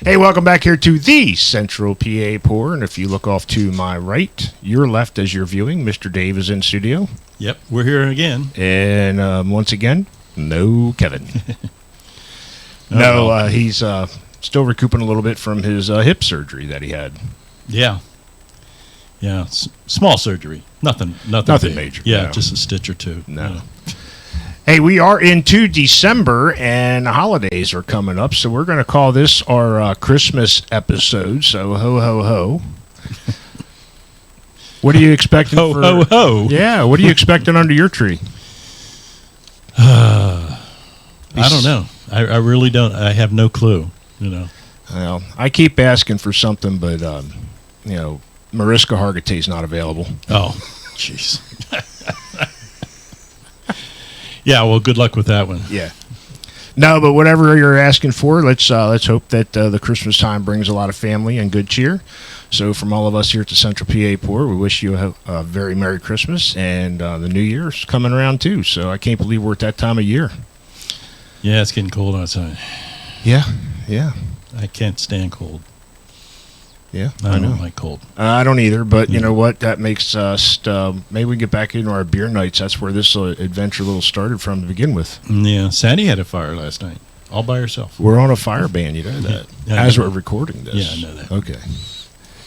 Hey, welcome back here to the Central PA Pour, and if you look off to my right, your left as you're viewing, Mr. Dave is in studio. Yep, we're here again. And once again, no Kevin. He's still recouping a little bit from his hip surgery that he had. Yeah, small surgery, nothing major. Yeah, just a stitch or two. No. Hey, we are into December, and the holidays are coming up, so we're going to call this our Christmas episode. So, ho, ho, ho. What are you expecting? Ho, ho. Yeah, what are you expecting under your tree? I don't know. I really don't. I have no clue, Well, I keep asking for something, but, Mariska Hargitay is not available. Oh, jeez. Yeah, well, good luck with that one. Yeah. No, but whatever you're asking for, let's hope that the Christmas time brings a lot of family and good cheer. So from all of us here at the Central PA Pour, we wish you a very Merry Christmas, and the New Year's coming around too. So I can't believe we're at that time of year. Yeah, it's getting cold outside. Yeah. I can't stand cold. Yeah, I don't like cold. I don't either, but you know what? That makes us, maybe we get back into our beer nights. That's where this adventure little started from to begin with. Yeah, Sandy had a fire last night, all by herself. We're on a fire ban, you know that, as we're recording this. Yeah, I know that. Okay.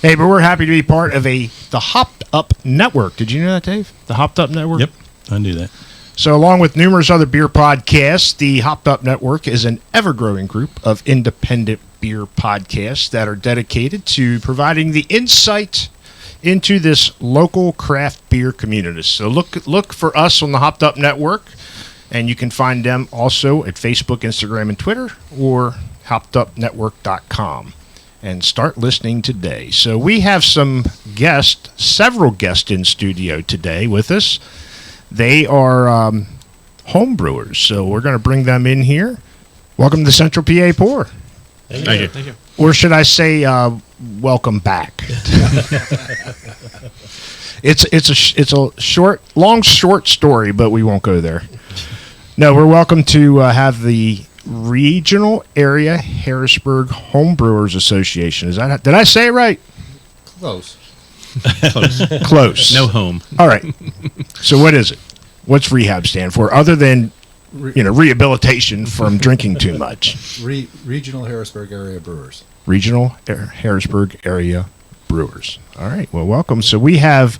Hey, but we're happy to be part of the Hopped Up Network. Did you know that, Dave? The Hopped Up Network? Yep, I knew that. So along with numerous other beer podcasts, the Hopped Up Network is an ever-growing group of independent beer podcasts that are dedicated to providing the insight into this local craft beer community. So look for us on the Hopped Up Network, and you can find them also at Facebook, Instagram, and Twitter, or hoppedupnetwork.com. And start listening today. So we have several guests in studio today with us. They are homebrewers, so we're going to bring them in here. Welcome to Central PA Pour. Thank you. Or should I say, welcome back? It's a long short story, but we won't go there. No, we're welcome to have the Regional Area Harrisburg Homebrewers Association. Did I say it right? Close. Close. No home. All right. So what is it? What's ReHAB stand for, other than rehabilitation from drinking too much? Regional Harrisburg Area Brewers. Regional Harrisburg Area Brewers. All right. Well, welcome. So we have,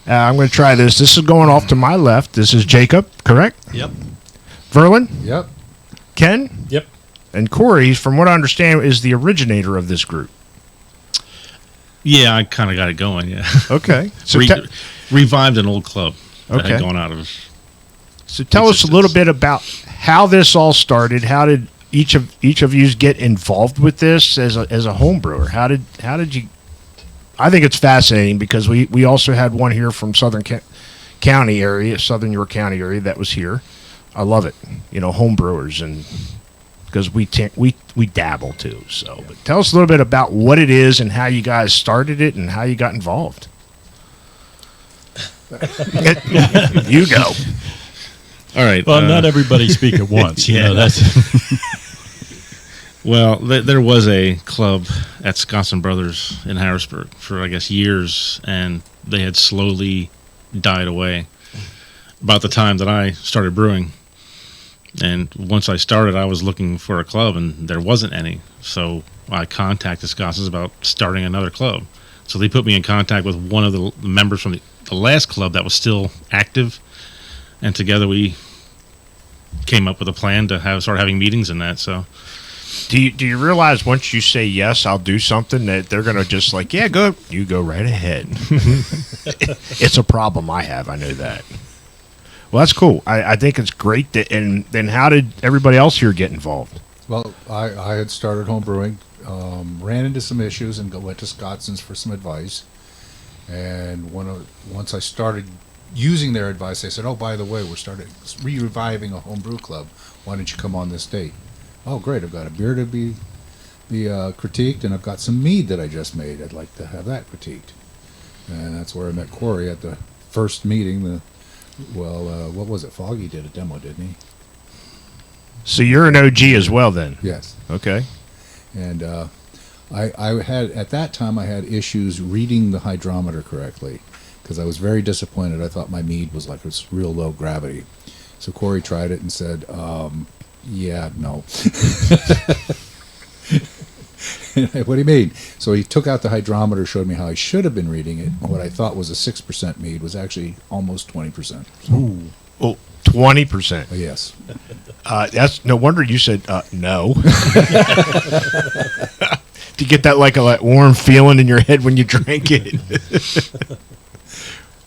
I'm going to try this. This is going off to my left. This is Jacob, correct? Yep. Verlyn? Yep. Ken? Yep. And Corey, from what I understand, is the originator of this group. Yeah, I kind of got it going, yeah. Okay. So revived an old club that Okay. had gone out of So tell us a little bit about how this all started. How did each of you get involved with this as a home brewer? How did you? I think it's fascinating because we also had one here from Southern York County area that was here. I love it, home brewers, and because we dabble too. So, but tell us a little bit about what it is and how you guys started it and how you got involved. You go. All right. Well, not everybody speak at once. That's. Well, there was a club at Scotts and Brothers in Harrisburg for, I guess, years, and they had slowly died away about the time that I started brewing. And once I started, I was looking for a club, and there wasn't any. So I contacted Scotts about starting another club. So they put me in contact with one of the members from the last club that was still active, and together we came up with a plan to start having meetings in that. So, do you realize once you say yes, I'll do something, that they're gonna just like, yeah, go right ahead. It's a problem I have. I know that. Well, that's cool. I think it's great. And then how did everybody else here get involved? Well, I had started homebrewing, ran into some issues, and went to Scottson's for some advice. And once I started using their advice, they said, "Oh, by the way, we're reviving a homebrew club. Why don't you come on this date?" Oh, great! I've got a beer to be critiqued, and I've got some mead that I just made. I'd like to have that critiqued. And that's where I met Corey at the first meeting. What was it? Foggy did a demo, didn't he? So you're an OG as well, then? Yes. Okay. And I had, at that time, I had issues reading the hydrometer correctly because I was very disappointed. I thought my mead was like it's real low gravity. So Corey tried it and said, yeah, no. What do you mean? So he took out the hydrometer, showed me how I should have been reading it. What I thought was a 6% mead was actually almost 20%. So, Ooh. Oh, 20%. yes. That's no wonder you said no. To get that like a warm feeling in your head when you drank it.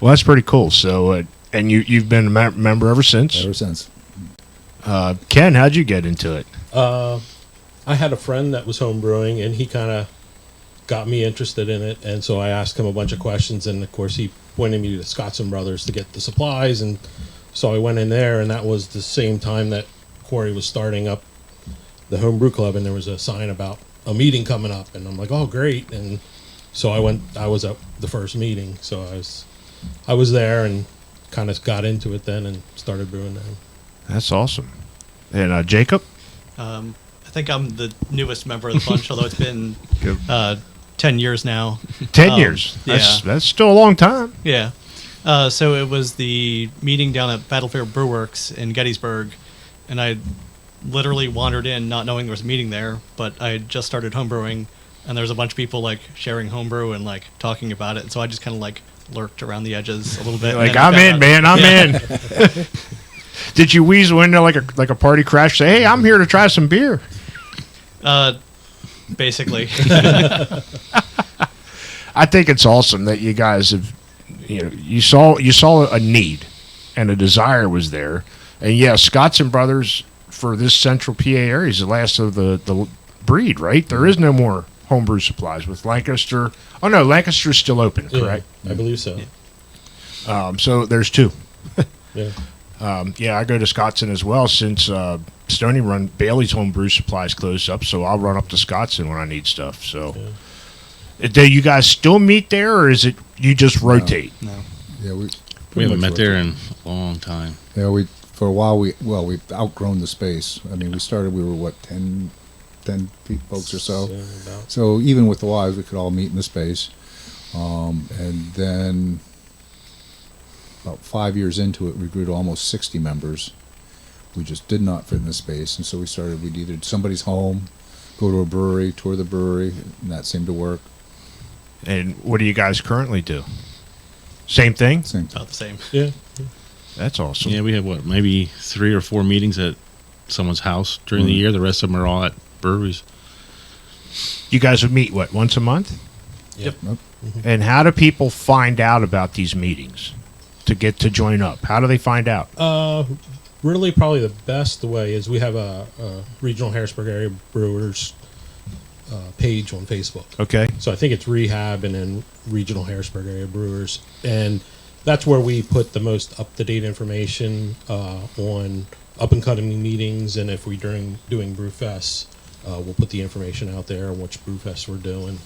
Well, that's pretty cool. So, and you've been a member ever since? Ever since. Ken, how'd you get into it? I had a friend that was homebrewing, and he kind of got me interested in it. And so I asked him a bunch of questions, and of course he pointed me to Scotts and Brothers to get the supplies. And so I went in there, and that was the same time that Corey was starting up the homebrew club, and there was a sign about a meeting coming up, and I'm like, oh, great. And so I went. I was at the first meeting, so I was there and kind of got into it then and started brewing then. That's awesome. And Jacob? I think I'm the newest member of the bunch, although it's been Good. 10 years now. 10 years. That's still a long time. Yeah. So it was the meeting down at Battlefield Brewworks in Gettysburg, and I literally wandered in not knowing there was a meeting there, but I had just started homebrewing, and there was a bunch of people like sharing homebrew and like talking about it, and so I just kind of like lurked around the edges a little bit. Like, I'm in, man. I'm in. Did you weasel in there like a party crash? Say, hey, I'm here to try some beer. Basically. I think it's awesome that you guys have, you saw a need, and a desire was there, and yeah, Scotts and Brothers for this central PA area is the last of the breed, right? There is no more homebrew supplies with Lancaster. Oh no, Lancaster's still open, correct? Yeah, I believe so. Yeah. So there's two. Yeah. I go to Scottson as well since Stony Run Bailey's homebrew supplies closed up, so I'll run up to Scottson when I need stuff. So, do you guys still meet there, or is it you just rotate? No. Yeah, We haven't met there in a long time. Yeah, for a while we've outgrown the space. I mean, we were what 10 folks or so. About. So even with the wives, we could all meet in the space. And then about 5 years into it, we grew to almost 60 members. We just did not fit in the space, and so we'd either somebody's home, go to a brewery, tour the brewery, and that seemed to work. And what do you guys currently do? Same thing? Same. About the same. Yeah. That's awesome. Yeah, we have maybe 3 or 4 meetings at someone's house during the year. The rest of them are all at breweries. You guys would meet, once a month? Yep. And how do people find out about these meetings to get to join up? How do they find out? Really, probably the best way is we have a regional Harrisburg area brewers page on Facebook. Okay. So I think it's ReHAB and then regional Harrisburg area brewers, and that's where we put the most up-to-date information on up-and-coming meetings, and if we're doing Brewfests, we'll put the information out there on which Brewfests we're doing.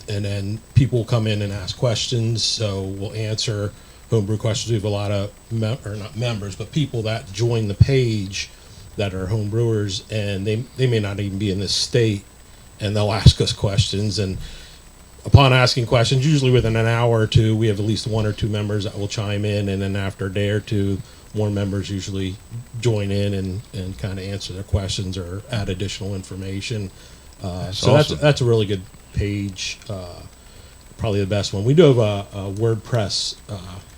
And then people will come in and ask questions, so we'll answer homebrew questions. We have a lot of not members, but people that join the page that are home brewers, and they may not even be in this state, and they'll ask us questions. And upon asking questions, usually within an hour or two, we have at least 1 or 2 members that will chime in, and then after a day or two, more members usually join in and kind of answer their questions or add additional information. So awesome. that's a really good page, probably the best one. We do have a WordPress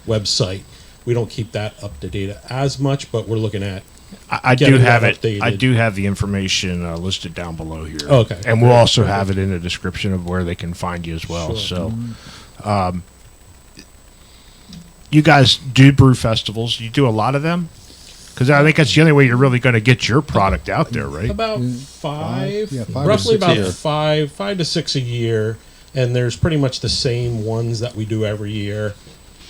website. We don't keep that up to date as much, but we're looking at I do getting have that it. updated. I do have the information listed down below here. Okay. And we'll also have it in the description of where they can find you as well. Sure. So, you guys do brew festivals. You do a lot of them? Because I think that's the only way you're really going to get your product out there, right? About five, Yeah, 5 or roughly 6 about a year. five to six a year, and there's pretty much the same ones that we do every year.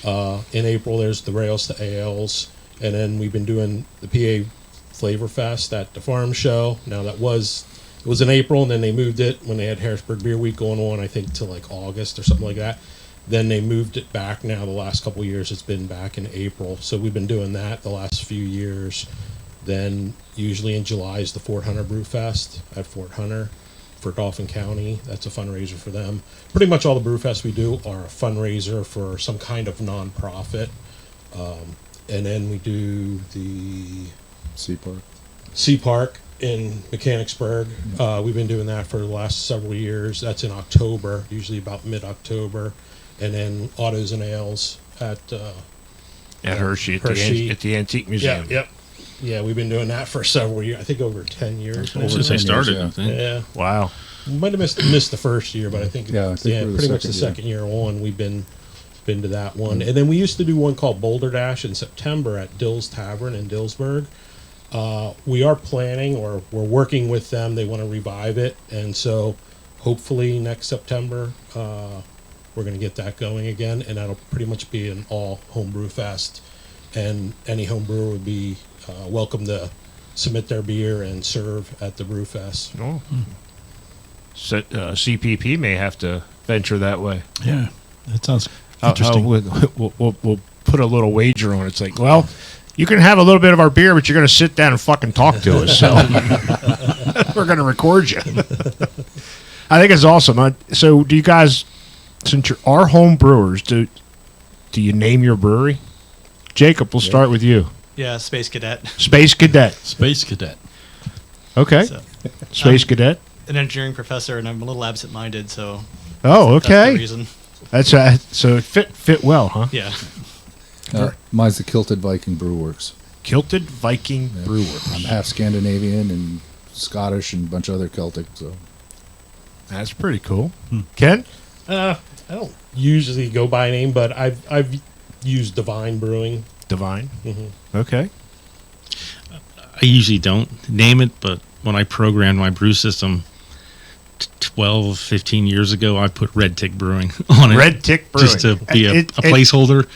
In April, there's the Rails to Ales, and then we've been doing the PA Flavor Fest at the Farm Show. Now it was in April, and then they moved it when they had Harrisburg Beer Week going on, I think, to like August or something like that. Then they moved it back. Now the last couple of years, it's been back in April. So we've been doing that the last few years. Then usually in July is the Fort Hunter Brew Fest at Fort Hunter. for Dauphin County. That's a fundraiser for them. Pretty much all the brew fests we do are a fundraiser for some kind of nonprofit. And then we do the Seaport. Sea Park in Mechanicsburg. We've been doing that for the last several years. That's in October, usually about mid-October. And then Autos and Ales at Hershey at the Antique Museum. Yeah, we've been doing that for several years. I think over 10 years. Since they started, yeah. I think. Yeah. Wow. We might have missed the first year, but I think, Yeah, I think we're the pretty much the second year. second year on, we've been to that one. And then we used to do one called Boulder Dash in September at Dill's Tavern in Dillsburg. We are planning, or we're working with them. They want to revive it, and so hopefully next September we're going to get that going again, and that'll pretty much be an all homebrew fest. And any home brewer would be welcome to submit their beer and serve at the brew fest. Oh. So, CPP may have to venture that way. Yeah, that sounds interesting. We'll put a little wager on it. It's like, well, you can have a little bit of our beer, but you're going to sit down and fucking talk to us. So we're going to record you. I think it's awesome. So do you guys, since you are home brewers, do you name your brewery? Jacob, we'll start with you. Yeah, Space Cadet. Space Cadet. Space Cadet. Okay. So, Space Cadet. an engineering professor, and I'm a little absent-minded, so Oh, that's the okay. reason. That's so it fit well, huh? Yeah. Mine's the Kilted Viking Brew Works. Kilted Viking Brewer. I'm half Scandinavian and Scottish and a bunch of other Celtic, so That's pretty cool. Ken? I don't usually go by name, but I've used Divine Brewing. Divine. Mm-hmm. Okay. I usually don't name it, but when I programmed my brew system 12, 15 years ago, I put Red Tick Brewing on it. Red Tick Brewing. Just to be a placeholder.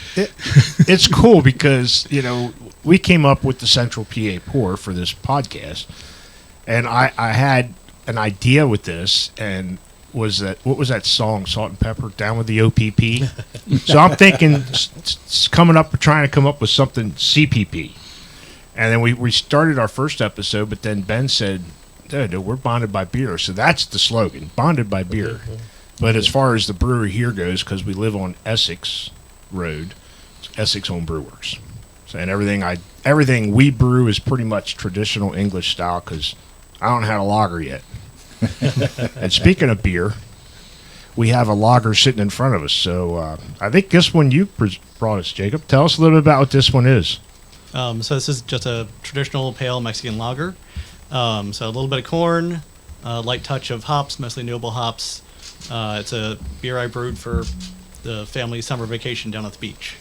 It's cool because, we came up with the Central PA pour for this podcast, and I had an idea with this, and what was that song, Salt and Pepper, Down with the OPP? So I'm thinking trying to come up with something CPP. And then we started our first episode, but then Ben said, dude, we're bonded by beer. So that's the slogan, bonded by beer. But as far as the brewery here goes, because we live on Essex Road, it's Essex Home Brew Works. So, and everything we brew is pretty much traditional English style because I don't have a lager yet. And speaking of beer, we have a lager sitting in front of us. So I think this one you brought us, Jacob. Tell us a little bit about what this one is. So this is just a traditional pale Mexican lager. So a little bit of corn, a light touch of hops, mostly noble hops. It's a beer I brewed for the family summer vacation down at the beach.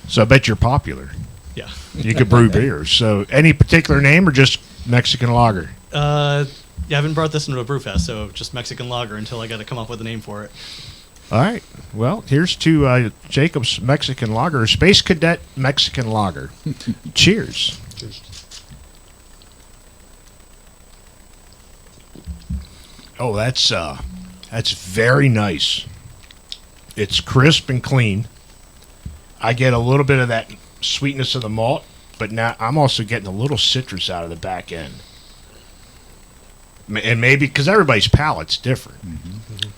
So I bet you're popular. Yeah. You could brew beers. So any particular name or just Mexican lager? Yeah, I haven't brought this into a brew fest, so just Mexican lager until I got to come up with a name for it. All right. Well, here's to Jacob's Mexican lager, Space Cadet Mexican lager. Cheers. Oh, that's very nice. It's crisp and clean. I get a little bit of that sweetness of the malt, but now I'm also getting a little citrus out of the back end. And maybe because everybody's palate's different. Mm-hmm.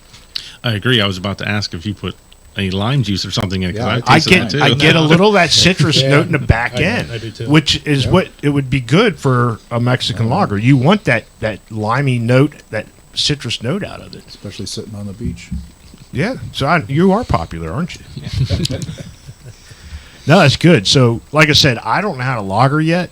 I agree. I was about to ask if you put any lime juice or something in it. Yeah, I get a little of that citrus note in the back end, I do too. which is what it would be good for a Mexican lager. You want that limey note, that citrus note out of it. especially sitting on the beach. Yeah, so you are popular, aren't you? No, that's good. So, like I said, I don't know how to lager yet.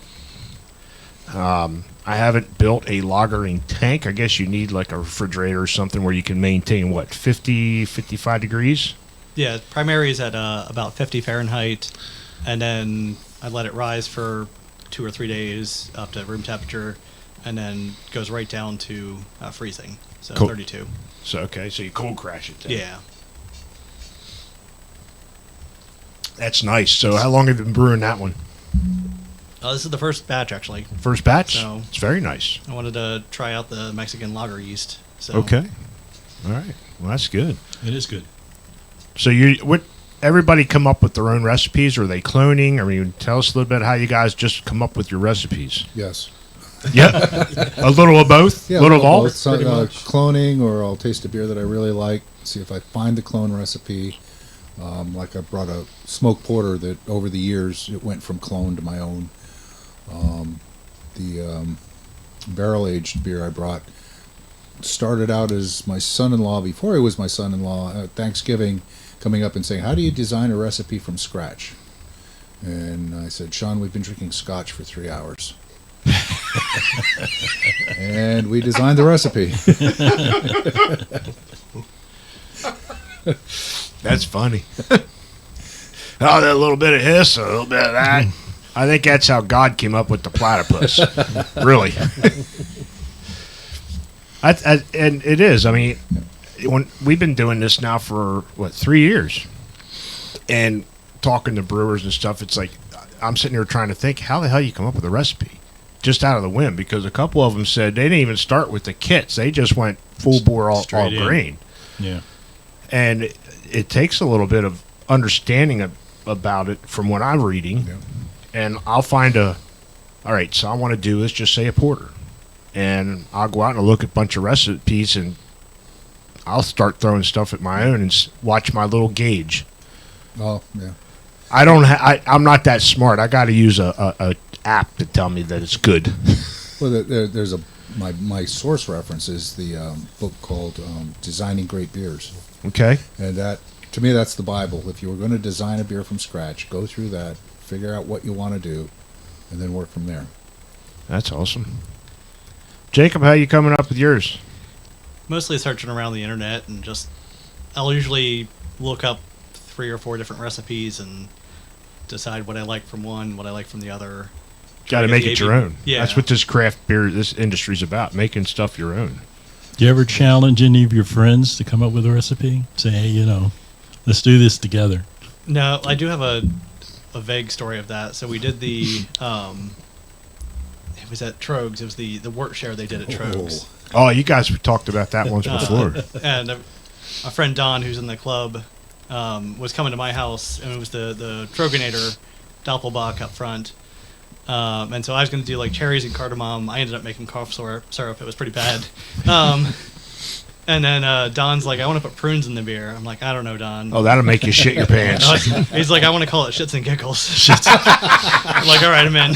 I haven't built a lagering tank. I guess you need like a refrigerator or something where you can maintain, 50, 55 degrees? Yeah, primary is at about 50 Fahrenheit, and then I let it rise for 2 or 3 days up to room temperature, and then goes right down to freezing, so Cool. 32. So, okay, so you cold crash it then. Yeah. That's nice. So how long have you been brewing that one? This is the first batch, actually. First batch? So- It's very nice. I wanted to try out the Mexican lager yeast. So Okay. All right. Well, that's good. It is good. So everybody come up with their own recipes, or are they cloning? I mean, tell us a little bit how you guys just come up with your recipes. Yes. Yep. A little of both. Yeah, a little of all. both. So, Pretty much. cloning, or I'll taste a beer that I really like. See if I find the clone recipe. Like I brought a smoked porter that over the years it went from clone to my own. The barrel aged beer I brought started out as my son-in-law, before he was my son-in-law, at Thanksgiving, coming up and saying, "How do you design a recipe from scratch?" And I said, "Sean, we've been drinking scotch for 3 hours." And we designed the recipe. That's funny. Oh, that little bit of this, a little bit of that. I think that's how God came up with the platypus. Really. And it is. I mean, when we've been doing this now for, 3 years. And talking to brewers and stuff, it's like, I'm sitting here trying to think, how the hell you come up with a recipe? Just out of the wind, because a couple of them said they didn't even start with the kits. They just went full bore all Straight in. grain. Yeah. And it takes a little bit of understanding about it from what I'm reading. Yeah. And I'll find all right, so I want to do is just say a porter. And I'll go out and look at a bunch of recipes, and I'll start throwing stuff at my own and watch my little gauge. Oh, yeah. I'm not that smart. I got to use a app to tell me that it's good. Well, there's my source reference is the book called Designing Great Beers. Okay. And that, to me, that's the Bible. If you were going to design a beer from scratch, go through that, figure out what you want to do, and then work from there. That's awesome. Jacob, how you coming up with yours? Mostly searching around the internet, and I'll usually look up 3 or 4 different recipes and decide what I like from one, what I like from the other. Got to make it your own. Yeah. That's what this craft beer, this industry's about, making stuff your own. Do you ever challenge any of your friends to come up with a recipe? Say, hey, let's do this together. No, I do have a vague story of that. So we did the it was at Trogs. It was the wort share they did at Trogs. Oh, you guys talked about that once before. And a friend Don, who's in the club, was coming to my house, and it was the Troganator Doppelbock up front. And so I was going to do like cherries and cardamom. I ended up making cough syrup. It was pretty bad. And then Don's like, I want to put prunes in the beer. I'm like, I don't know, Don. Oh, that'll make you shit your pants. He's like, I want to call it shits and giggles. I'm like, all right, I'm in.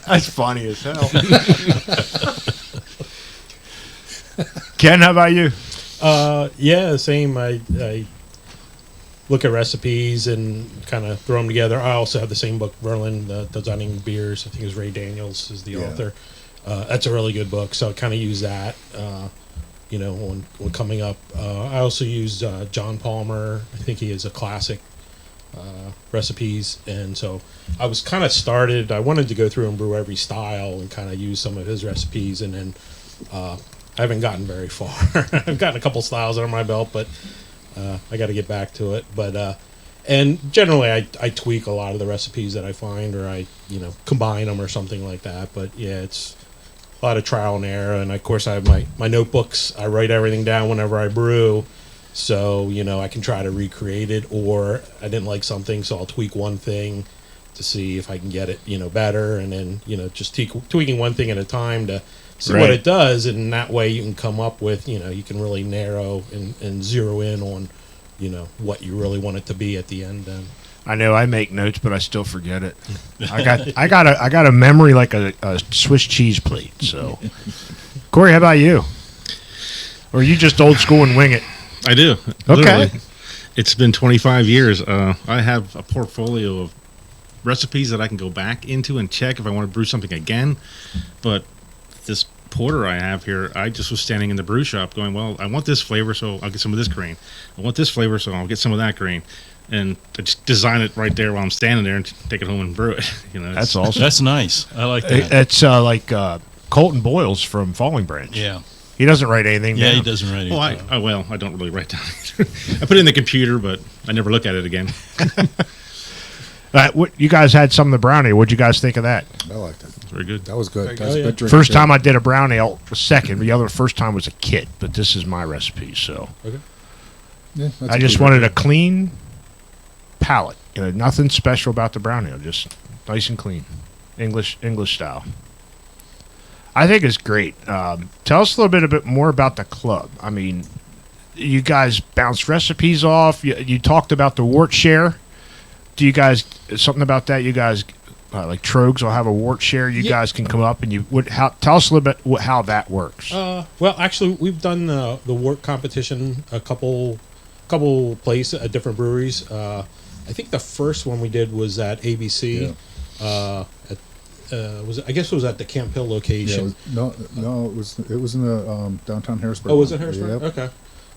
That's funny as hell. Ken, how about you? Yeah, same. I look at recipes and kind of throw them together. I also have the same book, Verlyn, the Designing Beers. I think it was Ray Daniels is the author. That's a really good book, so I kind of use that, when coming up. I also use John Palmer. I think he is a classic recipes, and so I was kind of started. I wanted to go through and brew every style and kind of use some of his recipes, and then I haven't gotten very far. I've gotten a couple styles under my belt, but I got to get back to it. But and generally, I tweak a lot of the recipes that I find, or I combine them or something like that. But yeah, it's a lot of trial and error, and of course I have my notebooks. I write everything down whenever I brew. So, I can try to recreate it, or I didn't like something, so I'll tweak one thing to see if I can get it, better. And then, just tweaking one thing at a time to see what it does. And that way you can come up with, you can really narrow and zero in on, what you really want it to be at the end. I know I make notes, but I still forget it. I got a memory like a Swiss cheese plate. So, Corey, how about you? Or are you just old school and wing it? I do. Okay. Literally. It's been 25 years. I have a portfolio of recipes that I can go back into and check if I want to brew something again. But this porter I have here, I just was standing in the brew shop going, well, I want this flavor, so I'll get some of this grain. I want this flavor, so I'll get some of that grain. And I just design it right there while I'm standing there and take it home and brew it. That's awesome. That's nice. I like that. It's like Colton Boyles from Falling Branch. Yeah. He doesn't write anything down. Yeah, he doesn't write anything. I don't really write down either. I put it in the computer, but I never look at it again. What you guys had some of the brownie. What'd you guys think of that? I liked it. Very good. That was good. Very That was good. a good drink, First too. time I did a brown ale, second. The first time was a kit, but this is my recipe. So Yeah, that's I a just good wanted drink. a clean palate. Nothing special about the brown ale. Just nice and clean, English style. I think it's great. Tell us a little bit more about the club. I mean, you guys bounce recipes off. You talked about the wort share. Do you guys something about that? You guys like Trogs will have a wort share. You guys can come up and tell us a little bit how that works. Well, actually, we've done the wort competition a couple places at different breweries. I think the first one we did was at ABC. Yeah. I guess it was at the Camp Hill location. Yeah, it was in the downtown Harrisburg. Oh, was it Harrisburg? Yep.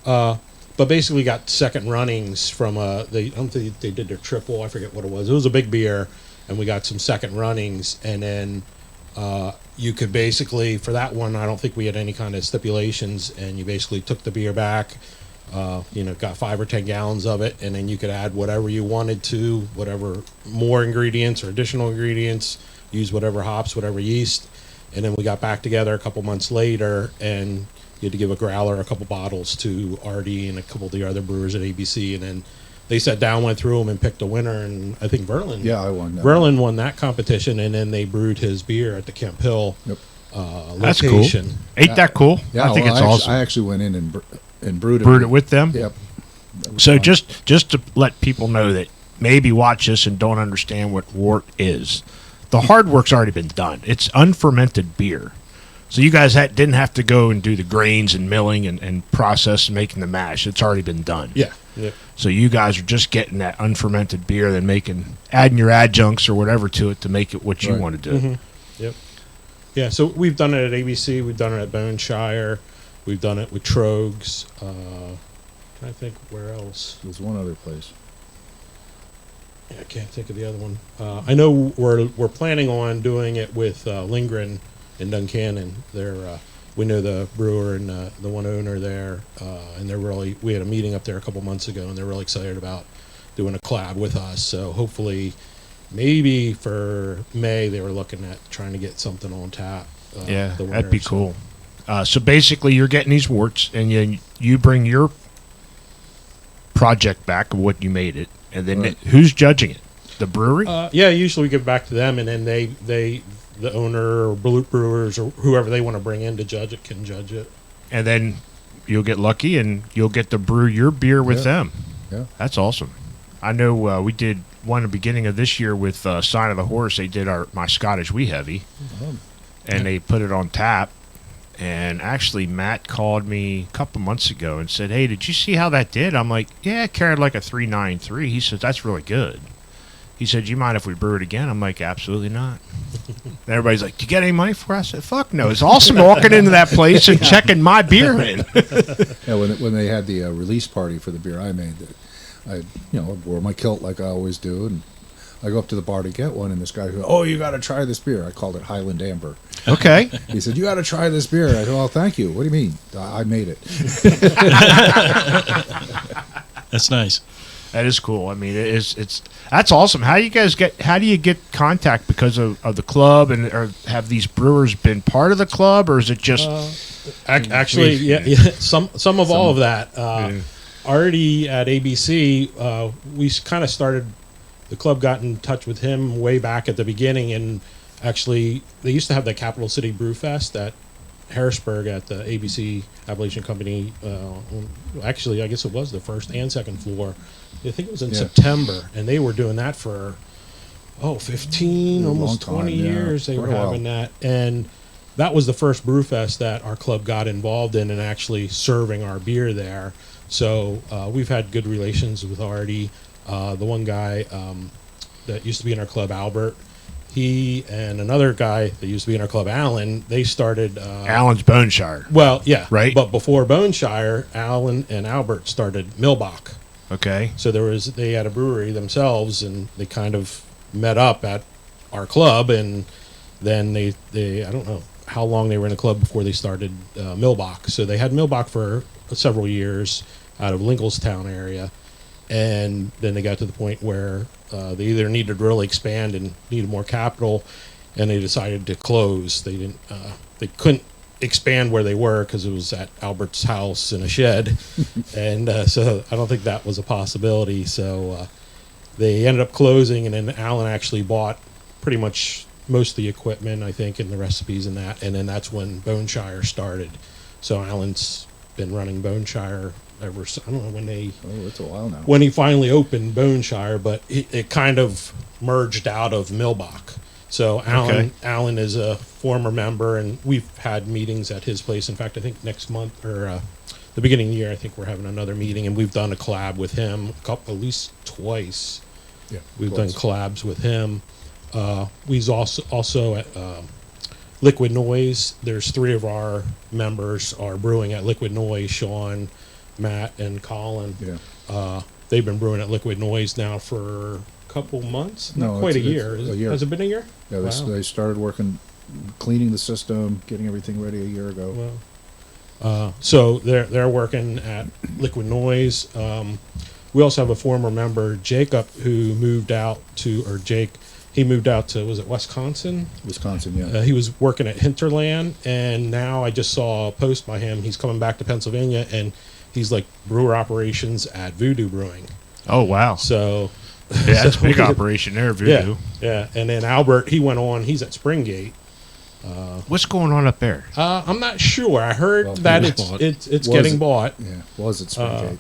Okay. But basically got second runnings from I don't think they did their triple. I forget what it was. It was a big beer, and we got some second runnings, and then you could basically, for that one, I don't think we had any kind of stipulations, and you basically took the beer back, got 5 or 10 gallons of it, and then you could add whatever you wanted to, whatever more ingredients or additional ingredients, use whatever hops, whatever yeast, and then we got back together a couple months later, and you had to give a growler, a couple bottles to RD and a couple of the other brewers at ABC, and then they sat down, went through them, and picked a winner, and I think Verlyn. Yeah, I won. Verlyn won that competition, and then they brewed his beer at the Camp Hill That's location. cool. Ain't that cool? Yeah, I think it's awesome. I actually went in and brewed it with them. Yep. So fun. just to let people know that maybe watch this and don't understand what wort is, the hard work's already been done. It's unfermented beer. So you guys didn't have to go and do the grains and milling and process and making the mash. It's already been done. Yeah. Yep. So you guys are just getting that unfermented beer, then adding your adjuncts or whatever to it to make it what you want to do. Mm-hmm. Yep. Yeah. So we've done it at ABC. We've done it at Boneshire. We've done it with Trogs. Trying to think where else. There's one other place. Yeah, I can't think of the other one. I know we're planning on doing it with Lindgren in Duncannon. We know the brewer and the one owner there, and we had a meeting up there a couple months ago, and they're really excited about doing a collab with us. So hopefully, maybe for May, they were looking at trying to get something on tap. That'd be cool. So basically, you're getting these worts, and you bring your project back of what you made it, and then who's judging it? The brewery? Usually we give it back to them, and then they the owner or brewers or whoever they want to bring in to judge it can judge it. And then you'll get lucky and you'll get to brew your beer with them. Yeah. That's awesome. I know we did one at the beginning of this year with Sign of the Horse. They did my Scottish Wee Heavy, and they put it on tap. And actually, Matt called me a couple months ago and said, "Hey, did you see how that did?" I'm like, "Yeah, it carried like a 393." He said, "That's really good." He said, "You mind if we brew it again?" I'm like, "Absolutely not." And everybody's like, "Do you get any money for it?" I said, "Fuck no." It's awesome walking into that place and checking my beer in. Yeah, when they had the release party for the beer I made, I wore my kilt like I always do, and I go up to the bar to get one, and this guy goes, "Oh, you got to try this beer." I called it Highland Amber. Okay. He said, "You got to try this beer." I said, "Well, thank you. What do you mean?" I made it. That's nice. That is cool. I mean, that's awesome. How do you get contact because of the club, and or have these brewers been part of the club, or is it just actually some of all of that. Already at ABC, we kind of started. The club got in touch with him way back at the beginning, and actually they used to have the Capital City Brew Fest at Harrisburg at the ABC Appalachian Company. Actually, I guess it was the first and second floor. I think it was in September, and they were doing that for 15, almost 20 years. They were having that, and that was the first brew fest that our club got involved in and actually serving our beer there. So we've had good relations with Artie. The one guy that used to be in our club, Albert, he and another guy that used to be in our club, Alan, they started... Alan's Boneshire. Well, yeah. Right? But before Boneshire, Alan and Albert started Millbach. Okay. So they had a brewery themselves, and they kind of met up at our club, and then they I don't know how long they were in the club before they started Millbach. So they had Millbach for several years out of Lincolnstown area. And then they got to the point where they either needed to really expand and needed more capital, and they decided to close. They couldn't expand where they were because it was at Albert's house in a shed, and so I don't think that was a possibility. So they ended up closing, and then Alan actually bought pretty much most of the equipment, I think, and the recipes and that. And then that's when Boneshire started. So Alan's been running Boneshire ever. I don't know when they. Oh, it's a while now. When he finally opened Boneshire, but it kind of merged out of Millbach. So Alan is a former member, and we've had meetings at his place. In fact, I think next month or the beginning of the year, I think we're having another meeting, and we've done a collab with him at least twice. Yeah, We've done collabs with him. We've also at Liquid Noise. There's 3 of our members are brewing at Liquid Noise. Sean, Matt, and Colin. Yeah. They've been brewing at Liquid Noise now for a couple months. No, Not quite a it's year. a year. Has it been a year? Yeah, Wow. they started working, cleaning the system, getting everything ready a year ago. Well, so they're working at Liquid Noise. We also have a former member, Jacob, who moved out to, he moved out to, was it Wisconsin? Wisconsin, yeah. He was working at Hinterland, and now I just saw a post by him. He's coming back to Pennsylvania, and he's like brewer operations at Voodoo Brewing. Oh, wow. So Yeah, that's a big operation there, Voodoo. yeah. And then Albert, he went on. He's at Springgate. What's going on up there? I'm not sure. I heard Well, that it was it's getting bought. Yeah, was it Springgate?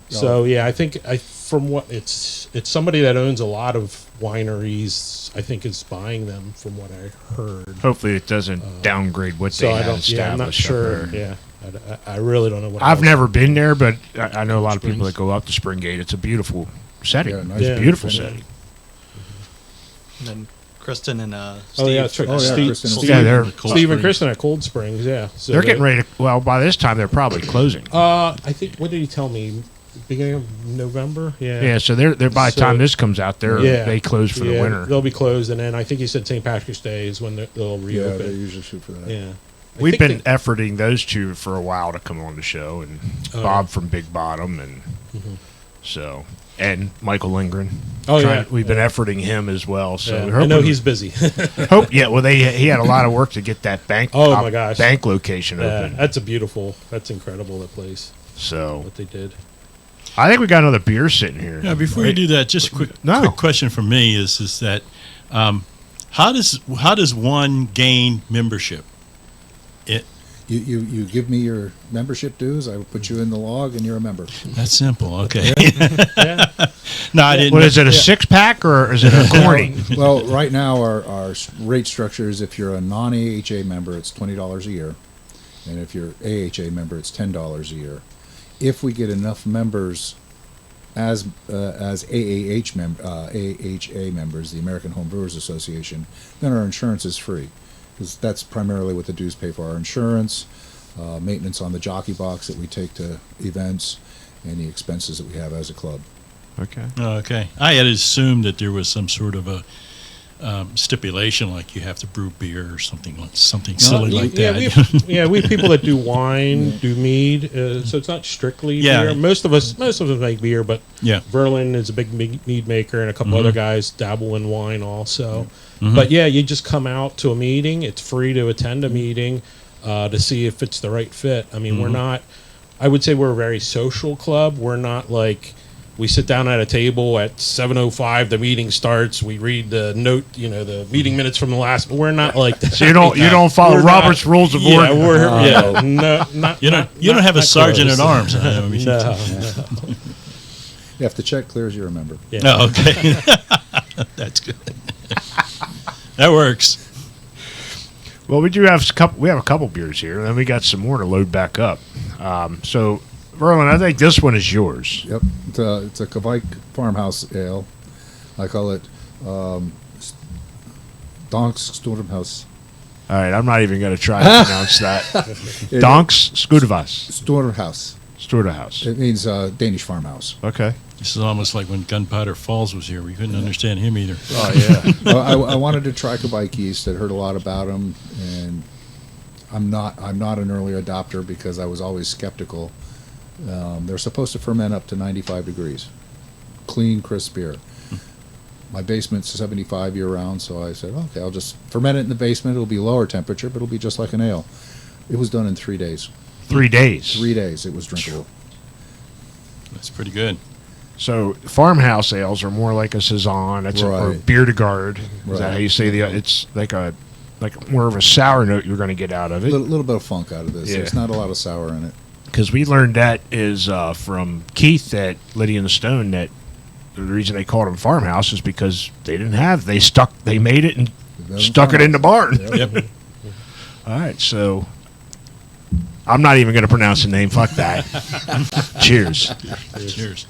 So yeah, I think from what it's somebody that owns a lot of wineries. I think is buying them from what I heard. Hopefully it doesn't downgrade what So they I have don't. Yeah, I'm not established up sure. there. Yeah, I really don't know what. I've else. never been there, but I know a lot of people Springs. that go up to Springgate. It's a beautiful setting. Yeah, nice. Yeah. Beautiful Yeah. setting. And then Kristen and Steve. Oh yeah, that's right. Oh, yeah, Steve, Kristen and Steve, Yeah, they're Steve and Kristen at Cold Springs. Yeah, so they're getting ready to. Well, by this time they're probably closing. I think. What did he tell me? Beginning of November. Yeah. Yeah, so they're by the So- time this comes out, Yeah. they close for the Yeah, winter. They'll be closed, and then I think he said St. Patrick's Day is when they'll Yeah, they reopen. usually shoot for that. Yeah. I We've think been efforting those two for a while to come on the show, and Oh, Bob from Big Bottom, and so and Michael Lindgren. Oh, yeah. We've been efforting him as well. So Yeah, we're I know hoping- he's busy. hope. Yeah, well, he had a lot of work to get that bank. Oh, my gosh. bank location Yeah, open. that's incredible, that place, So what they did. I think we got another beer sitting here. Yeah, before you do that, just a quick question from me is that how does one gain membership? You give me your membership dues, I will put you in the log, and you're a member. That's simple. Okay. Yeah. No, I didn't. What is it? A 6-pack or is it a corny? Well, right now our rate structure is if you're a non-AHA member, it's $20 a year, and if you're AHA member, it's $10 a year. If we get enough members as AHA members, the American Home Brewers Association, then our insurance is free, because that's primarily what the dues pay for: our insurance, maintenance on the jockey box that we take to events, and the expenses that we have as a club. Okay. Okay. I had assumed that there was some sort of a stipulation, like you have to brew beer or something silly like that. We have people that do wine, do mead, so it's not strictly Yeah. beer. Most of us make beer, but Yeah. Verlyn is a big mead maker, and a couple other guys dabble in wine also. Mhm. But yeah, you just come out to a meeting. It's free to attend a meeting to see if it's the right fit. I mean, we're not. I would say we're a very social club. We're not like. We sit down at a table at 7:05. The meeting starts. We read the note, the meeting minutes from the last. We're not like that. So you don't follow We're Robert's Rules of Order. Not. You don't have a sergeant at arms. No. You have to check clear as you're a member. Yeah. Oh, okay. That's good. That works. Well, we do have a couple beers here, and then we got some more to load back up. So, Verlyn, I think this one is yours. Yep, it's a Kavike farmhouse ale. I call it Donks Stormhouse. All right, I'm not even going to try to pronounce that. Donks Skudavas. Stormhouse. Stordahouse. It means Danish farmhouse. Okay. This is almost like when Gunpowder Falls was here. We couldn't understand him either. Oh, yeah. Well, I wanted to try Kavike yeast. I'd heard a lot about them, and I'm not an early adopter because I was always skeptical. They're supposed to ferment up to 95 degrees. Clean, crisp beer. My basement's 75 year-round, so I said, okay, I'll just ferment it in the basement. It'll be lower temperature, but it'll be just like an ale. It was done in 3 days. 3 days. 3 days it was drinkable. That's pretty good. So farmhouse ales are more like a saison. That's or Right. beer de garde. Is Right. that how you say the? It's like more of a sour note you're going to get out of A it. little bit of funk out of this. Yeah. There's not a lot of sour in it. Because we learned that is from Keith at Lydia and the Stone that the reason they called them farmhouse is because they didn't have they made it and stuck it in the barn. Yep. All right, so I'm not even going to pronounce the name. Fuck that. Cheers. Cheers.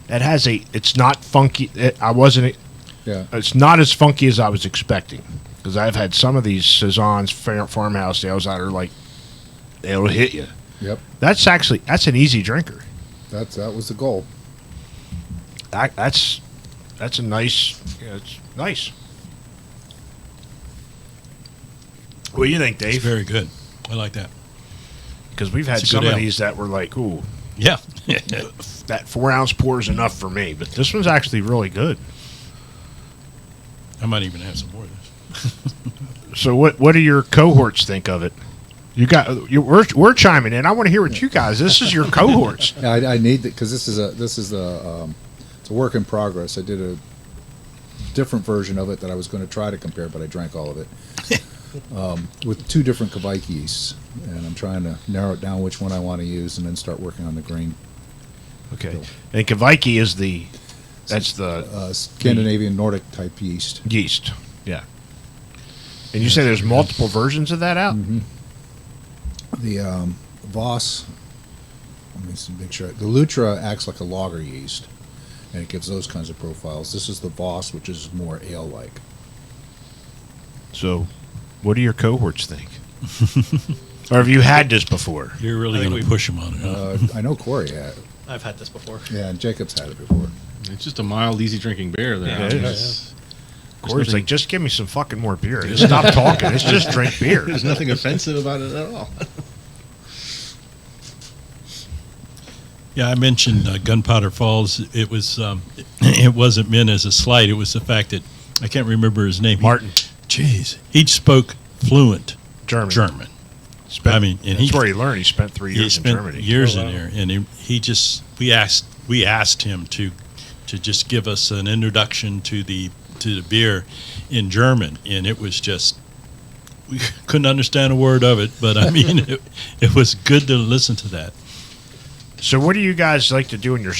That has it's not funky. Yeah. It's not as funky as I was expecting because I've had some of these saisons farmhouse ales that are like it'll hit you. Yep. That's an easy drinker. That was the goal. That's a nice. Yeah, it's nice. What do you think, It's Dave? very good. I like that. Because we've had It's a some good of ale. these that were like, ooh, Yeah. that 4 ounce pour is enough for me. But this one's actually really good. I might even have some more of this. So what do your cohorts think of it? We're chiming in. I want to hear what you guys. This is your cohorts. Yeah, I need it because this is it's a work in progress. I did a different version of it that I was going to try to compare, but I drank all of it with 2 different Kvike yeasts, and I'm trying to narrow it down which one I want to use, and then start working on the grain. Okay. And Kvike is that's the Scandinavian Nordic type yeast. yeast. Yeah. And you say there's multiple versions of that out? Mm-hmm. The Voss, let me make sure. The Lutra acts like a lager yeast, and it gives those kinds of profiles. This is the Voss, which is more ale-like. So, what do your cohorts think? Or have you had this before? You're really I think going to push them on it, huh? I know Corey had. I've had this before. Yeah, and Jacob's had it before. It's just a mild, easy drinking beer. There, Yeah, it It's- Corey's nothing- like, just give me some fucking more beer. Just stop talking. It's just drink beer. There's nothing offensive about it at all. Yeah, I mentioned Gunpowder Falls. It was it wasn't meant as a slight. It was the fact that I can't remember his name. Martin. Jeez, he spoke fluent German. I mean, and That's where he learned. He spent 3 he years in spent Germany. years in there, and he just we asked him to just give us an introduction to the beer in German, and it was just we couldn't understand a word of it, but I mean it was good to listen to that. So, what do you guys like to do in your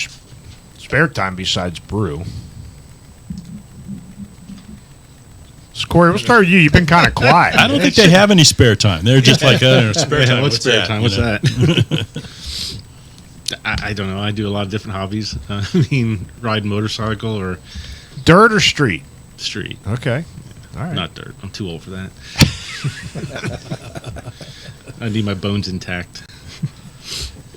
spare time besides brew? So, Corey, we'll start with you. You've been kind of quiet. I don't think they have any spare time. They're just like spare time. What's spare that, time? you What's know? that? I don't know. I do a lot of different hobbies. I mean, ride motorcycle or Dirt or street? street. Okay. All right. Not dirt. I'm too old for that. I need my bones intact.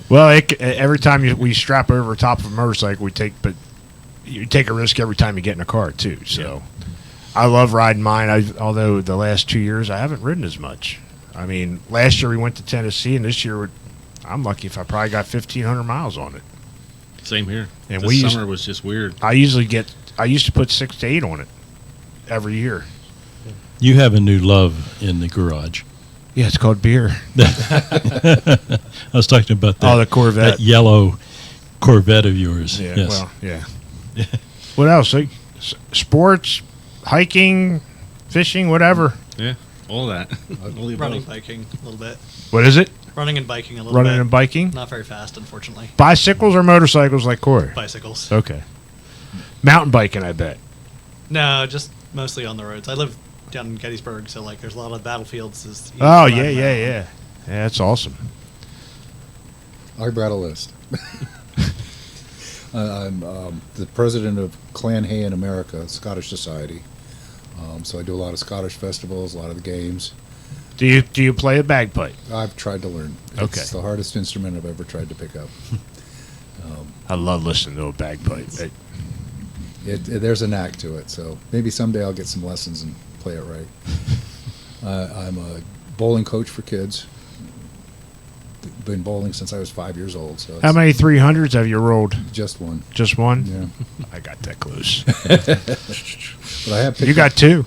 Well, every time we strap over top of a motorcycle, you take a risk every time you get in a car too. So, I love riding mine. Although the last 2 years I haven't ridden as much. I mean, last year we went to Tennessee, and this year I'm lucky if I probably got 1,500 miles on it. Same here. And This summer was just weird. I used to put 6 to 8 on it every year. You have a new love in the garage. Yeah, it's called beer. I was talking about that. Oh, the Corvette. That yellow Corvette of yours. Yeah. Yes. Well, yeah. What else? Like, sports, hiking, fishing, whatever. Yeah, all that. All the Running, above. biking, a little bit. What is it? Running and biking a little Running bit. and biking. Not very fast, unfortunately. Bicycles or motorcycles like Corey? Bicycles. Okay. Mountain biking, I bet. No, just mostly on the roads. I live down in Gettysburg, so like there's a lot of battlefields. Oh, yeah. Yeah, that's awesome. I brought a list. I'm the president of Clan Hay in America, Scottish Society. So I do a lot of Scottish festivals, a lot of the games. Do you play a bagpipe? I've tried to learn. Okay. It's the hardest instrument I've ever tried to pick up. I love listening to a bagpipe. There's a knack to it, so maybe someday I'll get some lessons and play it right. I'm a bowling coach for kids. Been bowling since I was 5 years old. So How many 300s have you rolled? Just one. Just one? Yeah, I got that close. but I have picked You got 2.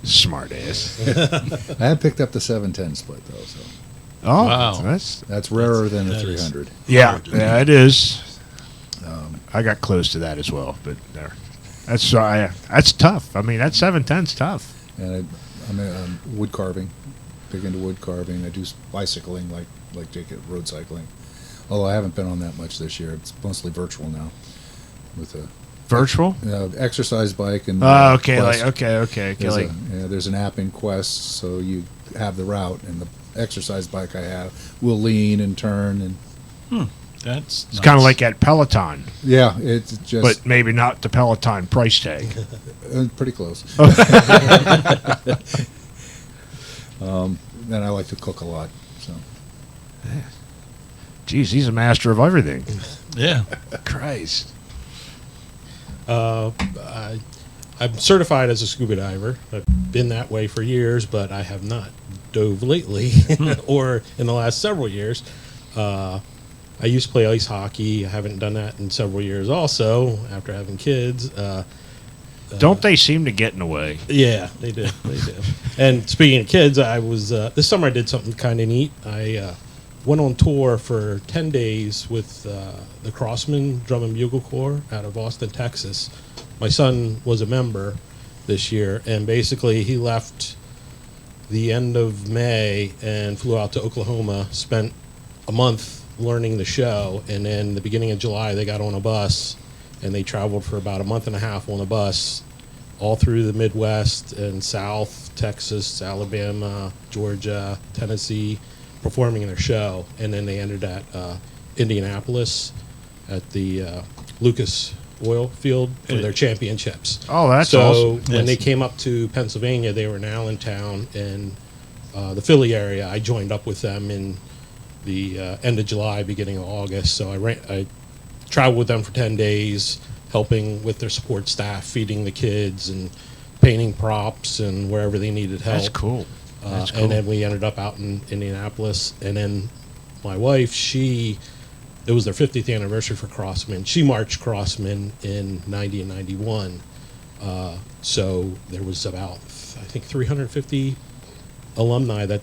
Smart ass. I have picked up the 7-10 split though. So Oh, Wow. That's rarer than a That is- 300. yeah, it is. I got close to that as well, but there. That's tough. I mean, that 710's tough. And I'm wood carving, big into wood carving. I do bicycling, like Jake at road cycling. Although I haven't been on that much this year. It's mostly virtual now, with a Virtual? exercise bike and. Oh, okay. Quest. Like okay. There's an app in Quest, so you have the route, and the exercise bike I have will lean and turn, and That's It's kind of like at Peloton, yeah, it's just but maybe not the Peloton price tag. pretty close. And I like to cook a lot, so. Jeez, he's a master of everything. yeah. Christ. I'm certified as a scuba diver. I've been that way for years, but I have not dove lately or in the last several years. I used to play ice hockey. I haven't done that in several years also after having kids. Don't they seem to get in the way? Yeah, they do. They do. And speaking of kids, I was this summer I did something kind of neat. I went on tour for 10 days with the Crossman Drum and Bugle Corps out of Austin, Texas. My son was a member this year, and basically he left the end of May and flew out to Oklahoma, spent a month learning the show, and then the beginning of July they got on a bus and they traveled for about a month and a half on a bus all through the Midwest and South, Texas, Alabama, Georgia, Tennessee, performing their show. And then they ended at Indianapolis at the Lucas Oil Field for their championships. Oh, that's so awesome. when they Yes. came up to Pennsylvania, they were in Allentown and the Philly area. I joined up with them in the end of July, beginning of August. So I traveled with them for 10 days, helping with their support staff, feeding the kids and painting props and wherever they needed help. That's cool. That's cool. And then we ended up out in Indianapolis. And then my wife, it was their 50th anniversary for Crossman. She marched Crossman in 90 and 91. So there was about, I think, 350 alumni that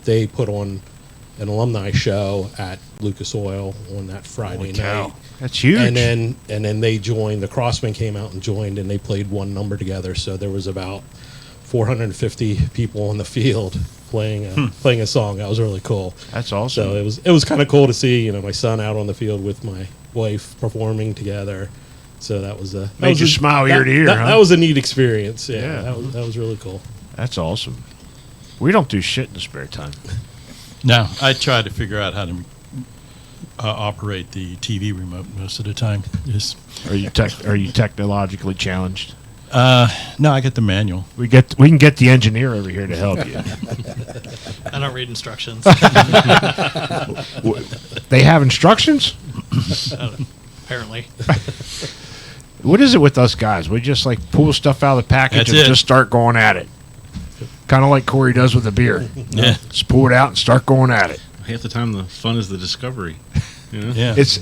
they put on an alumni show at Lucas Oil on that Friday Holy night. cow. That's huge. And then they joined. The Crossmen came out and joined, and they played one number together. So there was about 450 people on the field playing a song. That was really cool. That's awesome. So it was kind of cool to see my son out on the field with my wife performing together. So that was Made you smile ear to ear, huh? That was a neat experience. Yeah, Yeah. that was really cool. That's awesome. We don't do shit in the spare time. No, I try to figure out how to operate the TV remote most of the time. Just Are you technologically challenged? no, I get the manual. We can get the engineer over here to help you. I don't read instructions. They have instructions? Apparently. What is it with us guys? We just like pull stuff out of the package That's and it. just start going at it. Kind of like Corey does with the beer. Yeah. Just pull it out and start going at it. Half the time, the fun is the discovery. You know? Yeah. It's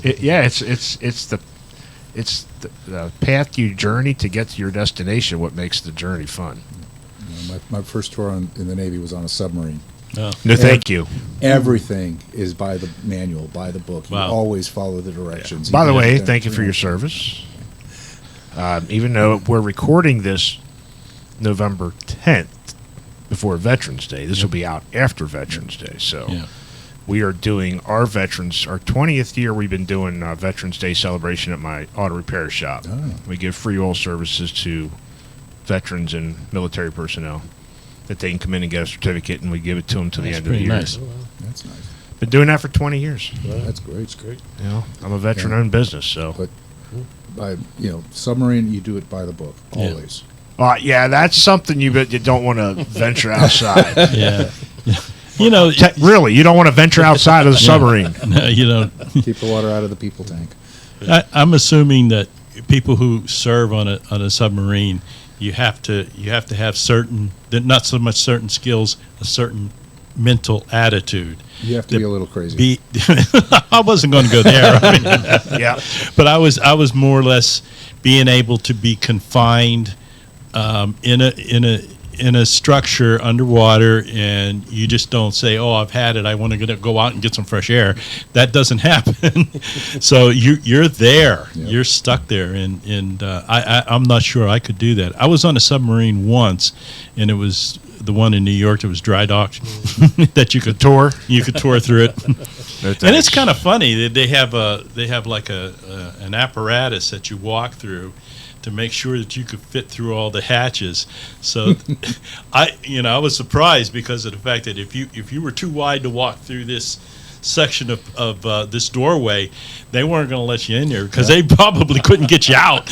the path you journey to get to your destination. What makes the journey fun? My first tour in the Navy was on a submarine. Oh. No, thank you. Everything is by the manual, by the book. You Wow. always follow the directions. By the Even way, if they're- thank you for your service. Even though we're recording this November 10th before Veterans Day, this will be out after Veterans Day. So Yeah. we are doing our 20th year. We've been doing Veterans Day celebration at my auto repair shop. Oh. We give free oil services to veterans and military personnel that they can come in and get a certificate, and we give it to them to the That's end of the pretty year. nice. That's nice. Been doing that for 20 years. That's great. It's great. You know, I'm a veteran-owned business, so. But submarine, you do it by the book Yeah. always. Yeah, that's something you don't want to venture outside. Yeah. You know, Really, you don't want to venture outside of the submarine. no, you know, Keep the water out of the people tank. I'm assuming that people who serve on a submarine, you have to have certain, not so much certain skills, a certain mental attitude. You have to be a little crazy. I wasn't going to go there. I mean, Yeah. but I was more or less being able to be confined in in a structure underwater, and you just don't say, "Oh, I've had it. I want to go out and get some fresh air." That doesn't happen. So you're there. Yep. You're stuck there, and I'm not sure I could do that. I was on a submarine once, and it was the one in New York that was dry docked that you could tour through it. And it's kind of funny that they have like an apparatus that you walk through to make sure that you could fit through all the hatches. So I was surprised because of the fact that if you were too wide to walk through this section of this doorway, they weren't going to let you in there because they probably couldn't get you out.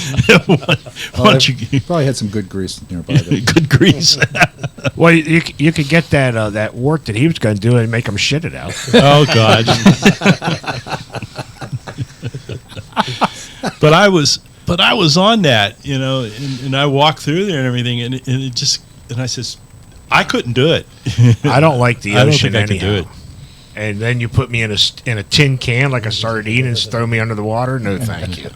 Once you Probably had some good grease nearby. There. good grease. Well, you could get that wort that he was going to do and make him shit it out. Oh God! But I was on that, and I walked through there and everything, and I says, I couldn't do it. I don't like the I don't ocean think I could anyhow. do it. And then you put me in a tin can like a sardine and just throw me under the water? No, thank you.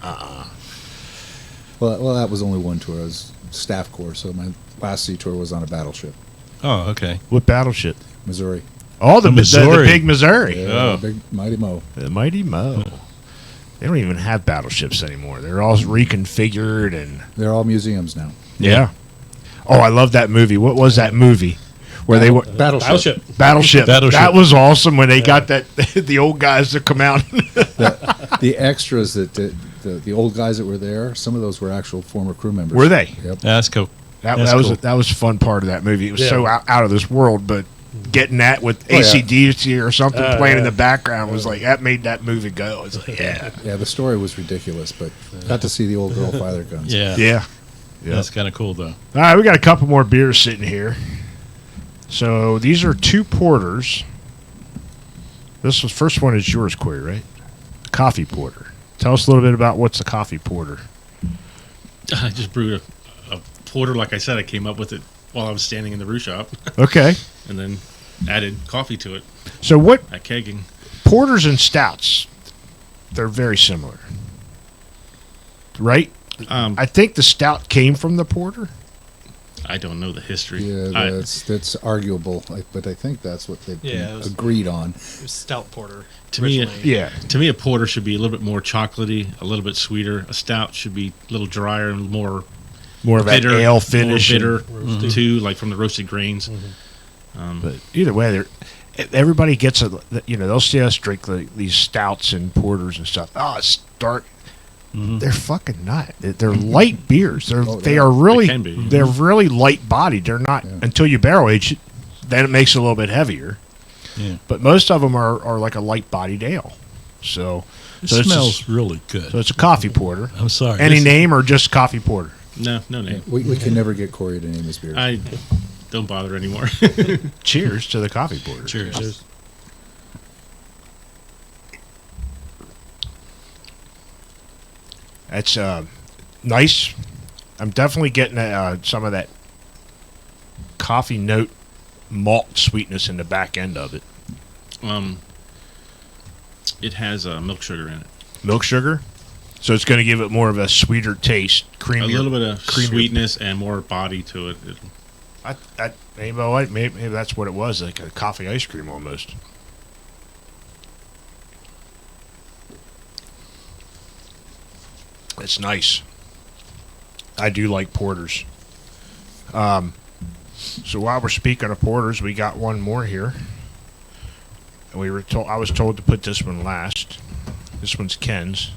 Well, that was only one tour. I was staff corps, so my last sea tour was on a battleship, Oh, okay. What battleship? Missouri. Oh, the Missouri. big Missouri. Yeah, Oh. big Mighty Mo. The Mighty Mo. They don't even have battleships anymore. They're all reconfigured and They're all museums now. yeah. Oh, I love that movie. What was that movie where they were Battleship. Battleship? Battleship. That was awesome when they got that the old guys to come out. The extras that the old guys that were there, some of those were actual former crew members. Were they? Yep. That's cool. That That's was cool. that was a fun part of that movie. It was Yeah. so out of this world, but getting that with Oh, yeah. AC/DC or something playing in yeah. the background was like that made that movie go. It's like yeah, Yeah, the story was ridiculous, but got to see the old girl fire their guns. Yeah. yeah. That's kind of cool, though. All right, we got a couple more beers sitting here. So these are two porters. First one is yours, Corey, right? Coffee porter. Tell us a little bit about what's a coffee porter. I just brewed a porter. Like I said, I came up with it while I was standing in the brew shop, Okay. and then added coffee to it So what at kegging. porters and stouts? They're very similar, right? I think the stout came from the porter. I don't know the history. Yeah, that's arguable, but I think that's what they Yeah, it was- agreed on. It was stout porter. To me, originally. Yeah. To me, a porter should be a little bit more chocolatey, a little bit sweeter. A stout should be a little drier and more More of that bitter, ale finish. more bitter Roasted. too, like from the roasted grains. But either way, everybody gets they'll see us drink these stouts and porters and stuff. Oh, it's dark. They're fucking not. They're light beers. They are really They can be. they're really light bodied. They're not until you barrel age it, then it makes it a little bit heavier. Yeah. But most of them are like a light bodied ale. So It so smells really good. so it's a coffee porter. I'm sorry. Any This- name or just coffee porter? No name. We can never get Corey to name his beers. I don't bother anymore. Cheers to the coffee porter. Cheers. Cheers. That's nice. I'm definitely getting some of that coffee note malt sweetness in the back end of it. It has milk sugar in it. Milk sugar, so it's going to give it more of a sweeter taste, creamier. A little bit of creamier. sweetness and more body to it. Maybe that's what it was, like a coffee ice cream almost. It's nice. I do like porters. So while we're speaking of porters, we got one more here. And I was told to put this one last. This one's Ken's.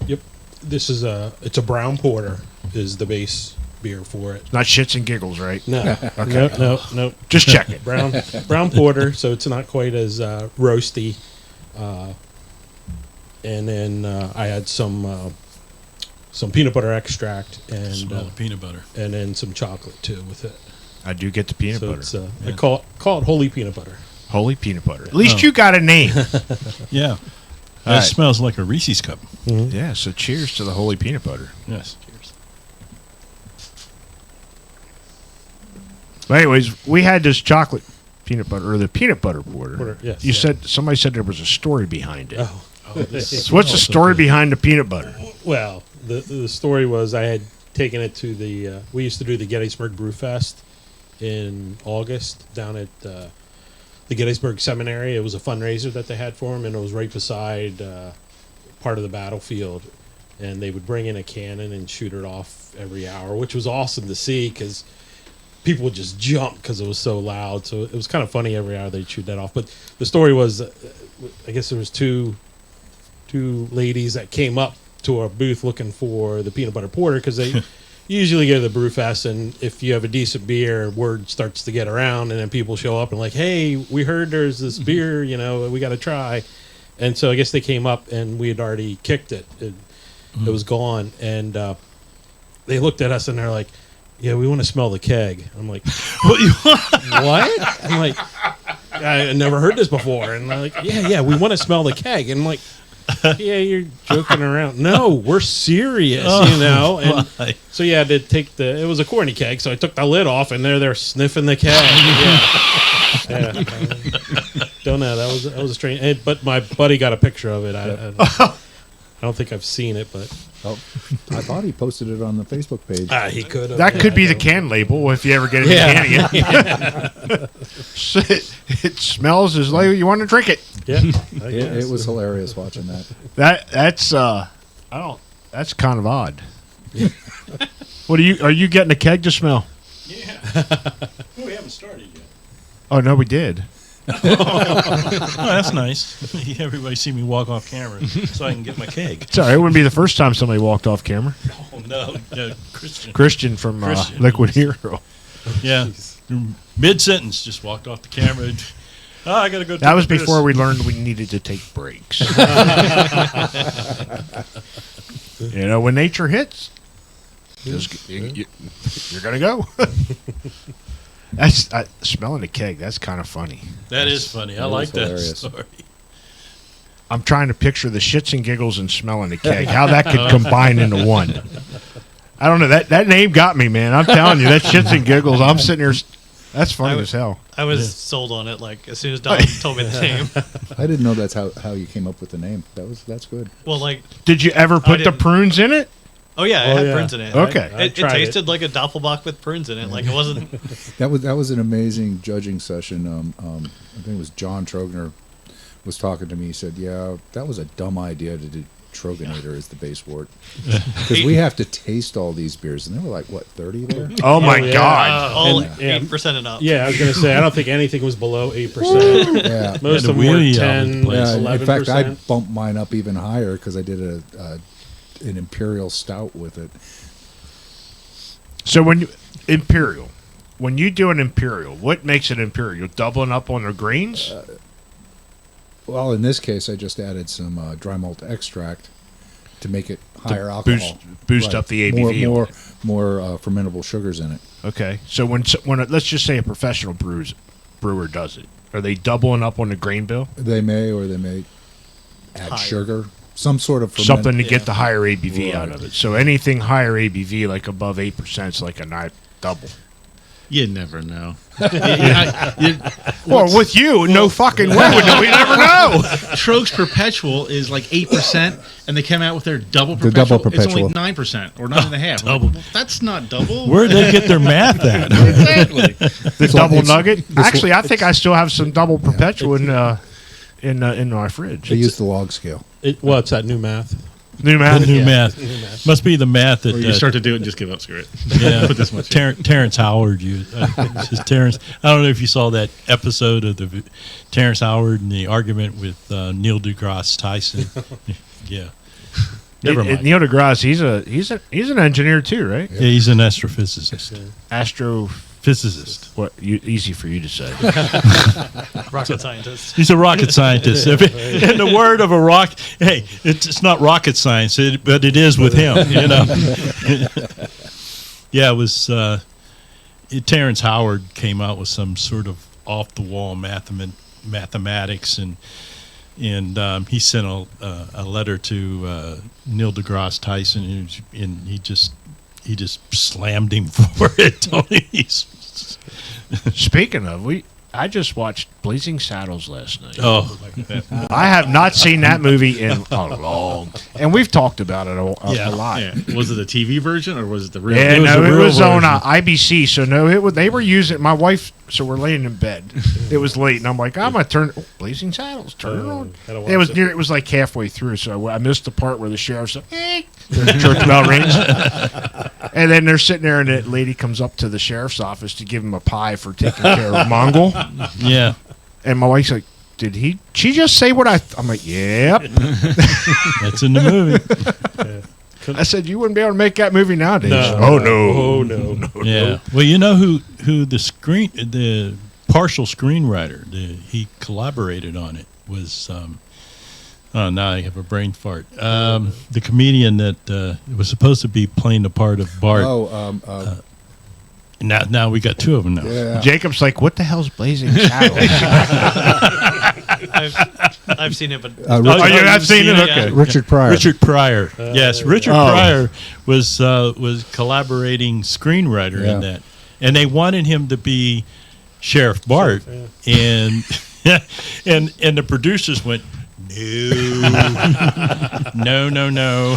Yep. This is it's a brown porter is the base beer for it. Not shits and giggles, right? No. Okay. No. Just check it. Brown porter, so it's not quite as roasty. And then I had some peanut butter extract Smell the peanut butter. and then some chocolate too with it. I do get the peanut So butter. it's I call it holy peanut butter. Holy peanut butter. At least Oh. you got a name. Yeah. That right. smells like a Reese's cup. Yeah, so cheers to the holy peanut butter. Yes. But anyways, we had this chocolate peanut butter, or the peanut butter porter. Porter, yes, You yeah. somebody said there was a story behind it. Oh. So what's the story behind the peanut butter? Well, the story was I had taking it to we used to do the Gettysburg Brew Fest in August down at the Gettysburg Seminary. It was a fundraiser that they had for them, and it was right beside part of the battlefield. And they would bring in a cannon and shoot it off every hour, which was awesome to see because people would just jump because it was so loud. So it was kind of funny every hour they'd shoot that off. But the story was, I guess there was two ladies that came up to our booth looking for the peanut butter porter because they usually go to the brew fest, and if you have a decent beer, word starts to get around, and then people show up and like, hey, we heard there's this beer, we got to try. And so I guess they came up and we had already kicked it. It was gone, and they looked at us and they're like, yeah, we want to smell the keg. I'm like, what? I'm like, I never heard this before. And they're like, yeah, we want to smell the keg. And I'm like, yeah, you're joking around. No, we're serious, And so yeah, to take it was a corny keg, so I took the lid off, and they're sniffing the keg. Yeah. Don't know. That was a strange. But my buddy got a picture of it. I don't think I've seen it, but I thought he posted it on the Facebook page. He could have. That could be the can label if you ever get it in the can. It smells as though you want to drink it. Yeah, it was hilarious watching that. That's that's kind of odd. Are you getting a keg to smell? Yeah. We haven't started yet. Oh no, we did. Oh, that's nice. Everybody see me walk off camera so I can get my keg. Sorry, it wouldn't be the first time somebody walked off camera. Oh no, Christian. Christian from Liquid Hero. Yeah, mid-sentence just walked off the camera. I gotta go. That was before we learned we needed to take breaks. When nature hits, you're gonna go. That's smelling a keg. That's kind of funny. That is funny. I like that story. I'm trying to picture the shits and giggles and smelling a keg. How that could combine into one. I don't know. That name got me, man. I'm telling you, that shits and giggles. I'm sitting here. That's funny as hell. I was sold on it. Like as soon as Don told me the name. I didn't know that's how you came up with the name. That's good. Well, like, did you ever put the prunes in it? Oh yeah, it had prunes in it. Okay, it tasted like a Doppelbock with prunes in it. Like it wasn't. That was an amazing judging session. I think it was John Trogner was talking to me. He said, "Yeah, that was a dumb idea to do Troganator as the base wort because we have to taste all these beers, and there were like what 30 there. Oh my god, all 8% and up. Yeah, I was gonna say I don't think anything was below 8%. Yeah, most of them were 10, yeah, 11%. In fact, I bumped mine up even higher because I did an imperial stout with it. So when you do an imperial, what makes it imperial? You're doubling up on the grains? Well, in this case, I just added some dry malt extract to make it higher alcohol, boost up the ABV. More fermentable sugars in it. Okay, so when let's just say a professional brewer does it, are they doubling up on the grain bill? They may add sugar. Some sort of something to get the higher ABV out of it. So anything higher ABV, like above 8%, is like a double. You never know. Well, with you, no fucking way. We never know. Trogs Perpetual is like 8%, and they come out with their double The perpetual. double perpetual. It's only 9% or 9.5%. Double. Well, that's not double. Where did they get their math at? Exactly. The double nugget. Actually, I think I still have some double perpetual in my fridge. They use the log scale. It's that new math. New math. New math. Must be the math that Or you start to do it and just give up. Screw it. Yeah, Put this much. Terrence Howard used. Terrence. I don't know if you saw that episode of the Terrence Howard and the argument with Neil deGrasse Tyson. Yeah. Never mind. Neil deGrasse, he's an engineer too, right? Yeah, he's an astrophysicist. Astrophysicist. What? Easy for you to say. Rocket scientist. He's a rocket scientist. In the word of a rock, hey, it's not rocket science, but it is with him. Yeah, it was. Terrence Howard came out with some sort of off the wall mathematics, and he sent a letter to Neil deGrasse Tyson, and he just slammed him for it. Speaking of, I just watched Blazing Saddles last night. Oh, I have not seen that movie in a long, and we've talked about it a lot. Yeah. Was it the TV version or was it the real? Yeah, It was no, a it real was on version. IBC. So no, they were using my wife. So we're laying in bed. It was late, and I'm like, I'm gonna turn Blazing Saddles. Turn it on. gotta It was watch near. It was like halfway through, so I missed the part where the sheriff's like, the church bell rings, and then they're sitting there, and that lady comes up to the sheriff's office to give him a pie for taking care of Mongol, yeah. and my wife's like, She just say what I'm like, yep. That's in the movie. I said you wouldn't be able to make that movie nowadays. No. Oh no. Oh no. Yeah. Well, you know who the partial screenwriter, he collaborated on it was. Oh, now I have a brain fart. The comedian that was supposed to be playing the part of Bart. Now we got two of them now. Yeah. Jacob's like, what the hell's Blazing Saddles? I've seen it, but Oh, you have seen it? Okay. Richard Pryor. Richard Pryor. Yes, Richard Oh. Pryor was collaborating screenwriter in that, and they wanted him to be Sheriff Bart, and and the producers went, no.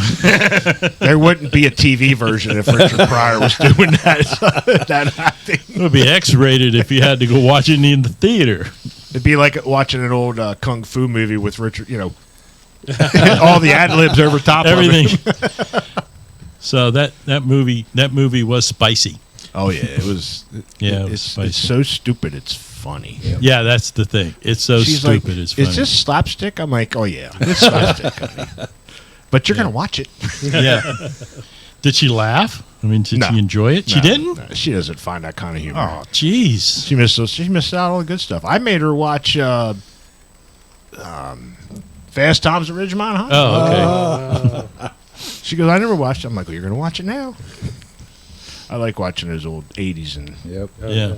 There wouldn't be a TV version if Richard Pryor was doing that acting. It would be X-rated if you had to go watch it in the theater. It'd be like watching an old kung fu movie with Richard, all the ad libs over top Everything. of it. So that movie was spicy. Oh yeah, it was. Yeah, it was it's spicy. so stupid. It's funny. Yeah, that's the thing. It's so She's stupid. like, It's funny. is this slapstick? I'm like, oh yeah, it's slapstick. honey. But you're gonna watch it. Yeah. Did she laugh? I mean, did No. she enjoy it? She No, didn't. no, she doesn't find that kind of humor. Oh, jeez. She missed out on all the good stuff. I made her watch Fast Times at Ridgemont High. Oh, okay. She goes, I never watched it. I'm like, well, you're going to watch it now. I like watching those old 80s. And Yep. Yeah.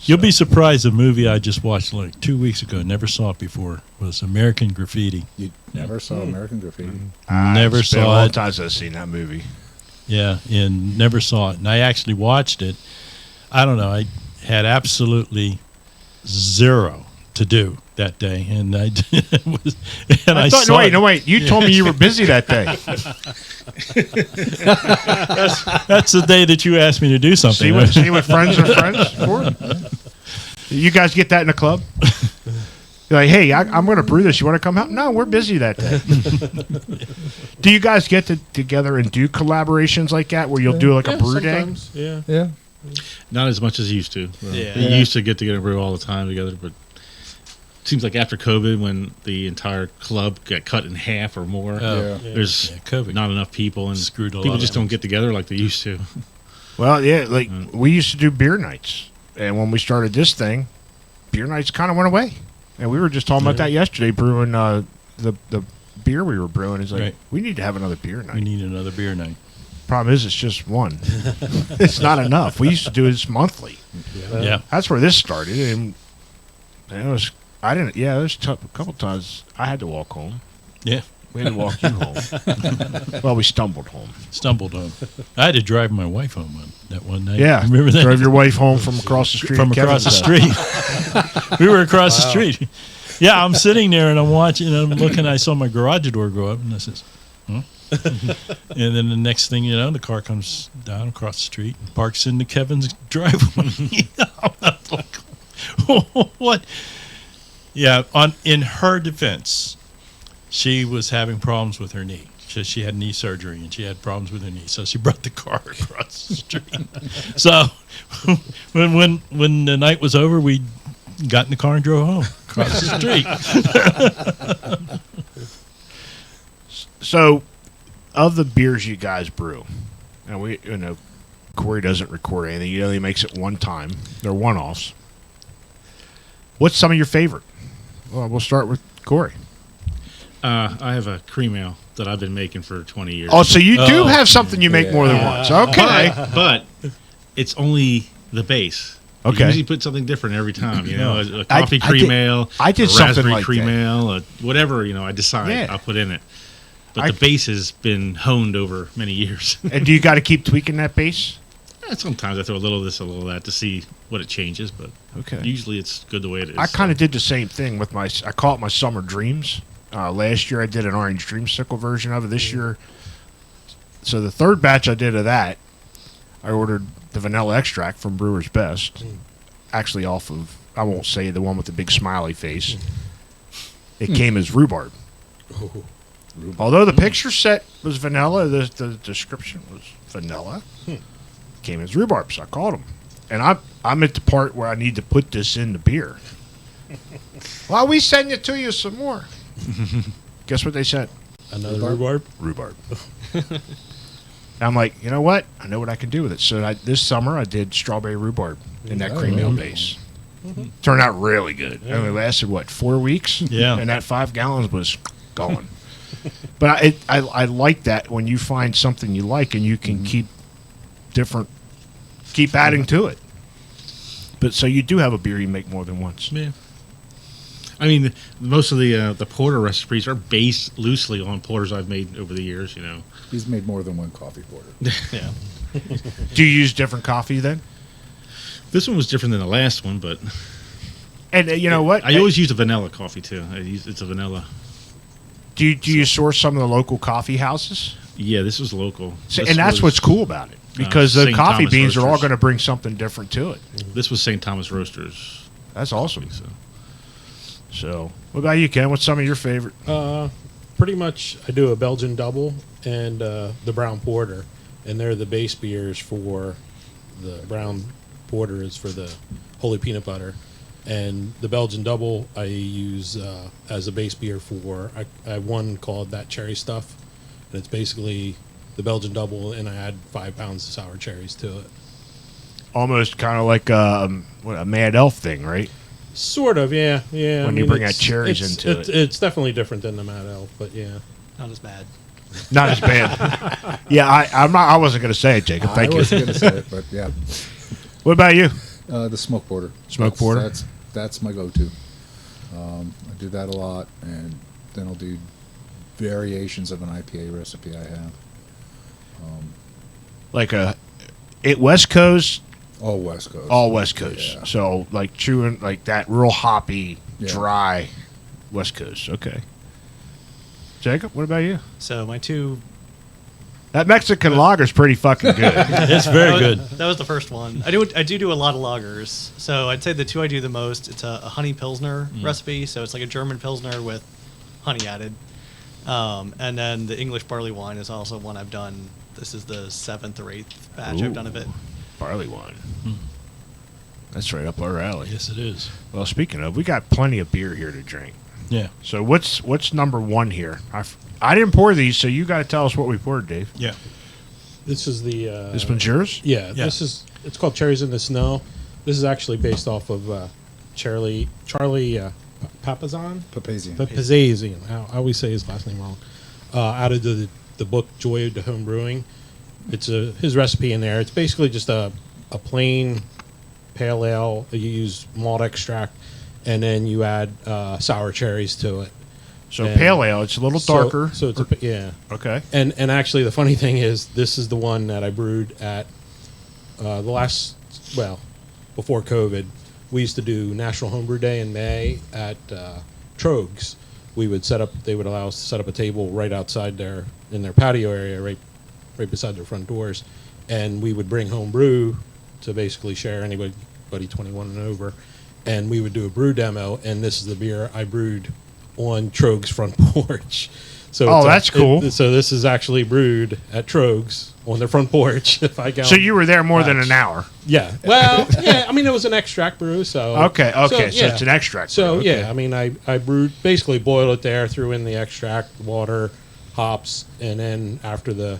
You'll be surprised. A movie I just watched like 2 weeks ago, never saw it before, was American Graffiti. You never saw American Graffiti? Never it's been a saw long it. time since I've seen that movie. Yeah, and never saw it. And I actually watched it. I don't know. I had absolutely zero to do that day, and I was. And I thought, saw no, wait. it. You told me you were busy that day. That's the day that you asked me to do something. see what friends are friends for? You guys get that in the club? You're like, hey, I'm going to brew this. You want to come help? No, we're busy that day. Do you guys get together and do collaborations like that where you'll do like a brew day? sometimes, yeah. Yeah. Not as much as used to. Yeah. We used to get together and brew all the time together, but it seems like after COVID, when the entire club got cut in half or more, Oh, there's yeah, COVID not enough people, and screwed a lot people of just don't things. get together like they used to. Well, yeah, like we used to do beer nights. And when we started this thing, beer nights kind of went away. And we were just talking about that yesterday, brewing the beer we were brewing. Is like, Right. we need to have another beer night. We need another beer night. Problem is, it's just one. It's not enough. We used to do this monthly. Yeah. That's where this started. And it was, I didn't, yeah, there's a couple times I had to walk home. Yeah. We had to walk you home. Well, we stumbled home. Stumbled home. I had to drive my wife home that one night. Yeah. Remember that? Drove your wife home from across the street. From at across the Kevin's street. We were across the street. Yeah, I'm sitting there and I'm watching and I'm looking. I saw my garage door go up and I says, huh? And then the next thing you know, the car comes down across the street and parks into Kevin's driveway. What? Yeah, in her defense, she was having problems with her knee. She had knee surgery and she had problems with her knee, so she brought the car across the street. So when the night was over, we got in the car and drove home across the street. So, of the beers you guys brew, and Corey doesn't record anything. He only makes it one time. They're one-offs. What's some of your favorite? Well, we'll start with Corey. I have a cream ale that I've been making for 20 years. Oh, so you do have something you make more than once. Okay. But it's only the base. Okay. You usually put something different every time. You know, a I- coffee I cream did- ale, I did a something raspberry like cream that. ale, whatever I decide, Yeah. I'll put in it. But I- the base has been honed over many years. And do you got to keep tweaking that base? Sometimes I throw a little of this, a little of that to see what it changes, but Okay. usually it's good the way it is. I kind of did the same thing with I call it my Summer Dreams. Last year I did an orange dreamsicle version of it. This year, so the third batch I did of that, I ordered the vanilla extract from Brewer's Best. Actually off of, I won't say the one with the big smiley face. It came as rhubarb. Although the picture set was vanilla, the description was vanilla. Came as rhubarb, so I called them. And I'm at the part where I need to put this in the beer. Well, we send it to you some more. Guess what they sent? Another rhubarb? Rhubarb. I'm like, you know what? I know what I can do with it. So this summer I did strawberry rhubarb in that cream ale base. Turned out really good. It only lasted, 4 weeks? Yeah. And that 5 gallons was gone. But I like that when you find something you like and you can keep adding to it. But so you do have a beer you make more than once. Yeah. I mean, most of the porter recipes are based loosely on porters I've made over the years. He's made more than one coffee porter. Yeah. Do you use different coffee then? This one was different than the last one, but And you know what? I always use a vanilla coffee too. It's a vanilla. Do you source some of the local coffee houses? Yeah, this was local. So, This and that's was- what's cool about it. Because the St. coffee Thomas beans are all Roasters. going to bring something different to it. This was St. Thomas Roasters. That's awesome. So. So, what about you, Ken? What's some of your favorite? Pretty much, I do a Belgian double and the brown porter, and they're the base beers for the brown porter is for the holy peanut butter, and the Belgian double I use as a base beer for. I have one called that cherry stuff, and it's basically the Belgian double, and I add 5 pounds of sour cherries to it. Almost kind of like a Mad Elf thing, right? Sort of, yeah. When you bring that cherries into it. It's definitely different than the Mad Elf, but yeah. Not as bad. Not as bad. Yeah, I wasn't going to say it, Jacob. Thank I you. wasn't going to say it, but yeah. What about you? The smoke porter. Smoke porter? That's my go-to. I do that a lot, and then I'll do variations of an IPA recipe I have. Like West Coast, All West Coast. all West Coast. Yeah. So like chewing like that real hoppy, Yeah. dry West Coast. Okay. Jacob, what about you? So my two. That Mexican lager's pretty fucking good. It's very good. That was the first one. I do a lot of lagers. So I'd say the two I do the most. It's a honey pilsner recipe. So it's like a German pilsner with honey added. And then the English barley wine is also one I've done. This is the 7th or 8th batch I've done of it. Barley wine. That's right up our alley. Yes, it is. Well, speaking of, we got plenty of beer here to drink. Yeah. So what's number one here? I didn't pour these, so you got to tell us what we poured, Dave. Yeah. This is the... This one's yours? Yeah, Yeah. it's called Cherries in the Snow. This is actually based off of Charlie Papazian? Papazian. I always say his last name wrong. Out of the book Joy to Homebrewing. It's his recipe in there. It's basically just a plain pale ale. You use malt extract, and then you add sour cherries to it. So And pale ale, it's a little darker. So it's yeah. Okay. And actually, the funny thing is, this is the one that I brewed at before COVID. We used to do National Homebrew Day in May at Trogs. They would allow us to set up a table right outside in their patio area, right beside their front doors, and we would bring home brew to basically share anybody 21 and over, and we would do a brew demo. And this is the beer I brewed on Trogs' front porch. So that's cool. So this is actually brewed at Trogs on their front porch. So you were there more than an hour. Yeah. Well, yeah. I mean, it was an extract brew, so Okay. So yeah. it's an extract. So brew. Okay. yeah, I mean, I brewed, basically boiled it there, threw in the extract, water, hops, and then after I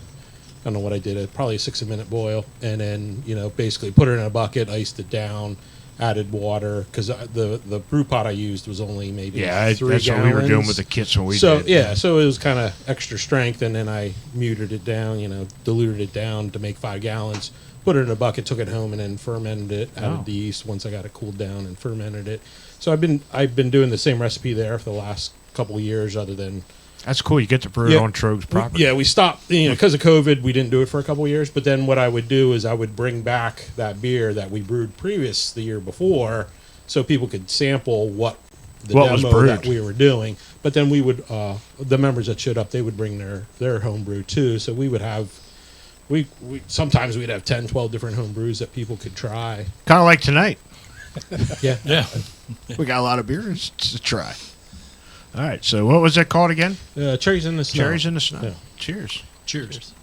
don't know what I did, probably a 6-minute boil, and then basically put it in a bucket, iced it down, added water, because the brew pot I used was only maybe 3 that's gallons. what we were doing with the kits when we So did. yeah, so it was kind of extra strength, and then I muted it down, diluted it down to make 5 gallons. Put it in a bucket, took it home, and then fermented it. Added the yeast once I got it cooled down, and fermented it. So I've been doing the same recipe there for the last couple of years, other than That's cool. You get to brew it on Trogue's property. Yeah, we stopped, because of COVID, we didn't do it for a couple of years. But then what I would do is I would bring back that beer that we brewed the year before, so people could sample what was demo brewed. that we were doing. But then we would, the members that showed up, they would bring their home brew too. So we would have, sometimes we'd have 10, 12 different home brews that people could try. Kind of like tonight. Yeah. Yeah. We got a lot of beers to try. All right. So what was that called again? Cherries in the Snow. Cherries in the Snow. Yeah. Cheers. Cheers.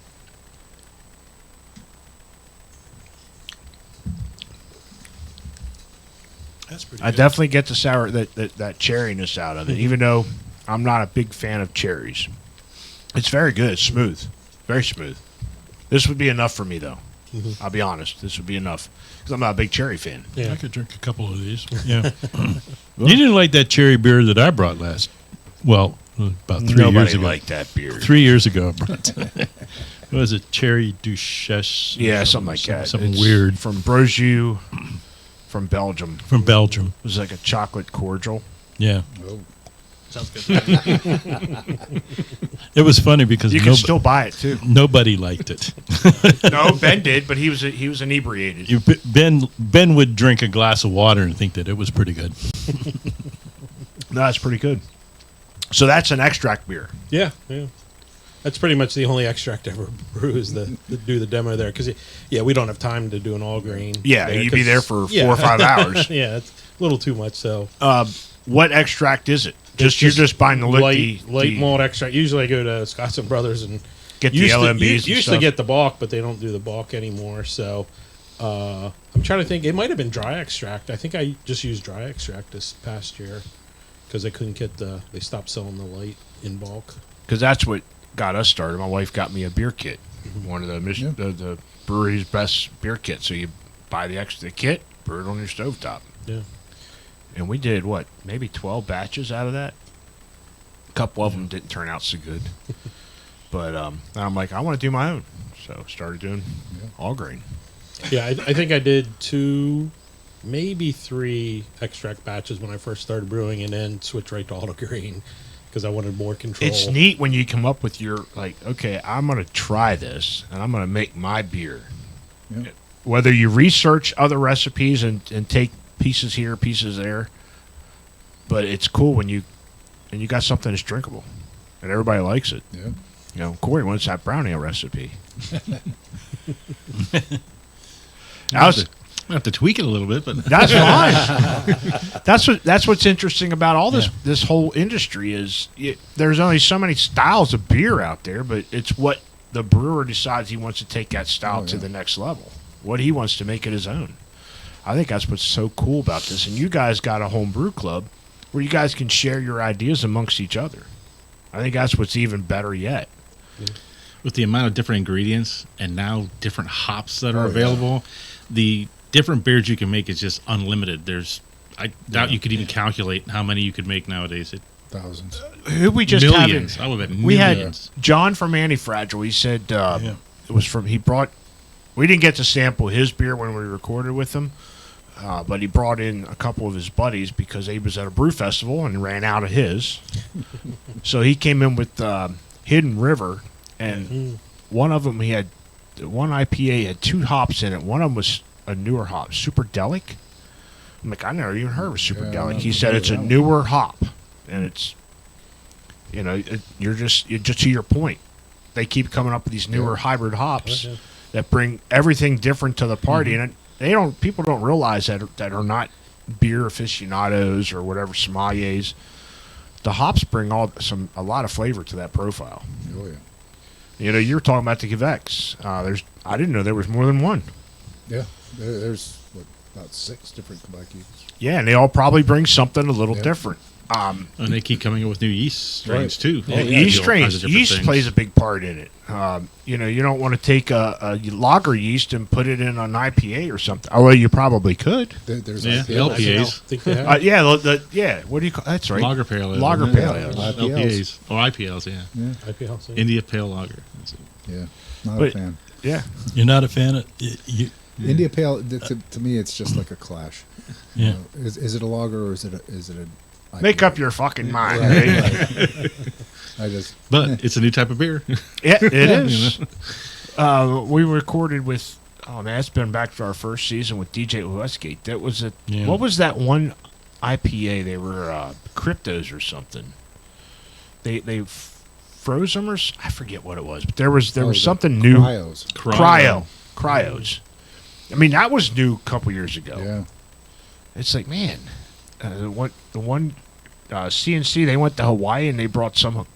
That's pretty I good. definitely get the sour that cherryness out of it, even though I'm not a big fan of cherries. It's very good. It's smooth. Very smooth. This would be enough for me, though. I'll be honest. This would be enough because I'm not a big cherry fan. Yeah. I could drink a couple of these. Yeah. You didn't like that cherry beer that I brought about 3 years Nobody ago. liked that beer. 3 years ago, I brought that. What was it? Cherry Duchesse? Yeah, something like that. Something It's weird. from Broju, from Belgium. From Belgium. It was like a chocolate cordial. Yeah. Sounds good. It was funny because You can still buy it too. nobody liked it. No, Ben did, but he was inebriated. Ben would drink a glass of water and think that it was pretty good. No, that's pretty good. So that's an extract beer. Yeah. That's pretty much the only extract I ever brew is to do the demo there. Because, we don't have time to do an all grain. Yeah, there, you'd be 'cause- there for 4 or 5 hours. Yeah, it's a little too much. So What extract is it? It's You're just buying the light the malt extract. Usually I go to Scotts and Brothers and get the used LMBs. to, and used stuff. to get the bulk, but they don't do the bulk anymore. So I'm trying to think. It might have been dry extract. I think I just used dry extract this past year because I couldn't get they stopped selling the light in bulk. Because that's what got us started. My wife got me a beer kit, one of the brewery's best beer kits. So you buy the kit, brew it on your stovetop. Yeah. And we did maybe 12 batches out of that. A couple of them didn't turn out so good, but I'm like, I want to do my own, so started doing all grain. Yeah, I think I did 2, maybe 3 extract batches when I first started brewing, and then switched right to auto grain because I wanted more control. It's neat when you come up with your okay, I'm going to try this and I'm going to make my beer. Yeah. Whether you research other recipes and take pieces here, pieces there, but it's cool when you got something that's drinkable and everybody likes it. Yeah. Corey wants that brown ale recipe. I have to tweak it a little bit, but That's fine. That's what's interesting about all this whole industry is there's only so many styles of beer out there, but it's what the brewer decides he wants to take that style to the next level. What he wants to make it his own. I think that's what's so cool about this. And you guys got a home brew club where you guys can share your ideas amongst each other. I think that's what's even better yet. with the amount of different ingredients and now different hops that are available, the different beers you can make is just unlimited. I doubt you could even calculate how many you could make nowadays. Thousands. Who we just Millions. had? I would bet We millions. had John from Antifragile. He said it was from. He brought. We didn't get to sample his beer when we recorded with him, but he brought in a couple of his buddies because he was at a brew festival and ran out of his. So he came in with Hidden River, and one of them he had. One IPA had 2 hops in it. One of them was a newer hop, Superdelic. I'm like, I never even heard of Superdelic. He said it's a newer hop, and it's, you're just to your point. They keep coming up with these newer hybrid hops that bring everything different to the party, and people don't realize that are not beer aficionados or whatever sommeliers. The hops bring a lot of flavor to that profile. Oh yeah. You were talking about the Quebecs. I didn't know there was more than one. Yeah. There's about 6 different Quebecies. Yeah, and they all probably bring something a little different. And they keep coming up with new yeast strains too. Yeah, All yeast kinds of strains. different Yeast things. plays a big part in it. You don't want to take a lager yeast and put it in an IPA or something. Although you probably could. There's Yeah, IPAs. LPAs. Think they have. Yeah. What do you call? That's right. Lager pale ale. Lager Yeah. pale ale. LPAs. Or IPLs, yeah. IPA house. India Pale Lager. That's it. Yeah. Not But- a fan. Yeah. You're not a fan of India Pale, to me, it's just like a clash. Yeah. Is it a lager or is it an IPA? Make up your fucking mind. Right, eh? right. But it's a new type of beer. Yeah, it is. We recorded with. Oh man, it's been back to our first season with DJ Westgate. That was a. Yeah. What was that one IPA? They were cryptos or something. They froze them, or I forget what it was, but there was something new. Cryos. I mean, that was new a couple years ago. Yeah. It's like, man, the one CNC, they went to Hawaii and they brought some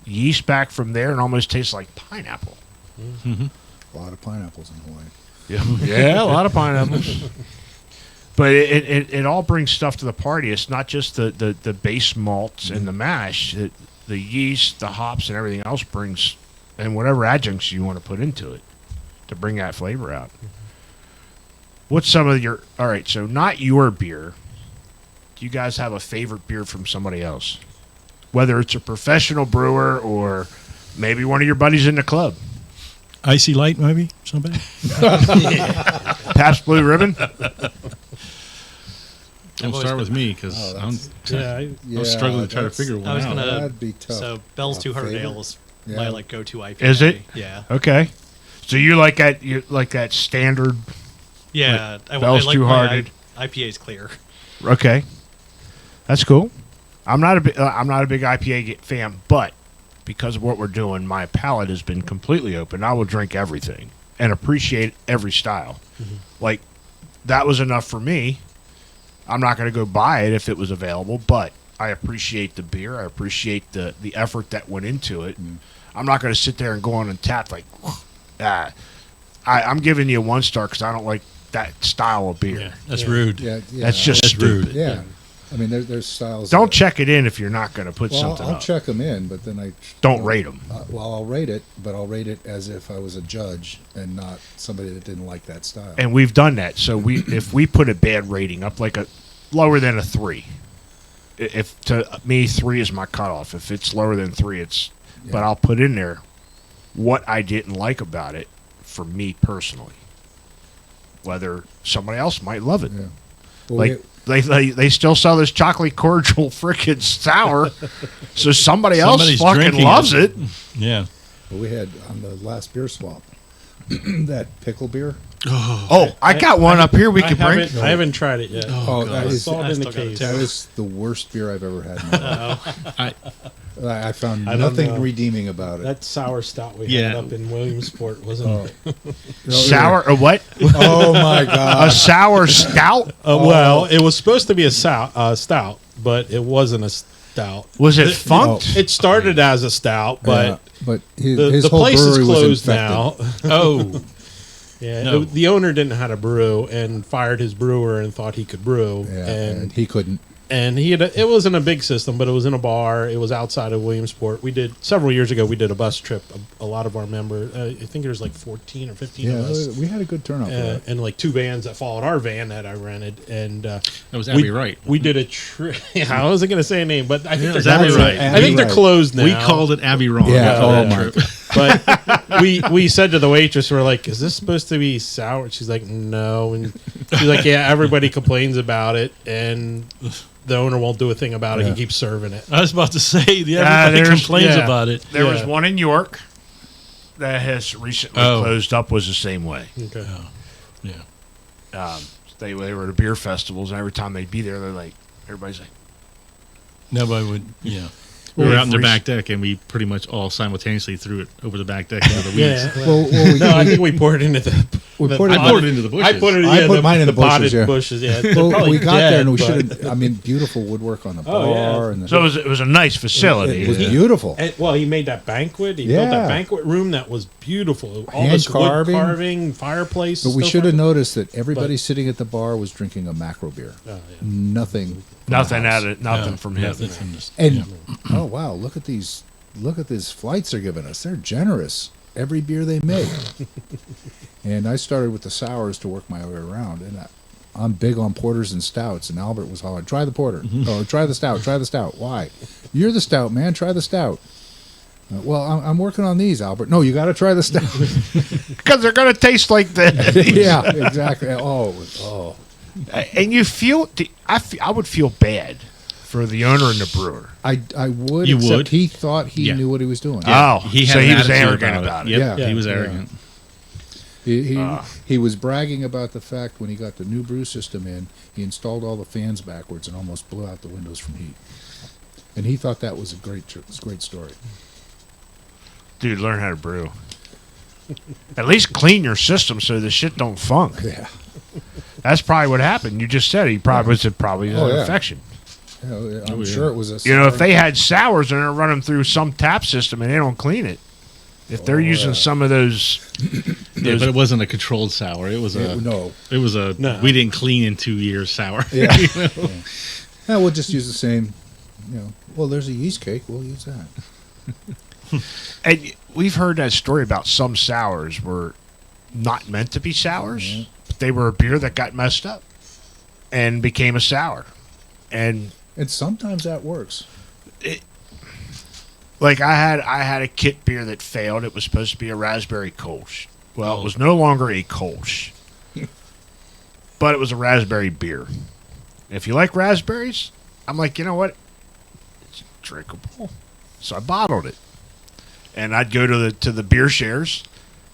yeast back from there and almost tastes like pineapple. Mm-hmm. A lot of pineapples in Hawaii. Yeah, a lot of pineapples. But it all brings stuff to the party. It's not just the base malts and the mash. The yeast, the hops, and everything else brings, and whatever adjuncts you want to put into it to bring that flavor out. What's some of your... All right, so not your beer. Do you guys have a favorite beer from somebody else? Whether it's a professional brewer or maybe one of your buddies in the club. Icy Light, maybe somebody. Pabst Blue Ribbon? Don't start with me because I'm struggling to try to figure one I was out. gonna. That'd be tough. So Bell's 200 favorite? Ale is Yeah. my like go-to IPA. Is it? Yeah. Okay. So you like that standard... Yeah. Bell's like 200. my IPA's clear. Okay, that's cool. I'm not a big IPA fan, but because of what we're doing, my palate has been completely open. I will drink everything and appreciate every style. Mm-hmm. Like that was enough for me. I'm not going to go buy it if it was available, but I appreciate the beer. I appreciate the effort that went into it. I'm not going to sit there and go on and tap like, I'm giving you a 1-star because I don't like that style of beer. Yeah, that's rude. Yeah, That's just That's stupid. rude. Yeah. I mean, there's styles. Don't check it in if you're not going to put Well, something I'll up. check them in, but then I Don't rate them. Well, I'll rate it, but I'll rate it as if I was a judge and not somebody that didn't like that style. And we've done that. So if we put a bad rating up, like a lower than a 3, if to me 3 is my cutoff. If it's lower than 3, it's. Yeah. But I'll put in there what I didn't like about it for me personally. Whether somebody else might love it. Yeah. Well, Like they still sell this chocolate cordial frickin' sour, so somebody else Somebody's fucking drinking loves it. Yeah. we had on the last beer swap that pickle beer. Oh, I got one up here we could bring. I haven't tried it yet. Oh, that I is, saw it in the I still got it case. too. that is the worst beer I've ever had. In my life. I found I don't nothing know. redeeming about it. That sour stout we Yeah. had up in Williamsport wasn't. Sour or what? Oh my A god! sour stout? Well, it was supposed to be a stout, but it wasn't a stout. Was it funked? It started as a stout, but Yeah, but his, the, his the whole place is brewery was closed infected. now. Oh, Yeah, No. the owner didn't know how to brew and fired his brewer and thought he could brew. Yeah, and and he couldn't. And it wasn't a big system, but it was in a bar. It was outside of Williamsport. We did several years ago. We did a bus trip. A lot of our members, I think there was like 14 or 15 Yeah, of us, we had a good turnout for that. and like 2 vans that followed our van that I rented. And That was Abbey Wright. We did a trip. Yeah, I wasn't going to say a name, but I think Yeah, they're it's Abbey closed. Wright. I think they're Abbey closed now. We called it Abbey wrong. Yeah, oh yeah. my god! But we said to the waitress, we're like, "Is this supposed to be sour?" She's like, "No." And she's like, "Yeah, everybody complains about it, and the owner won't do a thing about it. Yeah. He keeps serving it." I was about to say, everybody there's- complains yeah. about it. There was Yeah. one in York that has recently Oh. closed up. Was the same way. Okay. Yeah. They were at beer festivals, and every time they'd be there, they're like, everybody's like, Nobody would, yeah. We were Well, out in the if back deck, and we pretty much all simultaneously threw it over the back deck into the weeds. Yeah. Well, No, I think we poured it into the. we poured it. I poured it into the bushes. I put it. I Yeah, put mine in the bushes, potted yeah. bushes. Yeah. They're Well, probably we got dead, there and we but- should have. I mean, beautiful woodwork on the bar, Oh, yeah. and the, so it was a nice facility. it was Yeah. beautiful. And, well, he made that banquet. He built Yeah. that banquet room that was beautiful. All Hand this carving. wood carving, fireplace. But we stuff should have like noticed that everybody sitting at the bar was drinking a macro beer. that. Oh, yeah. Nothing. from Nothing the house. out of nothing Yeah. from him. Nothing from this- And yeah. oh wow, look at these flights they're giving us. They're generous. Every beer they make. And I started with the sours to work my way around, and I'm big on porters and stouts. And Albert was hollering, "Try the porter, or try the stout, try the stout." Why? You're the stout man. Try the stout. Well, I'm working on these, Albert. No, you got to try the stout. Because they're going to taste like that. Yeah, exactly. Oh, And you feel, I would feel bad for the owner and the brewer. I would, You except would? he thought he Yeah. knew what he was doing. Oh, He so had he an was attitude arrogant about it. Yep, Yeah. he was Yeah. arrogant. He was bragging about the fact when he got the new brew system in, he installed all the fans backwards and almost blew out the windows from heat. And he thought that was a great story. Dude, learn how to brew. At least clean your system so the shit don't funk. Yeah. That's probably what happened. You just said he probably was probably Oh, an yeah. infection. I'm sure it was a. You know, if they had sours and they're running through some tap system and they don't clean it, if they're using some of those, Yeah, but it wasn't a controlled sour. It was a. no. It was a. No. We didn't clean in 2 years sour. Yeah. Yeah, we'll just use the same. Well, there's a yeast cake. We'll use that. and we've heard that story about some sours were not meant to be sours, but they were a beer that got messed up and became a sour. And sometimes that works. like I had a kit beer that failed. It was supposed to be a raspberry Kolsch. Well, it was no longer a Kolsch, but it was a raspberry beer. If you like raspberries, I'm like, you know what? It's drinkable. So I bottled it. And I'd go to the beer shares.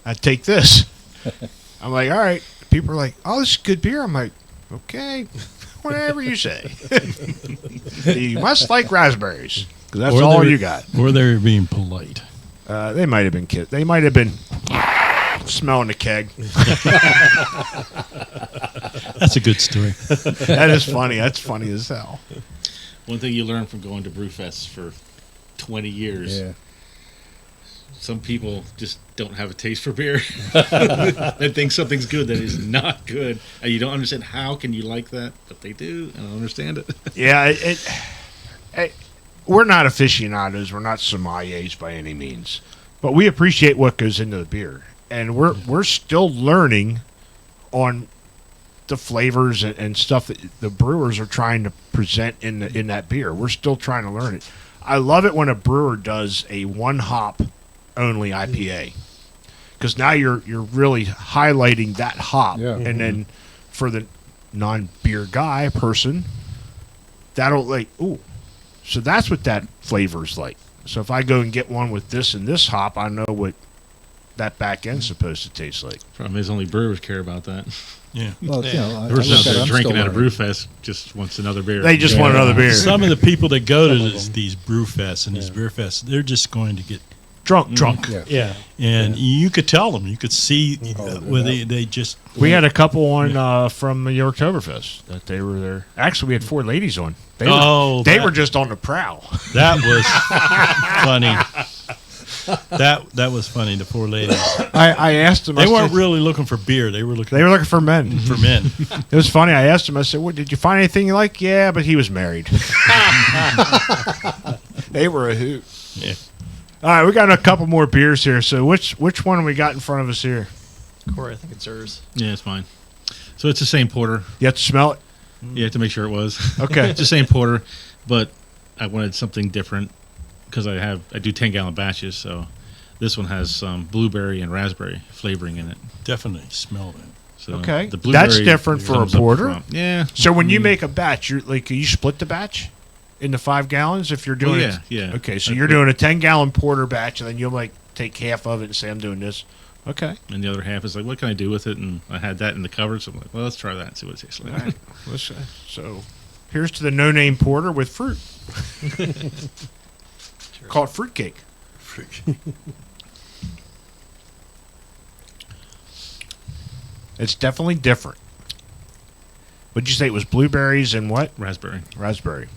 I'd take this. I'm like, all right. People are like, oh, this is good beer. I'm like, okay, whatever you say. You must like raspberries because that's Or all they were- you got. Or they were being polite. They might have been kids. They might have been smelling the keg. That's a good story. That is funny. That's funny as hell. One thing you learn from going to Brewfest for 20 years. Yeah. Some people just don't have a taste for beer. They think something's good that is not good, and you don't understand how can you like that, but they do, and I don't understand it. Yeah, we're not aficionados. We're not sommeliers by any means, but we appreciate what goes into the beer, and we're still learning on the flavors and stuff that the brewers are trying to present in that beer. We're still trying to learn it. I love it when a brewer does a one hop only IPA, because now you're really highlighting that hop, Yeah. and then for the non-beer guy person, that'll like, ooh, so that's what that flavor's like. So if I go and get one with this and this hop, I know what that back end's supposed to taste like. Problem is, only brewers care about that. Yeah. Well, The person out there drinking out of Brewfest just wants another beer. They just want another beer. Some of the people that go to Some of these brew fests and these beer fests, they're just going to get Drunk. Yeah. Yeah. and you could tell them. You could see where they just. We had a couple on from the Oktoberfest that they were there. Actually, we had 4 ladies on. They that- were just on the prowl. That was funny. That was funny. The 4 ladies. I asked them. They I weren't said- really looking for beer. They were looking. They were looking for men. for men. It was funny. I asked him. I said, "What did you find anything you like?" Yeah, but he was married. They were a hoot. Yeah. All right, we got a couple more beers here. So which one we got in front of us here? Corey, I think it's yours. Yeah, it's fine. So it's the same porter. You have to smell it. You have to make sure it was. Okay. It's the same porter, but I wanted something different because I do 10-gallon batches. So this one has some blueberry and raspberry flavoring in it. Definitely smell it. So Okay. the blueberry That's different for a comes up porter? front. Yeah. So when you make a batch, you split the batch into 5 gallons if you're doing Well, it. yeah. Okay, so you're doing a 10-gallon porter batch, and then you'll like take half of it and say, "I'm doing this." Okay. And the other half is like, what can I do with it? And I had that in the cupboard, so I'm like, well, let's try that and see what it tastes like. All right. So here's to the no-name porter with fruit. Called fruitcake. It's definitely different. What'd you say? It was blueberries and what? Raspberry. Raspberry.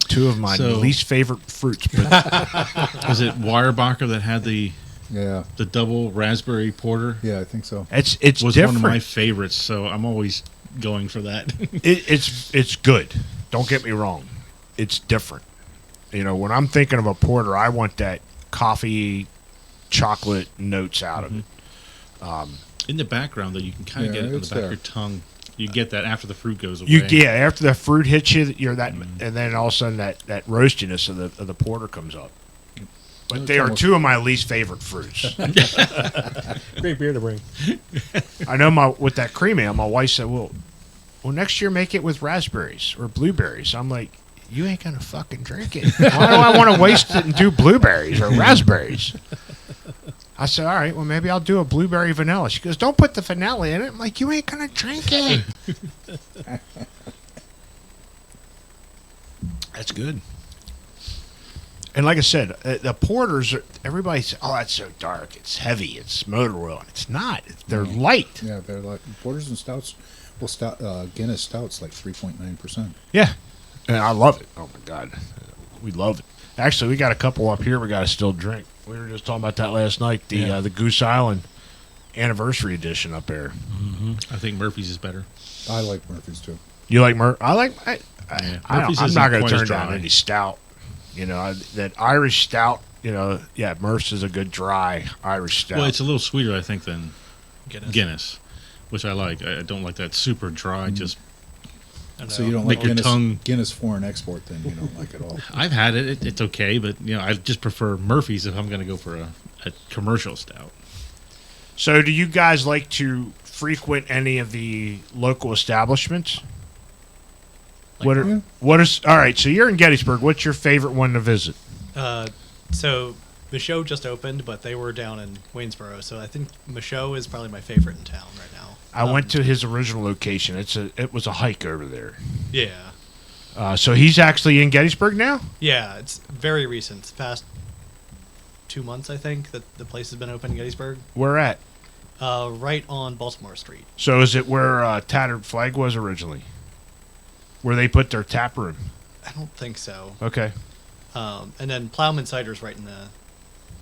2 of my So- least favorite fruits. But Was it Weyerbacher that had the Yeah. double raspberry porter? Yeah, I think so. it's Was different. one of my favorites, so I'm always going for that. It's good. Don't get me wrong. It's different. You know, when I'm thinking of a porter, I want that coffee, chocolate notes out of it. In the background, though, you can kind of Yeah, get it on it's the back there. of your tongue. You get that after the fruit goes away. After the fruit hits you, you're that, and then all of a sudden that roastiness of the porter comes up. But It's they are almost- 2 of my least favorite fruits. Great beer to bring. I know with that cream ale, my wife said, "Well, next year make it with raspberries or blueberries." I'm like, You ain't gonna fucking drink it. Why do I want to waste it and do blueberries or raspberries? I said, all right, well, maybe I'll do a blueberry vanilla. She goes, don't put the vanilla in it. I'm like, you ain't going to drink it. That's good. And like I said, the porters, everybody says, oh, that's so dark. It's heavy. It's motor oil. It's not. They're light. Yeah, they're like porters and stouts. Well, Guinness Stout's like 3.9%. Yeah. And I love it. Oh, my God. We love it. Actually, we got a couple up here we got to still drink. We were just talking about that last night, the Goose Island anniversary edition up there. Mm-hmm. I think Murphy's is better. I like Murphy's too. You like Murphy? I'm Murphy's not going to quite turn as down dry. any stout. That Irish stout, Murph's is a good dry Irish stout. Well, it's a little sweeter, I think, than Guinness. which I like. I don't like that super dry, just... So you don't Make like your Guinness, tongue- Guinness foreign export, then you don't like it all. I've had it. It's okay, but, I just prefer Murphy's if I'm going to go for a commercial stout. So do you guys like to frequent any of the local establishments? What is all right, so you're in Gettysburg. What's your favorite one to visit? So Michaud just opened, but they were down in Waynesboro, so I think Michaud is probably my favorite in town right now. I went to his original location. It was a hike over there. Yeah. So he's actually in Gettysburg now? Yeah, it's very recent. It's past 2 months, I think, that the place has been open in Gettysburg. Where at? Right on Baltimore Street. So is it where Tattered Flag was originally? Where they put their tap room? I don't think so. Okay. And then Plowman Cider's right in the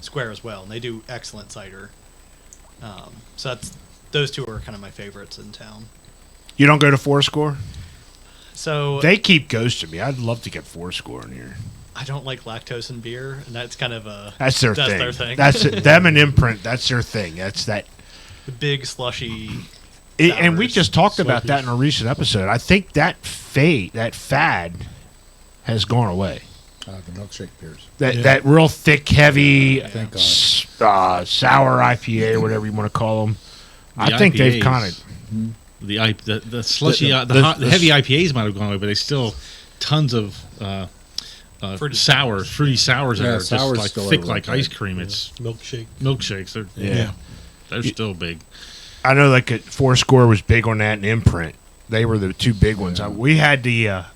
square as well, and they do excellent cider. So those two are kind of my favorites in town. You don't go to Fourscore? So They keep ghosting me. I'd love to get Fourscore in here. I don't like lactose in beer, and that's kind of That's their that's thing. their thing. That's it. Them and Imprint. That's their thing. That's that. the big slushy. And we sours. just talked about that in a recent episode. I think that fad has gone away. The milkshake beers. That real thick, heavy, Thank God. sour IPA or whatever you want to call them. I think they've IPAs. kind of. The slushy, the heavy IPAs might have gone away, but they still tons of fruity sours that Yeah, are just sours like still thick are like like ice that. cream. It's Milkshake. milkshakes. They're still big. I know, like Fourscore was big on that, and Imprint. They were the two big ones. We had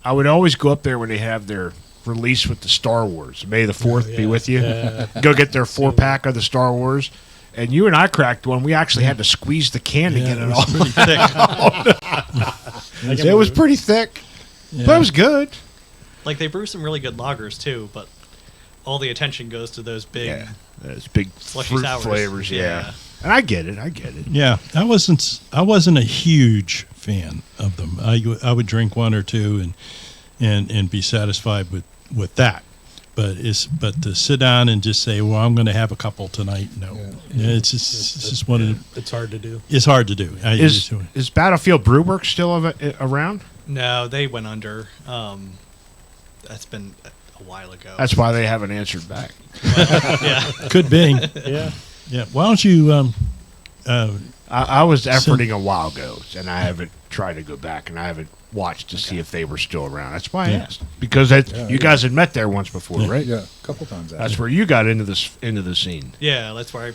I would always go up there when they have their release with the Star Wars. May the 4th be with you. Go get their 4-pack of the Star Wars. And you and I cracked one. We actually had to squeeze the can to get it was off. pretty thick. It was pretty thick, but it was good. Like, they brew some really good lagers too, but all the attention goes to those big Those big slushy fruit sours. flavors. Yeah, and I get it. Yeah, I wasn't a huge fan of them. I would drink one or two and be satisfied with that. But to sit down and just say, well, I'm going to have a couple tonight. No, it's just one of the, It's hard to do. it's hard to do. Is Battlefield Brew Works still around? No, they went under. That's been a while ago. That's why they haven't answered back. Yeah. Could be. Yeah. Yeah. Why don't you? I was efforting a while ago, and I haven't tried to go back, and I haven't watched to see if they were still around. That's why I asked, because you guys had met there once before, right? Yeah, a couple times. That's where you got into the scene. Yeah, that's where I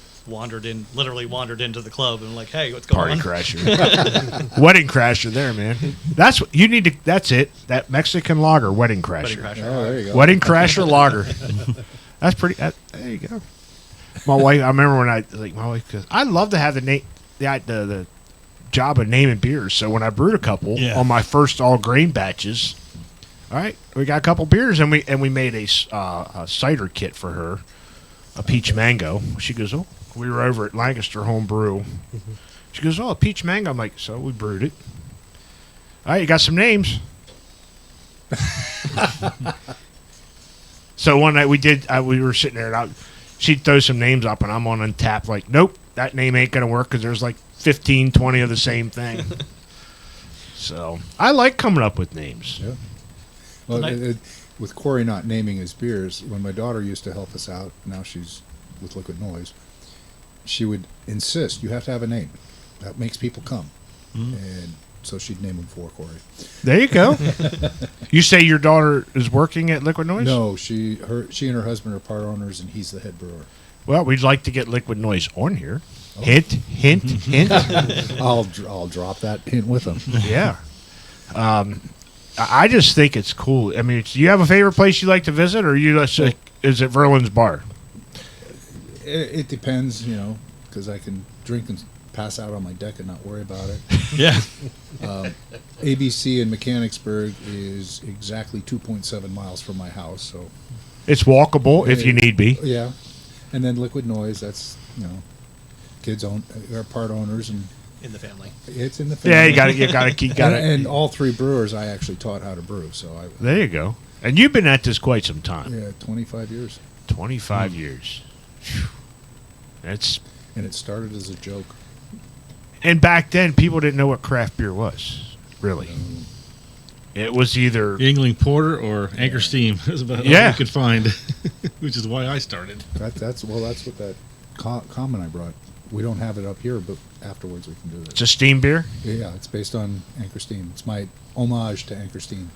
literally wandered into the club and like, hey, what's going Party on? crasher, wedding crasher. There, man. That's what you need to. That's it. That Mexican lager, wedding Wedding crasher. crasher. Oh, there you go. Wedding crasher lager. That's pretty. There you go. My wife. I remember when my wife. Cause I love to have the job of naming beers. So when I brewed a couple on my first all grain batches, all right, we got a couple beers and we made a cider kit for her, a peach mango. She goes, oh, we were over at Lancaster Homebrew. She goes, oh, a peach mango. I'm like, so we brewed it. All right, you got some names. So one night we were sitting there and she'd throw some names up and I'm on Untapped like, nope, that name ain't going to work because there's like 15, 20 of the same thing. So I like coming up with names. Yeah. Well, with Corey not naming his beers, when my daughter used to help us out, now she's with Liquid Noise, she would insist, you have to have a name. That makes people come. And so she'd name him for Corey. There you go. You say your daughter is working at Liquid Noise? No, she and her husband are part owners, and he's the head brewer. Well, we'd like to get Liquid Noise on here. Hint, hint, hint. I'll drop that hint with them. Yeah. I just think it's cool. I mean, do you have a favorite place you like to visit, or you just is it Verlyn's Bar? It depends, because I can drink and pass out on my deck and not worry about it. Yeah. ABC in Mechanicsburg is exactly 2.7 miles from my house, so It's walkable if you need be. yeah. And then Liquid Noise, that's kids are part owners, and In the family. it's in the family. Yeah, you got to keep got And it. all three brewers I actually taught how to brew, so There you go. And you've been at this quite some time. 25 years, 25 years. Phew. That's and it started as a joke. and back then people didn't know what craft beer was, really. It was either Yingling Porter or Anchor Steam. That's about all Yeah. you could find, which is why I started. That's what that comment I brought. We don't have it up here, but afterwards we can do it's it. a steam beer. Yeah, it's based on Anchor Steam. It's my homage to Anchor Steam.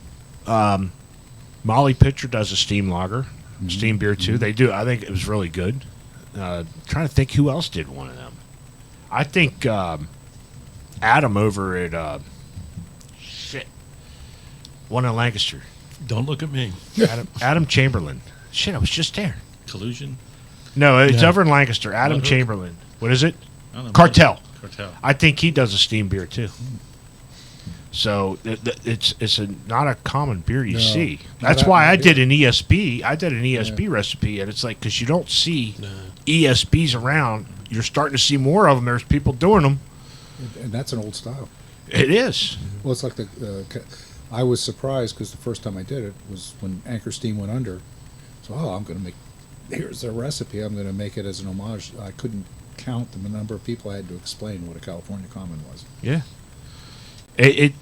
Molly Pitcher does a steam lager, steam beer too. They do. I think it was really good. Trying to think who else did one of them. I think Adam over at one in Lancaster. Don't look at me. Adam Chamberlain. Shit, I was just there. Collusion? No, it's No. over in Lancaster. Adam Bloodhook? Chamberlain. What is it? I don't know. Cartel. Cartel. I think he does a steam beer too. So it's not a common beer you No. see. Not That's that why I much, did an ESB. I did an ESB recipe, and it's like because you don't see ESBs around, you're starting to see more of them. There's people doing them. And that's an old style. It is. Well, it's like I was surprised because the first time I did it was when Anchor Steam went under. So, I'm going to make, here's their recipe. I'm going to make it as an homage. I couldn't count the number of people I had to explain what a California Common was. Yeah. It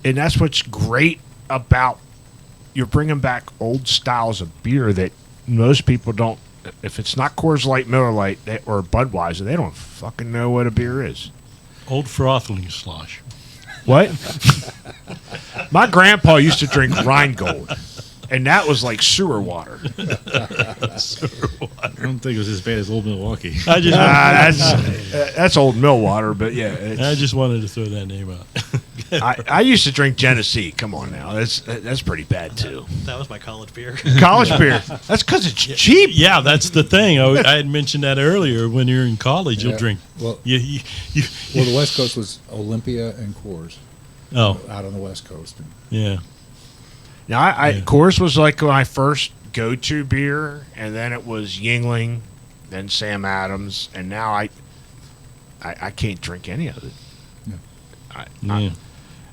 and that's what's great about you're bringing back old styles of beer that most people don't. If it's not Coors Light, Miller Lite, or Budweiser, they don't fucking know what a beer is. Old Frothling slosh. What? My grandpa used to drink Rheingold, and that was like sewer water. I don't think it was as bad as Old Milwaukee. I just, That's old mill water, but yeah. I just wanted to throw that name out. I used to drink Genesee. Come on now, that's pretty bad too. That was my college beer. College beer. That's because it's cheap. Yeah, that's the thing. I had mentioned that earlier. When you're in college, you'll Yeah. drink. Well, You, well, the West Coast was Olympia and Coors oh, out on the West Coast. yeah. Now, Coors was like my first go-to beer, and then it was Yingling, then Sam Adams, and now I can't drink any of it. Yeah.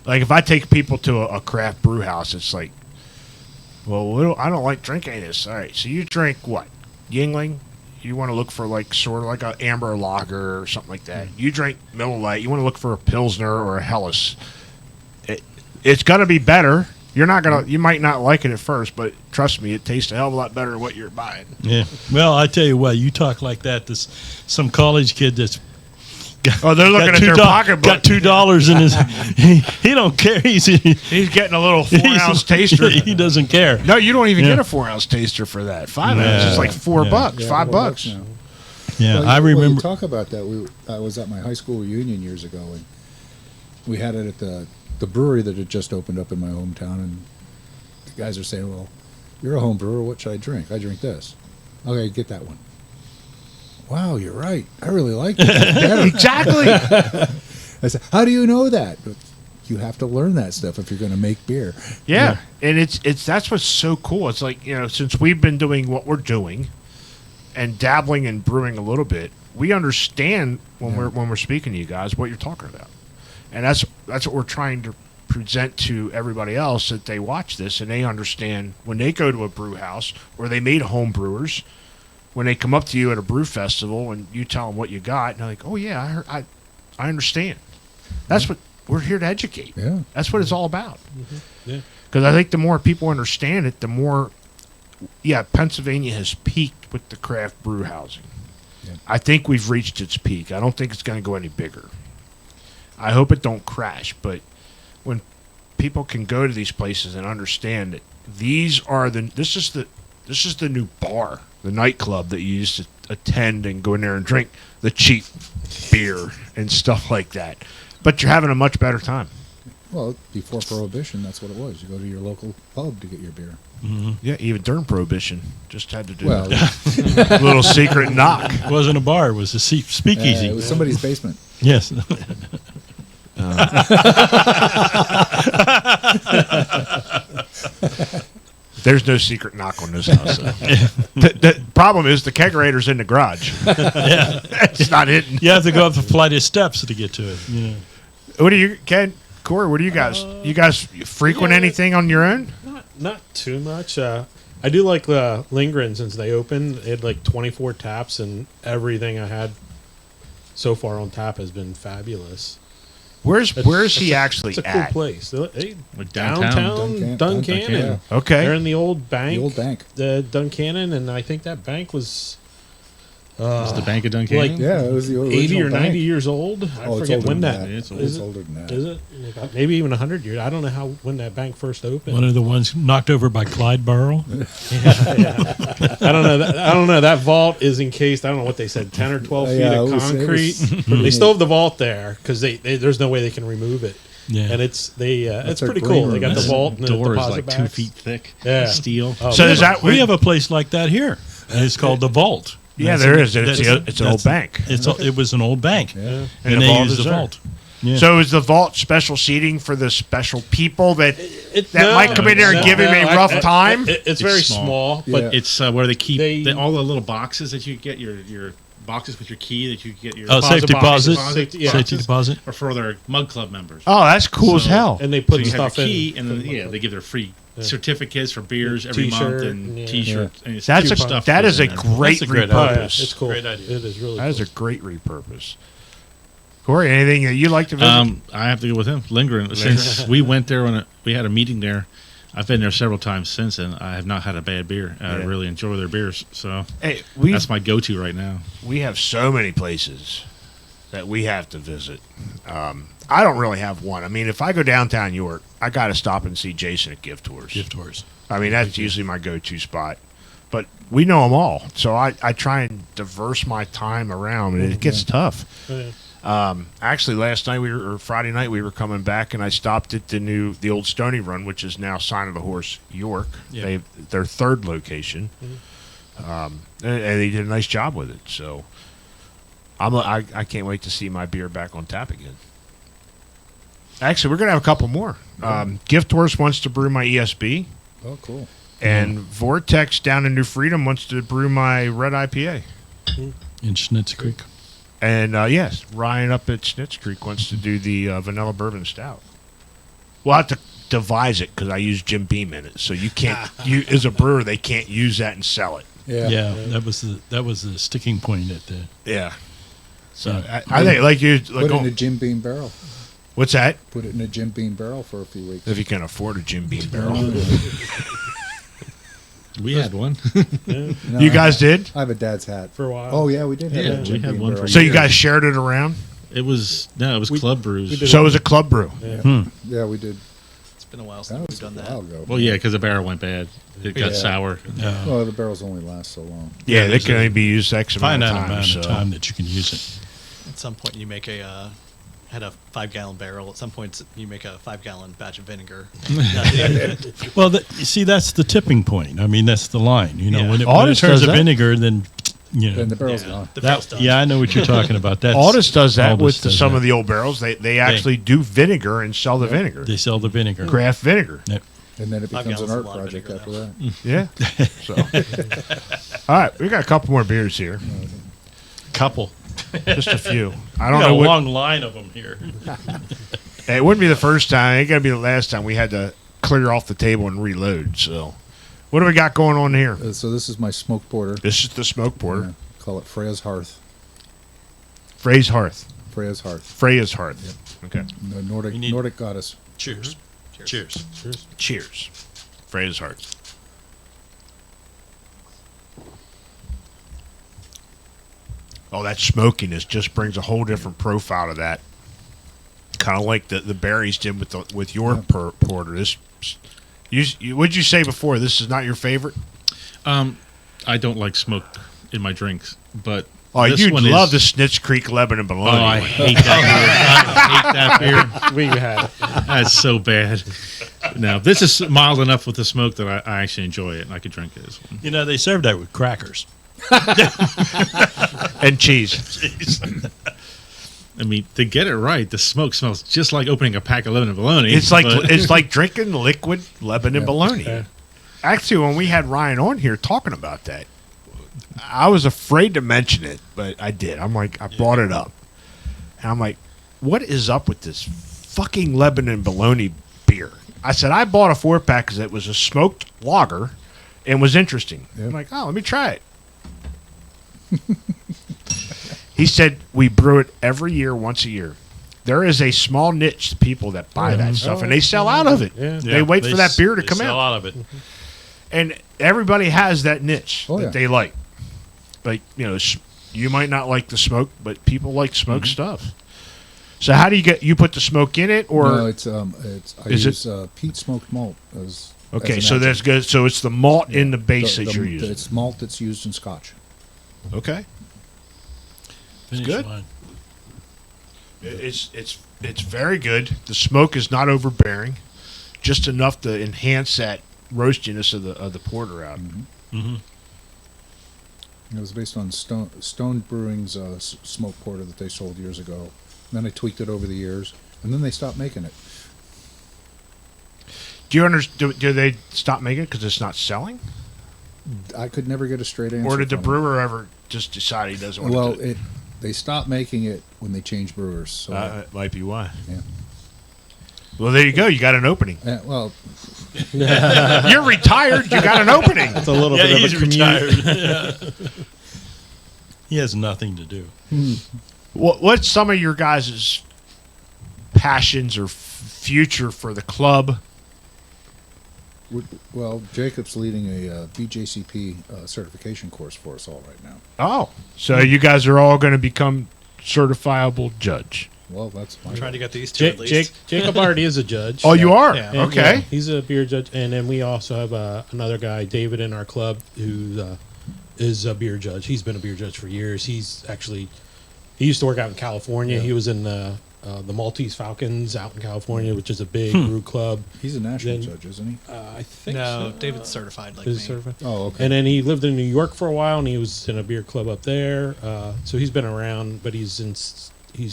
Like if I take people to a craft brew house, it's like, well, I don't like drinking any of this. All right, so you drink what? Yingling? You want to look for like sort of like a amber lager or something like that. You drink Miller Lite. You want to look for a Pilsner or a Helles. It's gonna be better. You might not like it at first, but trust me, it tastes a hell of a lot better than what you're buying. Yeah. Well, I tell you what, you talk like that to some college kid that's Oh, they're looking at their pocketbook. got $2 in his. He don't care. He's getting a little 4-ounce taster. He doesn't care. No, you don't even Yeah. get a 4-ounce taster for that. 5 Yeah. ounces is like $4, Yeah. $5 bucks. now. Yeah, Well, I Well, you remember. talk about that. I was at my high school reunion years ago, and we had it at the brewery that had just opened up in my hometown. And the guys are saying, "Well, you're a home brewer. What should I drink? I drink this." Okay, get that one. Wow, you're right. I really like it. Exactly. I said, "How do you know that?" But you have to learn that stuff if you're going to make beer. Yeah, and it's that's what's so cool. It's like, since we've been doing what we're doing and dabbling in brewing a little bit, we understand when we're speaking to you guys what you're talking about. And that's what we're trying to present to everybody else, that they watch this and they understand when they go to a brew house or they meet home brewers, when they come up to you at a brew festival and you tell them what you got, and they're like, "Oh yeah, I understand." That's what we're here to educate. Yeah. That's what it's all about. Yeah. Because I think the more people understand it, the more, Pennsylvania has peaked with the craft brew housing. Yeah. I think we've reached its peak. I don't think it's going to go any bigger. I hope it don't crash. But when people can go to these places and understand that this is the new bar, the nightclub that you used to attend and go in there and drink the cheap beer and stuff like that. But you're having a much better time. Well, before Prohibition, that's what it was. You go to your local pub to get your beer. Yeah, even during Prohibition, just had to do Well, a little secret knock. It wasn't a bar; it was a speakeasy. it was somebody's basement. Yes. There's no secret knock on this house. The problem is the kegerator's in the garage. Yeah. It's not hidden. You have to go up the flight of steps to get to it. Yeah. What do you, Ken, Corey? What do you guys? You guys frequent anything on your own? Not too much. I do like the Lindgren since they opened. They had like 24 taps, and everything I had so far on tap has been fabulous. Where's he actually It's a cool at? place. Hey, Like downtown Duncannon. Yeah. Okay. They're in the old bank. The old bank. The Duncannon, and I think that bank was It's the Bank of Duncan. like Yeah, it was the original 80 or 90 bank. years old. I Oh, it's forget older when than that. It's It's old. older than that. Is it? Maybe even 100 years. I don't know when that bank first opened. One of the ones knocked over by Clyde Burrell. I don't know. I don't know. That vault is encased. I don't know what they said, 10 or 12 feet Yeah, of it was concrete. pretty They still have the vault there because there's no way they can remove it. Yeah. And it's That's pretty our cool. green They got room. the vault and the door is deposit like 2 backs. feet thick. Yeah. Steel. Oh, So is that we have a place like that here, and it's called the Vault. Yeah, That's there an- is. It's that's- an old bank. It was an old bank, Yeah. And and the they vault used is the there. vault. Yeah. So is the vault special seating for the special people that No, might come in there and give him a rough time? It's very small, Yeah. but It's where they keep They- all the little boxes that you get your boxes with your key that you get your Safety deposit, Safety- yeah. safety deposit. or for their Mug Club members. Oh, that's cool as So- hell. and they So put you the have stuff your key, in. and then they give their free certificates for beers every T-shirt, month and yeah. T-shirts. And it's That's cute a stuff that goes is a in there. great That's a great Oh, yeah, repurpose. it's cool. Great idea. It is really. That is cool. a great repurpose. Corey, anything that you'd like to visit? I have to go with him. Lingering. Since we went there we had a meeting there. I've been there several times since, and I have not had a bad beer. I Yeah. really enjoy their beers, so Hey, that's my go-to right now. we have so many places that we have to visit. I don't really have one. I mean, if I go downtown York, I got to stop and see Jason at Gift Tours. Gift tours. I mean, that's usually my go-to spot. But we know them all, so I try and diverse my time around, and it gets tough. Yeah. Actually, last night or Friday night we were coming back, and I stopped at the old Stony Run, which is now Sign of the Horse York. Yeah. Their third location, and they did a nice job with it. So I can't wait to see my beer back on tap again. Actually, we're gonna have a couple more. Gift Horse wants to brew my ESB, Oh, cool. and Vortex down in New Freedom wants to brew my red IPA. In Schnitz Creek. And yes, Ryan up at Schnitz Creek wants to do the vanilla bourbon stout. We'll have to devise it because I use Jim Beam in it, so you can't. You as a brewer, they can't use that and sell it. Yeah. That was the sticking point at the. Yeah. So Yeah. I think like you. Put Like, it in a Jim Beam barrel. what's that? Put it in a Jim Beam barrel for a few weeks. If you can afford a Jim Beam barrel, We had one. Yeah. No, you guys did. I have a dad's hat. For a while. Oh yeah, we did have Yeah, a we Jim had Beam one barrel. for So you years. guys shared it around. It was Club Brews. we did So it was a club brew. Yeah. Yeah, we did. It's been a while That since was we've a done while that. ago. Well, yeah, because the barrel went bad. It got Yeah. sour. Well, the barrels only last so long. Yeah, Yeah, they there's can a only be used X amount Finite of time. amount So. of time that you can use it. At some point, you make had a 5-gallon barrel. At some point, you make a 5-gallon batch of vinegar. Well, you see, that's the tipping point. I mean, that's the line. You know, Yeah. when it Aldous turns does to that. vinegar, then Then the barrel's Yeah, gone. the barrel's that, done. yeah, I know what you're talking about. That's Aldous does that Aldous with does some that. of the old barrels. They actually do vinegar and sell the vinegar, They sell the vinegar. craft vinegar. Yep. And then it 5 becomes an gallons is a art lot of project vinegar, after that. Yeah. So, all right, we got a couple more beers here. Couple. Just a few. I I don't got know a what. long line of them here. It wouldn't be the first time. It ain't gonna be the last time we had to clear off the table and reload. So, what do we got going on here? So this is my smoke porter. This is the smoke porter. Yeah, call it Freya's Hearth. Frey's Hearth. Freya's Hearth. Freya's Hearth. Okay. The Nordic We need- Nordic goddess. Cheers. Cheers. Cheers. Freya's Hearth. Oh, that smokiness just brings a whole different profile to that. kind of like the berries did with your porter. This, what'd you say before? This is not your favorite? I don't like smoke in my drinks, but You'd love the Snitch Creek Lebanon Bologna. Oh, I hate that beer. I hate that beer. We had it. That's so bad. Now, this is mild enough with the smoke that I actually enjoy it, and I could drink it as one. You know, they serve that with crackers. And cheese. I mean, to get it right, the smoke smells just like opening a pack of Lebanon bologna. It's like drinking liquid Lebanon bologna. Yeah. Actually, when we had Ryan on here talking about that, I was afraid to mention it, but I did. I brought it up. And I'm like, what is up with this fucking Lebanon bologna beer? I said, I bought a 4-pack because it was a smoked lager and was interesting. Yep. I'm like, oh, let me try it. He said, we brew it every year, once a year. There is a small niche of people that buy that stuff, and they sell out of it. Yeah. They wait for that beer to come sell out. out of it. And everybody has that niche Oh, that yeah. they like. Like, you might not like the smoke, but people like smoked stuff. So how do you put the smoke in it, or No, I Is use peat smoked malt as okay? as So an that's adjunct. good. So it's the malt in the base The- that you're using. It's malt that's used in Scotch. Okay, Finish good. mine. it's very good. The smoke is not overbearing, just enough to enhance that roastiness of the porter out. Mm-hmm. It was based on Stone Brewing's smoke porter that they sold years ago. And then I tweaked it over the years, and then they stopped making it. Do you understand? Do they stop making it because it's not selling, I could never get a straight answer. or did the from brewer ever just decide he doesn't it. want Well, to? they stopped making it when they changed brewers. So It might be why. yeah. Well, there you go. You got an opening. Well, You're retired. You got an opening. It's a little Yeah, bit he's of a commute. retired. Yeah. He has nothing to do. What's some of your guys' passions or future for the club? well, Jacob's leading a BJCP certification course for us all right now. Oh, so you guys are all going to become certifiable judge. Well, that's my I'm trying to get these two at least. Jacob already is a judge. Oh, you are? Yeah. And, Okay. yeah, he's a beer judge, and then we also have another guy, David, in our club who is a beer judge. He's been a beer judge for years. He used to work out in California. Yeah. He was in the Maltese Falcons out in California, which is a big brew club. He's a national Then- judge, isn't he? I think No, so. David's certified like Is me. he certified? Oh, okay. And then he lived in New York for a while, and he was in a beer club up there. So he's been around, but he's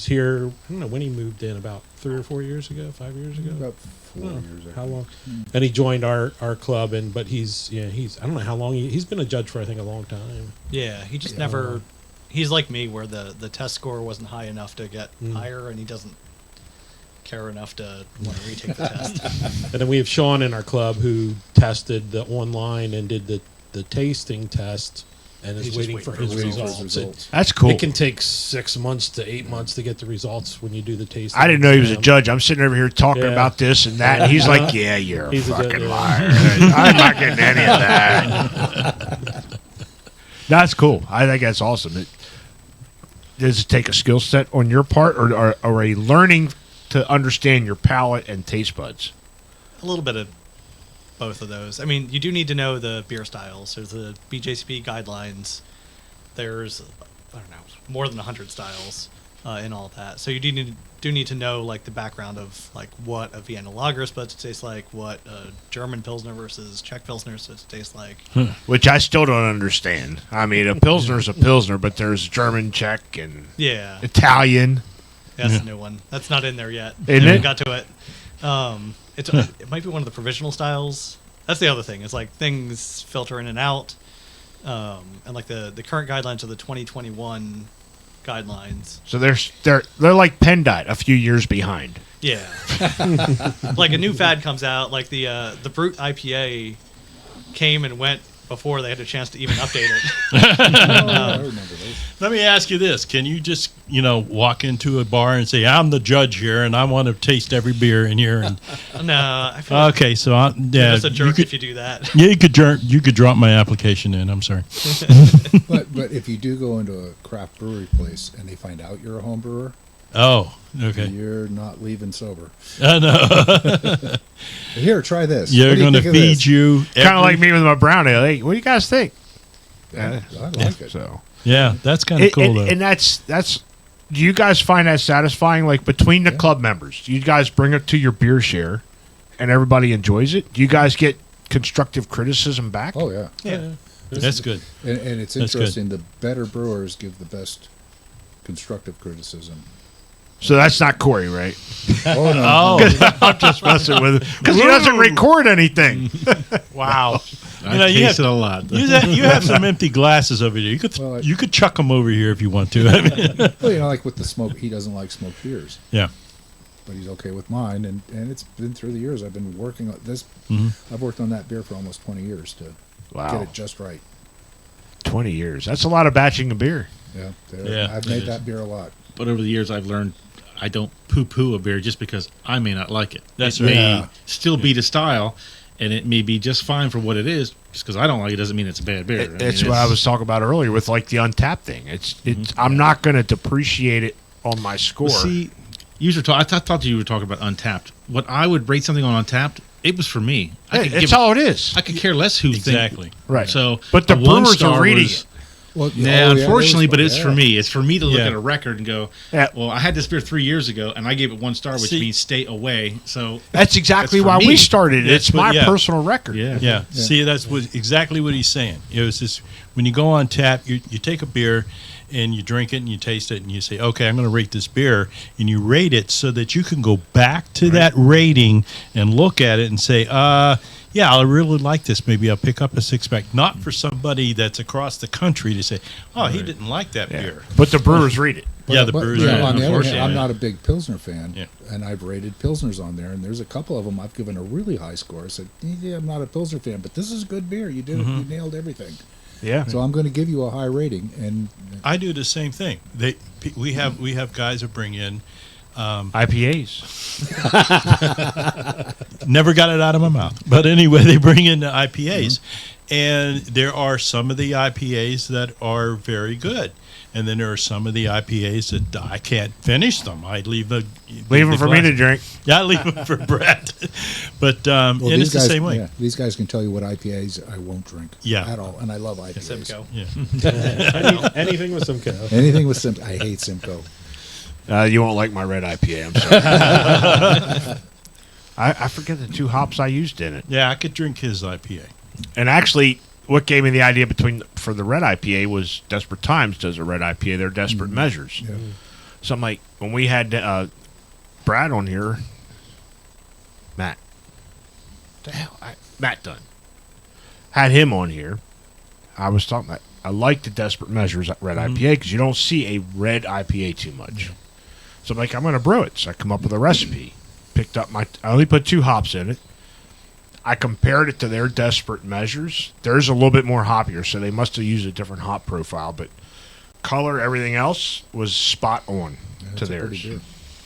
here. I don't know when he moved in, about 3 or 4 years ago, 5 years ago. About 4 Oh, years ago. how long? And he joined our club, but he's I don't know how long he's been a judge for. I think a long time. Yeah, he just never. He's like me, where the test score wasn't high enough to get higher, and he doesn't care enough to want to retake the test. And then we have Sean in our club who tested the online and did the tasting test, and is He's just waiting waiting for for his his results. That's cool. It can take 6 months to 8 months to get the results when you do the tasting. I didn't know he was a exam. judge. I'm sitting over here talking Yeah. about this and that, and he's like, yeah, you're a He's a fucking judge, yeah. liar. I'm not getting any of that. That's cool. I think that's awesome. Does it take a skill set on your part, or a learning to understand your palate and taste buds? A little bit of both of those. I mean, you do need to know the beer styles. There's the BJCP guidelines. There's, I don't know, more than 100 styles in all that. So you do need to know like the background of like what a Vienna lager is supposed to taste like, what a German Pilsner versus Czech Pilsner is supposed to taste like. Which I still don't understand. I mean, a Pilsner's a Pilsner, but there's German, Czech, and Yeah, Italian. that's a new one. That's not in there yet. Isn't Haven't it? got to it. It might be one of the provisional styles. That's the other thing. It's like things filter in and out, and like the current guidelines are the 2021 guidelines. So they're like PennDOT, a few years behind. Yeah, like a new fad comes out, like the Brute IPA came and went before they had a chance to even update it. I remember those. Let me ask you this: can you just walk into a bar and say, "I'm the judge here, and I want to taste every beer in here"? And No, I feel like okay, so you're yeah, just a jerk if you do that. yeah, you could drop my application in. I'm sorry. But if you do go into a craft brewery place and they find out you're a home brewer, Oh, okay. You're not leaving sober. I know. Here, try this. You're What do you going to think of feed this? you. Kind of like me with my brown ale. Hey, what do you guys think? I like it. So, Yeah, that's kind of cool, though. and that's. Do you guys find that satisfying? Like between the club members, do you guys bring it to your beer share, and everybody enjoys it? Do you guys get constructive criticism back? Oh yeah. Yeah. That's good. And it's That's interesting. The better brewers give the best constructive criticism. So that's not Corey, right? Oh no. Oh, I'm just messing with him because he doesn't record anything. wow. I know, you taste have- it a lot. You have some empty glasses over there. Well, You could chuck them over here if you want to. I mean, Well, like with the smoke, he doesn't like smoked beers, yeah. but he's okay with mine. And it's been through the years. I've been working on this. Mhm. I've worked on that beer for almost 20 years to Wow, get it just right. 20 years. That's a lot of batching of beer. Yeah. Yeah, I've it made is. that beer a lot. But over the years, I've learned I don't poo-poo a beer just because I may not like it. That's it right. may Yeah. still be the style, and it may be just fine for what it is. Just because I don't like it doesn't mean it's a bad beer. It's what I was talking about earlier with like the Untapped thing. It's. I'm not going to depreciate it on my score. Well, see, I thought you were talking about Untapped. What I would rate something on Untapped, it was for me. It's all it is. I could care less who Exactly. think. Right. So, But the a one brewers star are reading was- it. Well, Yeah, unfortunately, but it's for yeah. me. It's for me to look Yeah. at a record and go, Yeah. well, I had this beer 3 years ago, and I gave it 1 star, which See- means stay away. So, That's exactly That's for why we me. started it. That's It's what- my yeah. personal record. Yeah. See, that's exactly what he's saying. It was just when you go on tap, you take a beer and you drink it and you taste it and you say, okay, I'm going to rate this beer, and you rate it so that you can go back to that rating and look at it and say, yeah, I really like this. Maybe I'll pick up a 6-pack. Not for somebody that's across the country to say, oh, he didn't like that Yeah. beer. But the brewers read it. Yeah, the But, Brewers. you know, are on the other hand, unfortunately. I'm not a big Pilsner fan, Yeah. and I've rated Pilsners on there, and there's a couple of them I've given a really high score. I said, yeah, I'm not a Pilsner fan, but this is good beer. You did it. You nailed everything. Yeah. So I'm going to give you a high rating, and I do the same thing. We have guys that bring in. IPAs. Never got it out of my mouth. But anyway, they bring in the IPAs. And there are some of the IPAs that are very good. And then there are some of the IPAs that I can't finish them. I leave Leave them for me to drink. Yeah, I leave them for Brett. But well, and these it's the guys, same way. yeah, these guys can tell you what IPAs I won't drink. Yeah. At all, and I love IPAs. Simcoe. Yeah. Anything with some cow. Anything with Simcoe, I hate Simcoe. You won't like my red IPA. I'm sorry. I forget the 2 hops I used in it. Yeah, I could drink his IPA. And actually, what gave me the idea for the red IPA was Desperate Times does a red IPA. They're Desperate Measures. Yeah. So I'm like, when we had Brad on here, Matt, Matt Dunn, had him on here. I was talking about, I like the Desperate Measures red IPA because you don't see a red IPA too much. So I'm like, I'm going to brew it. So I come up with a recipe. Picked up I only put 2 hops in it. I compared it to their Desperate Measures. Theirs a little bit more hoppier, so they must have used a different hop profile. But color, everything else was spot on to That's a pretty theirs. beer.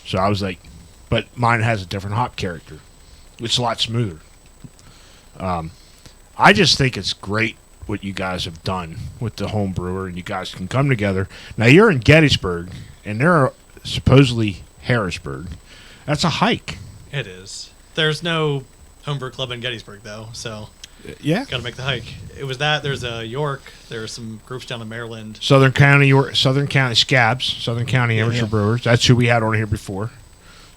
So I was like, but mine has a different hop character. It's a lot smoother. I just think it's great what you guys have done with the home brewer, and you guys can come together. Now you're in Gettysburg, and they're supposedly Harrisburg. That's a hike. It is. There's no homebrew club in Gettysburg, though, so Yeah. got to make the hike. It was that. There's a York. There's some groups down in Maryland. Southern County Scabs, Southern County Amateur Brewers. That's who we had on here before.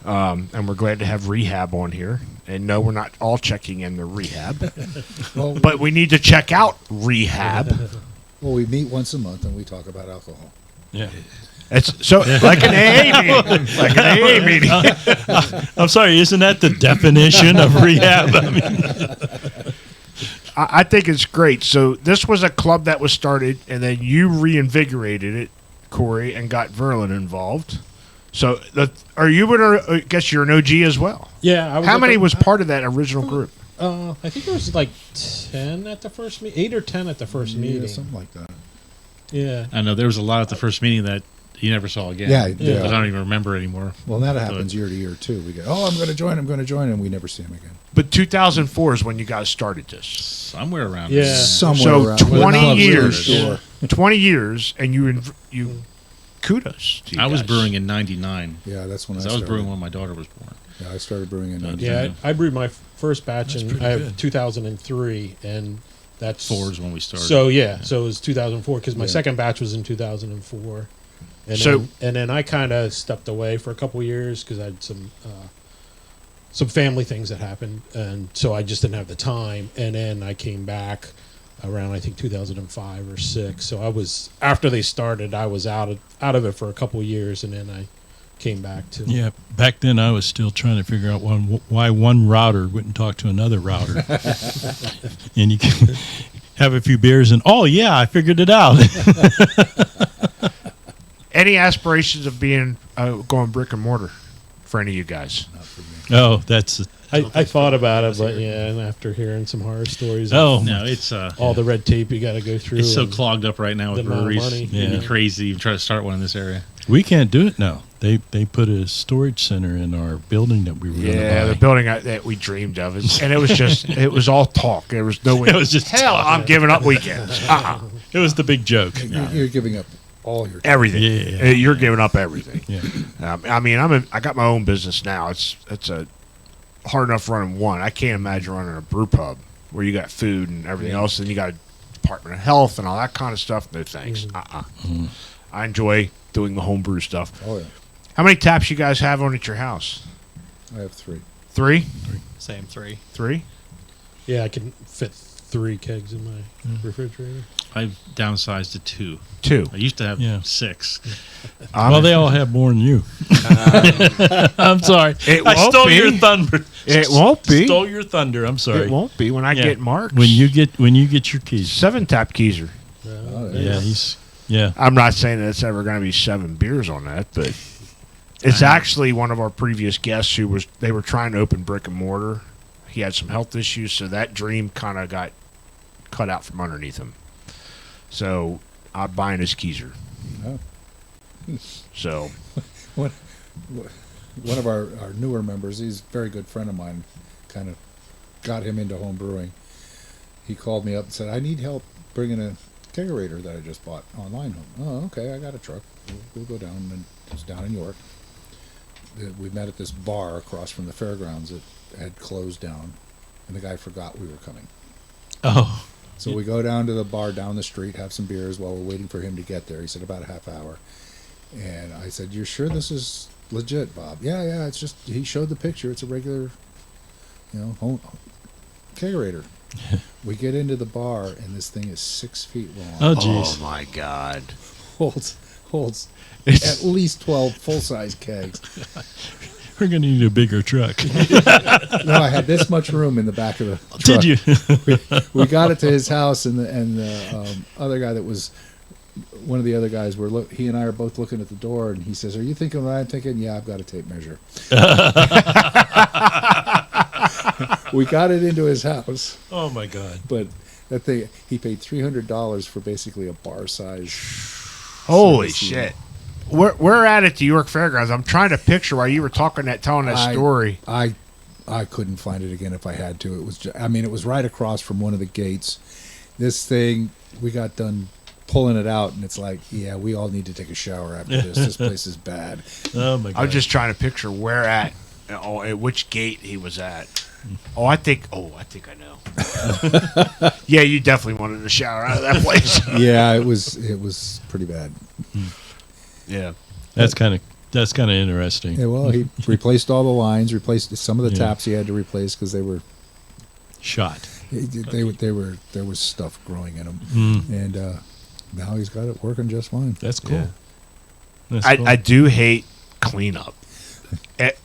And we're glad to have ReHAB on here. And no, we're not all checking in the ReHAB, Well, but we need to check out ReHAB. well, we meet once a month and we talk about alcohol. Yeah. It's so like an AA meeting, like an AA meeting. I'm sorry, isn't that the definition of rehab? I mean, I think it's great. So this was a club that was started, and then you reinvigorated it, Corey, and got Verlyn involved. So are you? I guess you're an OG as well. Yeah. I was How at many the- was part of that original group? I think there was like 10 at the first meeting, 8 or 10 at the first Yeah, meeting. something like that. Yeah. I know there was a lot at the first meeting that you never saw again. Yeah, Yeah. But I don't even remember anymore. Well, that happens year to year too. We go, I'm going to join, and we never see him again. But 2004 is when you guys started this. Somewhere around Yeah. there. Somewhere So around. 20 Not really years. sure. 20 years, and you kudos to you I was guys. brewing in '99. Yeah, that's when I 'Cause I started. was brewing when my daughter was born. Yeah, I started brewing in 90. Yeah, I brewed my first batch That's in pretty I have good. 2003, and that's 4 is when we started. So so it was 2004 because my Yeah. second batch was in 2004, and So- then I kind of stepped away for a couple years because I had some family things that happened, and so I just didn't have the time. And then I came back around I think 2005 or 6. So I was after they started, I was out of it for a couple years, and then I came back to Yeah, back then I was still trying to figure out why one router wouldn't talk to another router. And you can have a few beers and, oh, yeah, I figured it out. Any aspirations of being going brick and mortar for any of you guys? Not for me. Oh, that's I thought about it, but yeah, and after hearing some horror stories, oh no, it's all the red tape you got to go through. it's so and- clogged up right now with the amount of breweries. money. It'd Yeah. be crazy to try to start one in this area. we can't do it now. They put a storage center in our building that we were going Yeah, to the buy. building that we dreamed of, and it was just it was all talk. There was no way. It was just hell. talk. I'm giving up weekends. It was the big joke. You're giving up all your time. Everything. Yeah. You're giving up everything. Yeah. I mean, I got my own business now. It's a hard enough running one. I can't imagine running a brew pub where you got food and everything else, and you got a Department of Health and all that kind of stuff. No thanks. I enjoy doing the homebrew stuff. Oh, yeah. How many taps you guys have on at your house? I have 3. Three? Same 3. Three? Yeah, I can fit 3 kegs in my refrigerator. I've downsized to 2. Two. I used to have Yeah. 6. Well, they all have more than you. I'm sorry. It I won't stole be. your thunder. It won't be. Stole your thunder. I'm sorry. It won't be when I Yeah. get marks. When you get your keys. 7-tap keezer. Oh, Yeah, yeah. I'm not saying that it's ever going to be 7 beers on that, but it's actually one of our previous guests they were trying to open brick and mortar. He had some health issues, so that dream kind of got cut out from underneath him. So I'm buying his keezer. Oh. So One of our newer members, he's a very good friend of mine, kind of got him into home brewing. He called me up and said, I need help bringing a kegerator that I just bought online home. Oh, okay, I got a truck. We'll go down, and it's down in York. We met at this bar across from the fairgrounds that had closed down, and the guy forgot we were coming. Oh, So we go down to the bar down the street, have some beers while we're waiting for him to get there. He said about a half hour. And I said, you're sure this is legit, Bob? Yeah, it's just, he showed the picture. It's a regular, home kegerator. We get into the bar, and this thing is 6 feet long. oh, jeez. my God. Holds at least 12 full-size kegs. We're going to need a bigger truck. No, I had this much room in the back of the truck. Did you? We got it to his house, and the other guy that was one of the other guys he and I are both looking at the door, and he says, "Are you thinking what I'm thinking?" Yeah, I've got a tape measure. We got it into his house, Oh, my God. but that thing, he paid $300 for basically a bar size. Holy service shit. We're at the York Fairgrounds. I'm trying to picture while you were telling that story. I couldn't find it again if I had to. It was it was right across from one of the gates. This thing, we got done pulling it out, and it's like, yeah, we all need to take a shower after this. This place is bad. Oh, my God. I'm just trying to picture at which gate he was at. Oh, I think I know. Yeah, you definitely wanted to shower out of that place. Yeah, it was pretty bad. Yeah. That's kind of interesting. Yeah, well, he replaced all the lines, replaced some of the taps he had to replace because they were Shot. there was stuff growing in them, and now he's got it working just fine. That's cool. Yeah. That's cool. I do hate cleanup.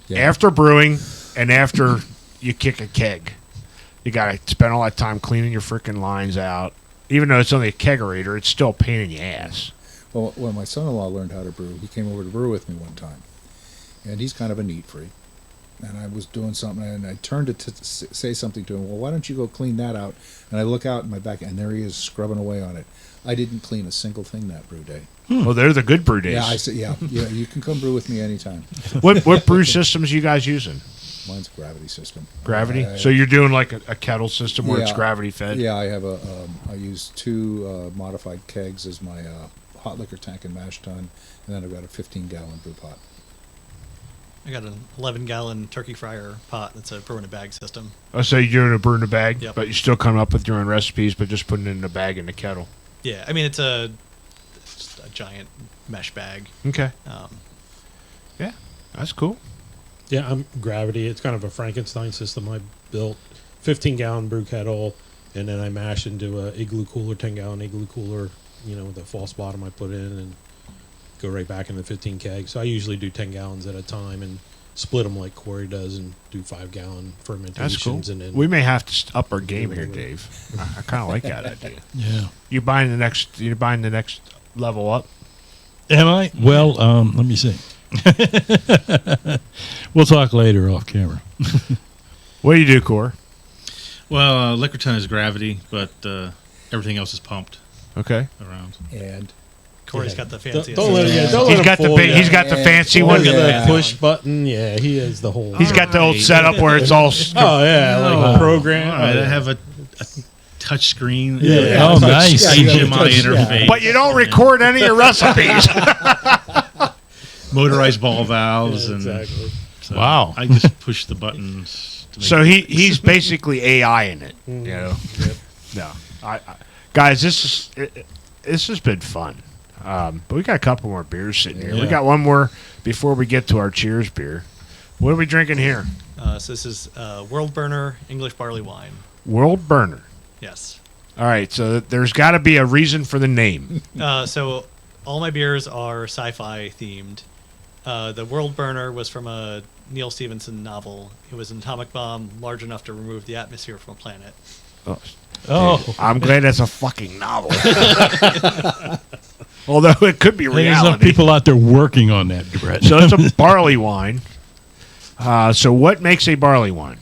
Yeah. After brewing and after you kick a keg, you got to spend all that time cleaning your freaking lines out. Even though it's only a kegerator, it's still a pain in the ass. Well, when my son-in-law learned how to brew, he came over to brew with me one time, and he's kind of a neat freak. And I was doing something, and I turned to say something to him. Well, why don't you go clean that out? And I look out in my back, and there he is scrubbing away on it. I didn't clean a single thing that brew day. Well, they're the good brew days. Yeah, I said, yeah, you can come brew with me anytime. What brew systems you guys using? Mine's a gravity system. Gravity? So you're doing like a kettle system where it's Yeah. gravity fed? Yeah, I have I use 2 modified kegs as my hot liquor tank and mash tun, and then I've got a 15-gallon brew pot. I got an 11-gallon turkey fryer pot that's a brew in a bag system. Oh, so you're doing a brew in a bag, Yep. but you're still coming up with your own recipes, but just putting it in a bag in the kettle. Yeah, I mean it's just a giant mesh bag. Okay. Um, Yeah, that's cool. Yeah, I'm Gravity. It's kind of a Frankenstein system I built. 15-gallon brew kettle, and then I mash into a igloo cooler, 10-gallon igloo cooler, with a false bottom I put in, and go right back in the 15 keg. So I usually do 10 gallons at a time and split them like Corey does and do 5-gallon fermentations. That's cool. And then We may have to up our game here, Dave. I kind of like that idea. Yeah. You're buying the next level up. Am I? Well, let me see. We'll talk later off camera. What do you do, Core? Well, liquor ton is Gravity, but everything else is pumped Okay. around. And Corey's got the fanciest. Don't let He's him got the fool you. he's got the fancy Look one. at Yeah. the push button. Yeah, he is the whole. He's got the old setup where it's all. Oh yeah, like program. All right, I have a touch screen. Yeah. Oh, nice. HMI interface. But you don't record any of your recipes. Motorized ball valves. Yeah, and exactly. so Wow. I just push the buttons. To make So it- he's basically AI in it. You know. Yep. No, guys, this has been fun. But we got a couple more beers sitting here. We Yeah. got one more before we get to our cheers beer. What are we drinking here? So this is World Burner English barley wine. World Burner. Yes. All right, so there's got to be a reason for the name. So all my beers are sci-fi themed. The World Burner was from a Neil Stephenson novel. It was an atomic bomb large enough to remove the atmosphere from a planet. Oh, I'm glad that's a fucking novel. Although it could be there's reality. enough people out there working on that, Brett. So it's a barley wine. So what makes a barley wine?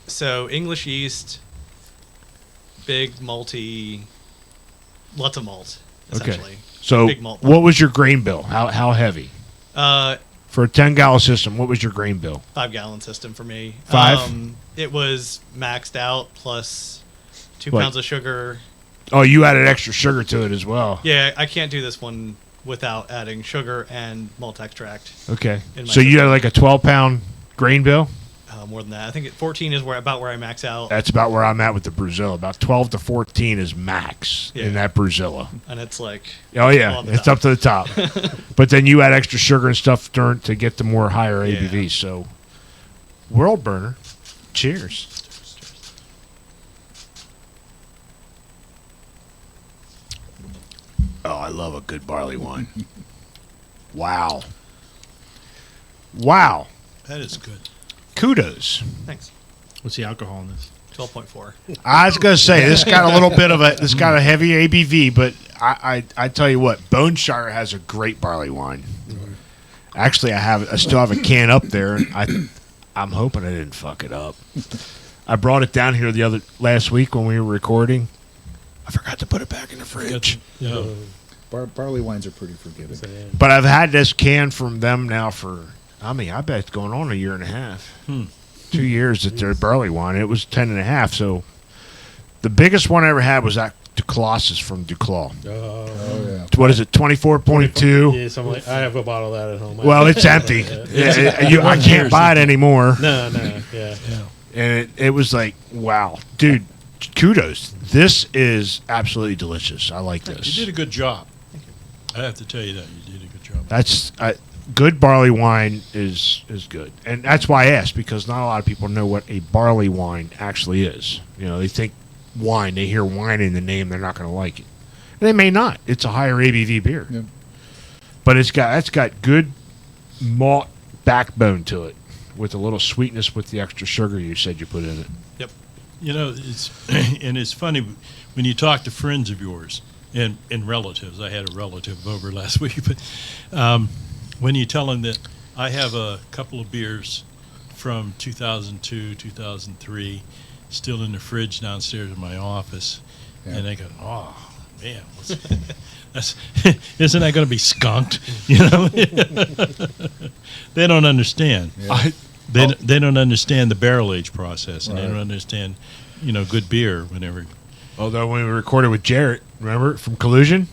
So English yeast, big malty, lots of malt, essentially. So Big malt. what was your grain bill? How heavy? For a 10-gallon system, what was your grain bill? 5-gallon system for me. 5? It was maxed out plus 2 What? pounds of sugar. Oh, you added extra sugar to it as well. Yeah, I can't do this one without adding sugar and malt extract. Okay. In my So you system. had like a 12-pound grain bill? More than that. I think 14 is about where I max out. That's about where I'm at with the Bruzilla. About 12 to 14 is max in Yeah. that Bruzilla. And it's like, Oh, yeah. on the It's top. up to the top. But then you add extra sugar and stuff to get the more higher Yeah. ABV. So, World Burner. Cheers. Oh, I love a good barley wine. Wow. Wow. That is good. Kudos. thanks. What's the alcohol in this? 12.4. I was gonna say this got a little bit of this got a heavy ABV, but I tell you what, Boneshire has a great barley wine. Actually, I still have a can up there. And I'm hoping I didn't fuck it up. I brought it down here last week when we were recording. I forgot to put it back in the fridge. Yeah. barley wines are pretty forgiving. But I've had this can from them now for, I bet it's going on a year and a half. 2 years that they're barley wine. It was 10 and a half. So the biggest one I ever had was that Colossus from Duclaw. Oh yeah. What is it, 24.2? Yeah, something like, I have a bottle of that at home. Well, it's empty. I can't buy it anymore. No, yeah. And it was like, wow. Dude, kudos. This is absolutely delicious. I like this. You did a good job. I have to tell you that. You did a good job. That's good barley wine is good. And that's why I asked, because not a lot of people know what a barley wine actually is. They think wine. They hear wine in the name, they're not going to like it. And they may not. It's a higher ABV beer. Yep. But that's got good malt backbone to it, with a little sweetness with the extra sugar you said you put in it. Yep. It's funny when you talk to friends of yours and relatives. I had a relative over last week, but when you tell them that I have a couple of beers from 2002, 2003 still in the fridge downstairs in my office, and they go, "Oh man, isn't that going to be skunked?" They don't understand. Yeah. They don't understand the barrel age process, and they Right. don't understand, good beer whenever. Although when we recorded with Jarrett, remember, from Collusion,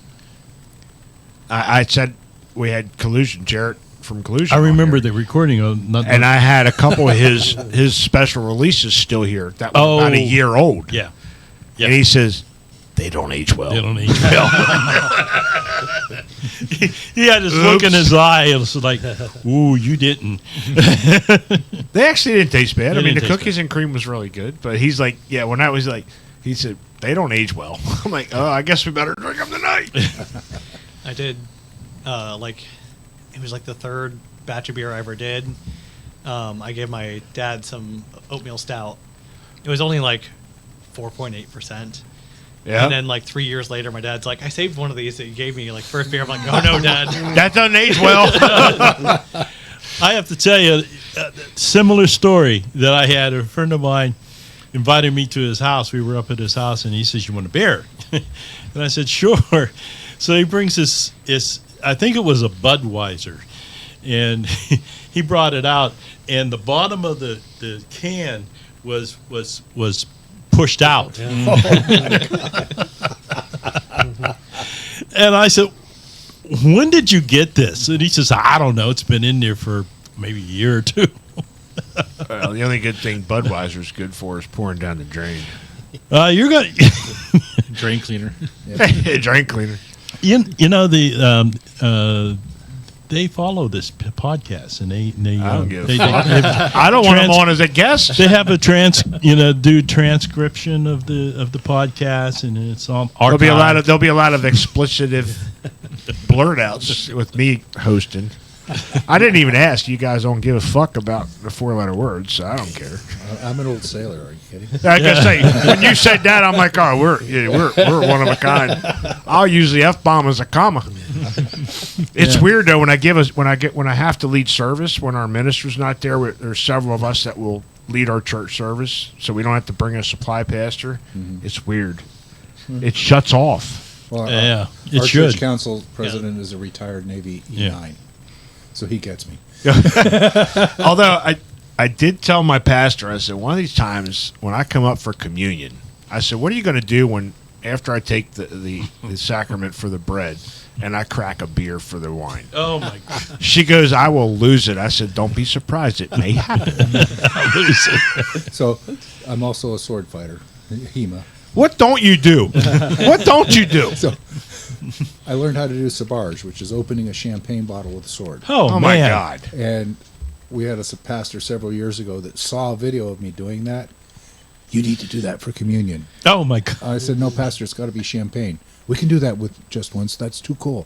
I said we had Collusion, Jarrett from Collusion. I remember on the here. recording of And I had a couple of his special releases still here that were about a year old. Yeah. And he says, they don't age well. They don't age well. He had this look in his eye. It was like, ooh, you didn't. They actually didn't taste bad. They I mean, the didn't taste cookies and cream was really good. But he's like, yeah, when I was like, he said, they don't age well. I'm like, oh, I guess we better drink them tonight. I did, it was like the third batch of beer I ever did. I gave my dad some oatmeal stout. It was only like 4.8%. Yeah. And then like 3 years later, my dad's like, I saved one of these that you gave me, like first beer. I'm like, oh no, Dad. That doesn't age well. I have to tell you a similar story that I had. A friend of mine invited me to his house. We were up at his house, and he says, "You want a beer?" And I said, "Sure." So he brings his I think it was a Budweiser, and he brought it out, and the bottom of the can was pushed out. And I said, when did you get this? And he says, I don't know. It's been in there for maybe a year or two. Well, the only good thing Budweiser's good for is pouring down the drain. You're going Drain cleaner. Drain cleaner. you know, they follow this podcast, and they I don't give a they, fuck. I don't want them on as a guest. They have a do transcription of the podcast, and it's on. There'll be a lot of explicitive blurt outs with me hosting. I didn't even ask. You guys don't give a fuck about the 4-letter words, so I don't care. I'm an old sailor. Are you kidding? Like I say, when you said that, I'm like, oh, we're one of a kind. I'll use the F-bomb as a comma. It's weird though when I have to lead service when our minister's not there. There's several of us that will lead our church service, so we don't have to bring a supply pastor. Mm-hmm. It's weird. It shuts off. Well, Yeah, it our should. church council president is a retired Navy E9, so he gets me. Although I did tell my pastor, I said, one of these times when I come up for communion, I said, what are you going to do after I take the sacrament for the bread and I crack a beer for the wine? Oh my God! She goes, I will lose it. I said, don't be surprised. It may happen. I'll lose it. So I'm also a sword fighter, HEMA. What don't you do? What don't you do? So I learned how to do sabarge, which is opening a champagne bottle with a sword. Oh my God. And we had a pastor several years ago that saw a video of me doing that. You need to do that for communion. Oh my God! I said, no, pastor, it's got to be champagne. We can do that with just once. That's too cool.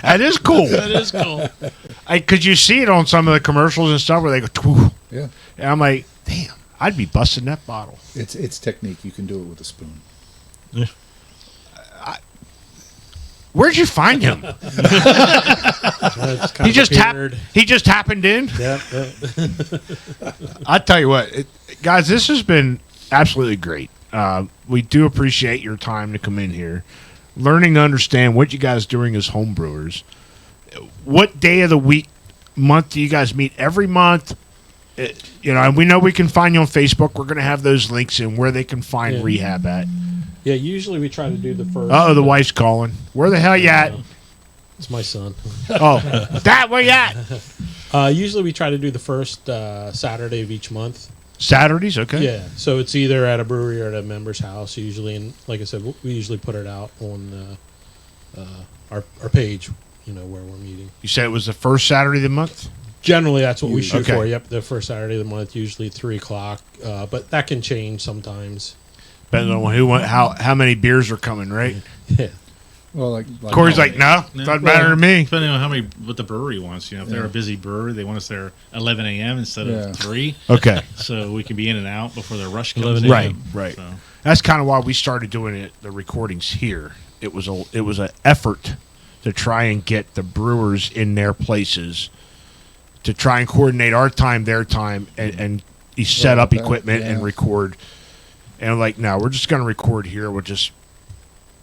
That is cool. That is cool. Because you see it on some of the commercials and stuff where they go, "Twoo." Yeah. And I'm like, damn, I'd be busting that bottle. It's technique. You can do it with a spoon. Where'd you find him? He just happened in. Yeah. I tell you what, guys, this has been absolutely great. We do appreciate your time to come in here, learning to understand what you guys are doing as home brewers. What day of the week, month do you guys meet? Every month. And we know we can find you on Facebook. We're going to have those links in where they can find ReHAB at. Yeah, usually we try to do the first. Oh, the wife's calling. Where the hell you at? It's my son. Oh, that where you at? Usually we try to do the first Saturday of each month. Saturdays, okay. Yeah, so it's either at a brewery or at a member's house usually, and like I said, we usually put it out on our page, where we're meeting. You said it was the first Saturday of the month? Generally, that's what we shoot Okay. for. Yep, the first Saturday of the month, usually 3:00, but that can change sometimes. Depending on how many beers are coming, right? Yeah. Well, like Corey's like, no, doesn't matter to me. Depending on what the brewery wants. If they're a busy brewery, they want us there 11 a.m. instead of 3. Okay. So we can be in and out before the rush comes 11 in. Right, right. So. That's kind of why we started doing the recordings here. It was an effort to try and get the brewers in their places to try and coordinate our time, their time, and set up equipment and record. And like, no, we're just going to record here. We'll just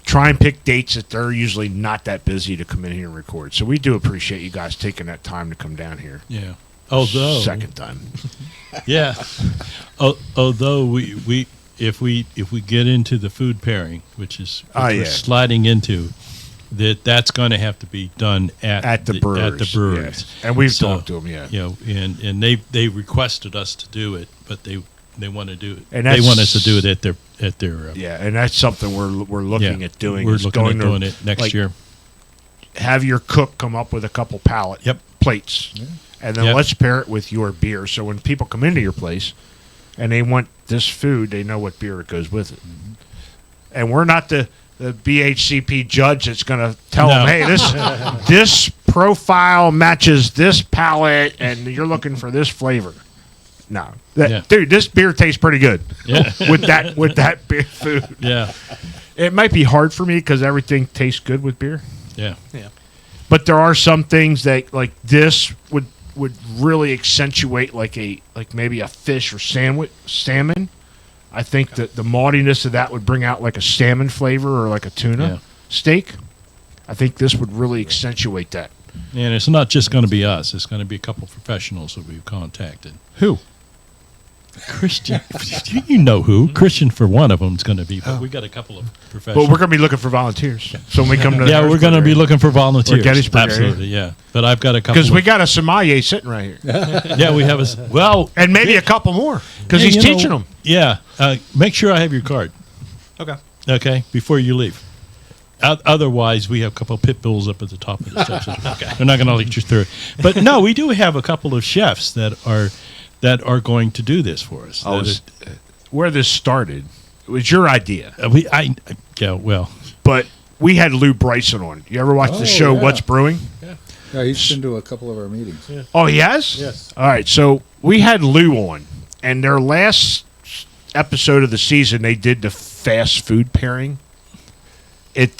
try and pick dates that they're usually not that busy to come in here and record. So we do appreciate you guys taking that time to come down here. Yeah. Although Second time. Yeah. Although we if we get into the food pairing, which is what we're sliding into, that's going to have to be done at the breweries. At the breweries. Yes. And we've talked to them, yeah. You know, and they requested us to do it, but they want to do it. And they want us to do it at their yeah, and that's something we're looking at doing. We're is looking at going doing to, it next like, year. Have your cook come up with a couple plates, and then let's pair it with your beer. So when people come into your place and they want this food, they know what beer it goes with it. Mm-hmm. And we're not the BHCP judge that's going to tell them, hey, this profile matches this palate, and you're looking for this flavor. No, dude, this beer tastes pretty good. Yeah. with that beer food. Yeah, it might be hard for me because everything tastes good with beer. Yeah. But there are some things that like this would really accentuate like maybe a fish or salmon. I think that the maltiness of that would bring out like a salmon flavor or like a tuna steak. I think this would really accentuate that. And it's not just going to be us. It's going to be a couple of professionals that we've contacted. Who? Christian. You know who. Christian for one of them is going to be, but we got a couple of professionals. But we're going to be looking for volunteers. So when we come to yeah, we're going to be looking for volunteers. Or Gettysburg Absolutely, yeah. But I've got a couple. Because we got a sommelier sitting right here. Yeah, we have and maybe a couple more because he's teaching them. Yeah. Make sure I have your card. Okay, before you leave. Otherwise, we have a couple of pit bulls up at the top of the steps. They're not going to let you through. But no, we do have a couple of chefs that are going to do this for us. Where this started, it was your idea. But we had Lou Bryson on. You ever watch the show What's Brewing? Yeah, he's been to a couple of our meetings. Yeah. Oh, he has? Yes. All right, so we had Lou on, and their last episode of the season, they did the fast food pairing at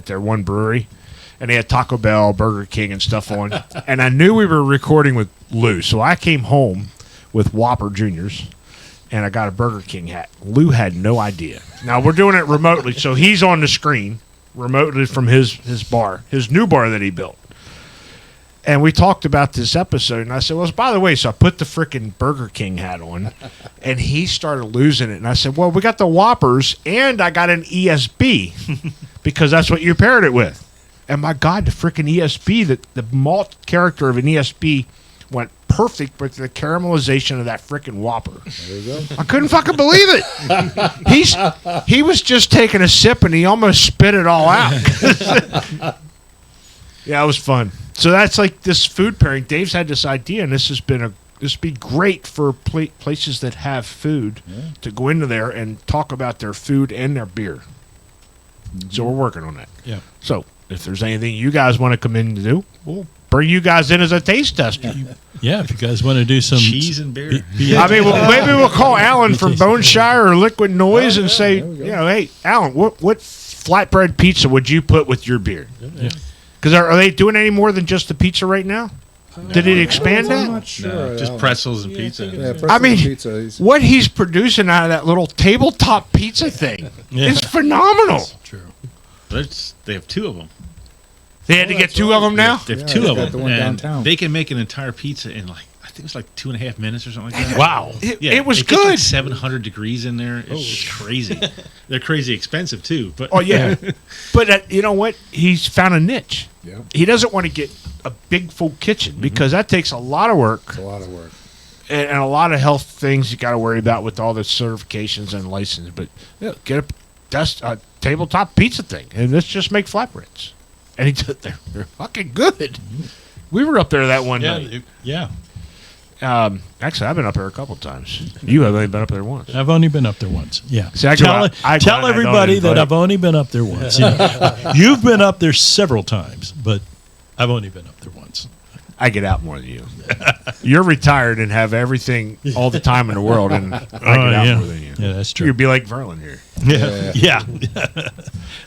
their one brewery, and they had Taco Bell, Burger King, and stuff on. And I knew we were recording with Lou, so I came home with Whopper Juniors, and I got a Burger King hat. Lou had no idea. Now, we're doing it remotely, so he's on the screen, remotely from his bar, his new bar that he built. And we talked about this episode, and I said, well, by the way, so I put the freaking Burger King hat on, and he started losing it. And I said, well, we got the Whoppers, and I got an ESB, because that's what you paired it with. And my God, the freaking ESB, the malt character of an ESB went perfect with the caramelization of that freaking Whopper. There you go. I couldn't fucking believe it. He was just taking a sip, and he almost spit it all out. Yeah, it was fun. So that's like this food pairing. Dave's had this idea, and this would be great for places that have food to go into there and talk about their food and their beer. Mm-hmm. So we're working on that. Yeah. So if there's anything you guys want to come in to do, we'll bring you guys in as a taste tester. Yeah, if you guys want to do some cheese and beer. I mean, maybe we'll call Alan from Boneshire or Liquid Noise and say, hey, Alan, what flatbread pizza would you put with your beer? Yeah. Because are they doing any more than just the pizza right now? Did it expand that? I'm not sure. No, just pretzels and pizza. Yeah, pretzels I mean, and pizza. what he's producing out of that little tabletop pizza thing is phenomenal. True. But they have two of them. They had to get two of them now? They have Yeah, two they of got them. the one and downtown. they can make an entire pizza in I think it's like 2.5 minutes or something like that. Wow. It was it gets good. like 700 degrees in there. It's just crazy. They're crazy expensive too. But Oh, yeah. But you know what? He's found a niche. Yeah, He doesn't want to get a big full kitchen because that takes a lot of work it's a lot of work. and a lot of health things you got to worry about with all the certifications and licenses. But get a tabletop pizza thing and let's just make flatbreads. And he did. They're fucking good. We were up there that one night. Yeah. Actually, I've been up there a couple times. You have only been up there once. I've only been up there once. Yeah. See, I Tell everybody that I've only been up there once. Yeah. You've been up there several times, but I've only been up there once. I get out more than you. You're retired and have everything all the time in the world, and I get out more than you. Yeah, that's true. You'd be like Verlyn here. Yeah.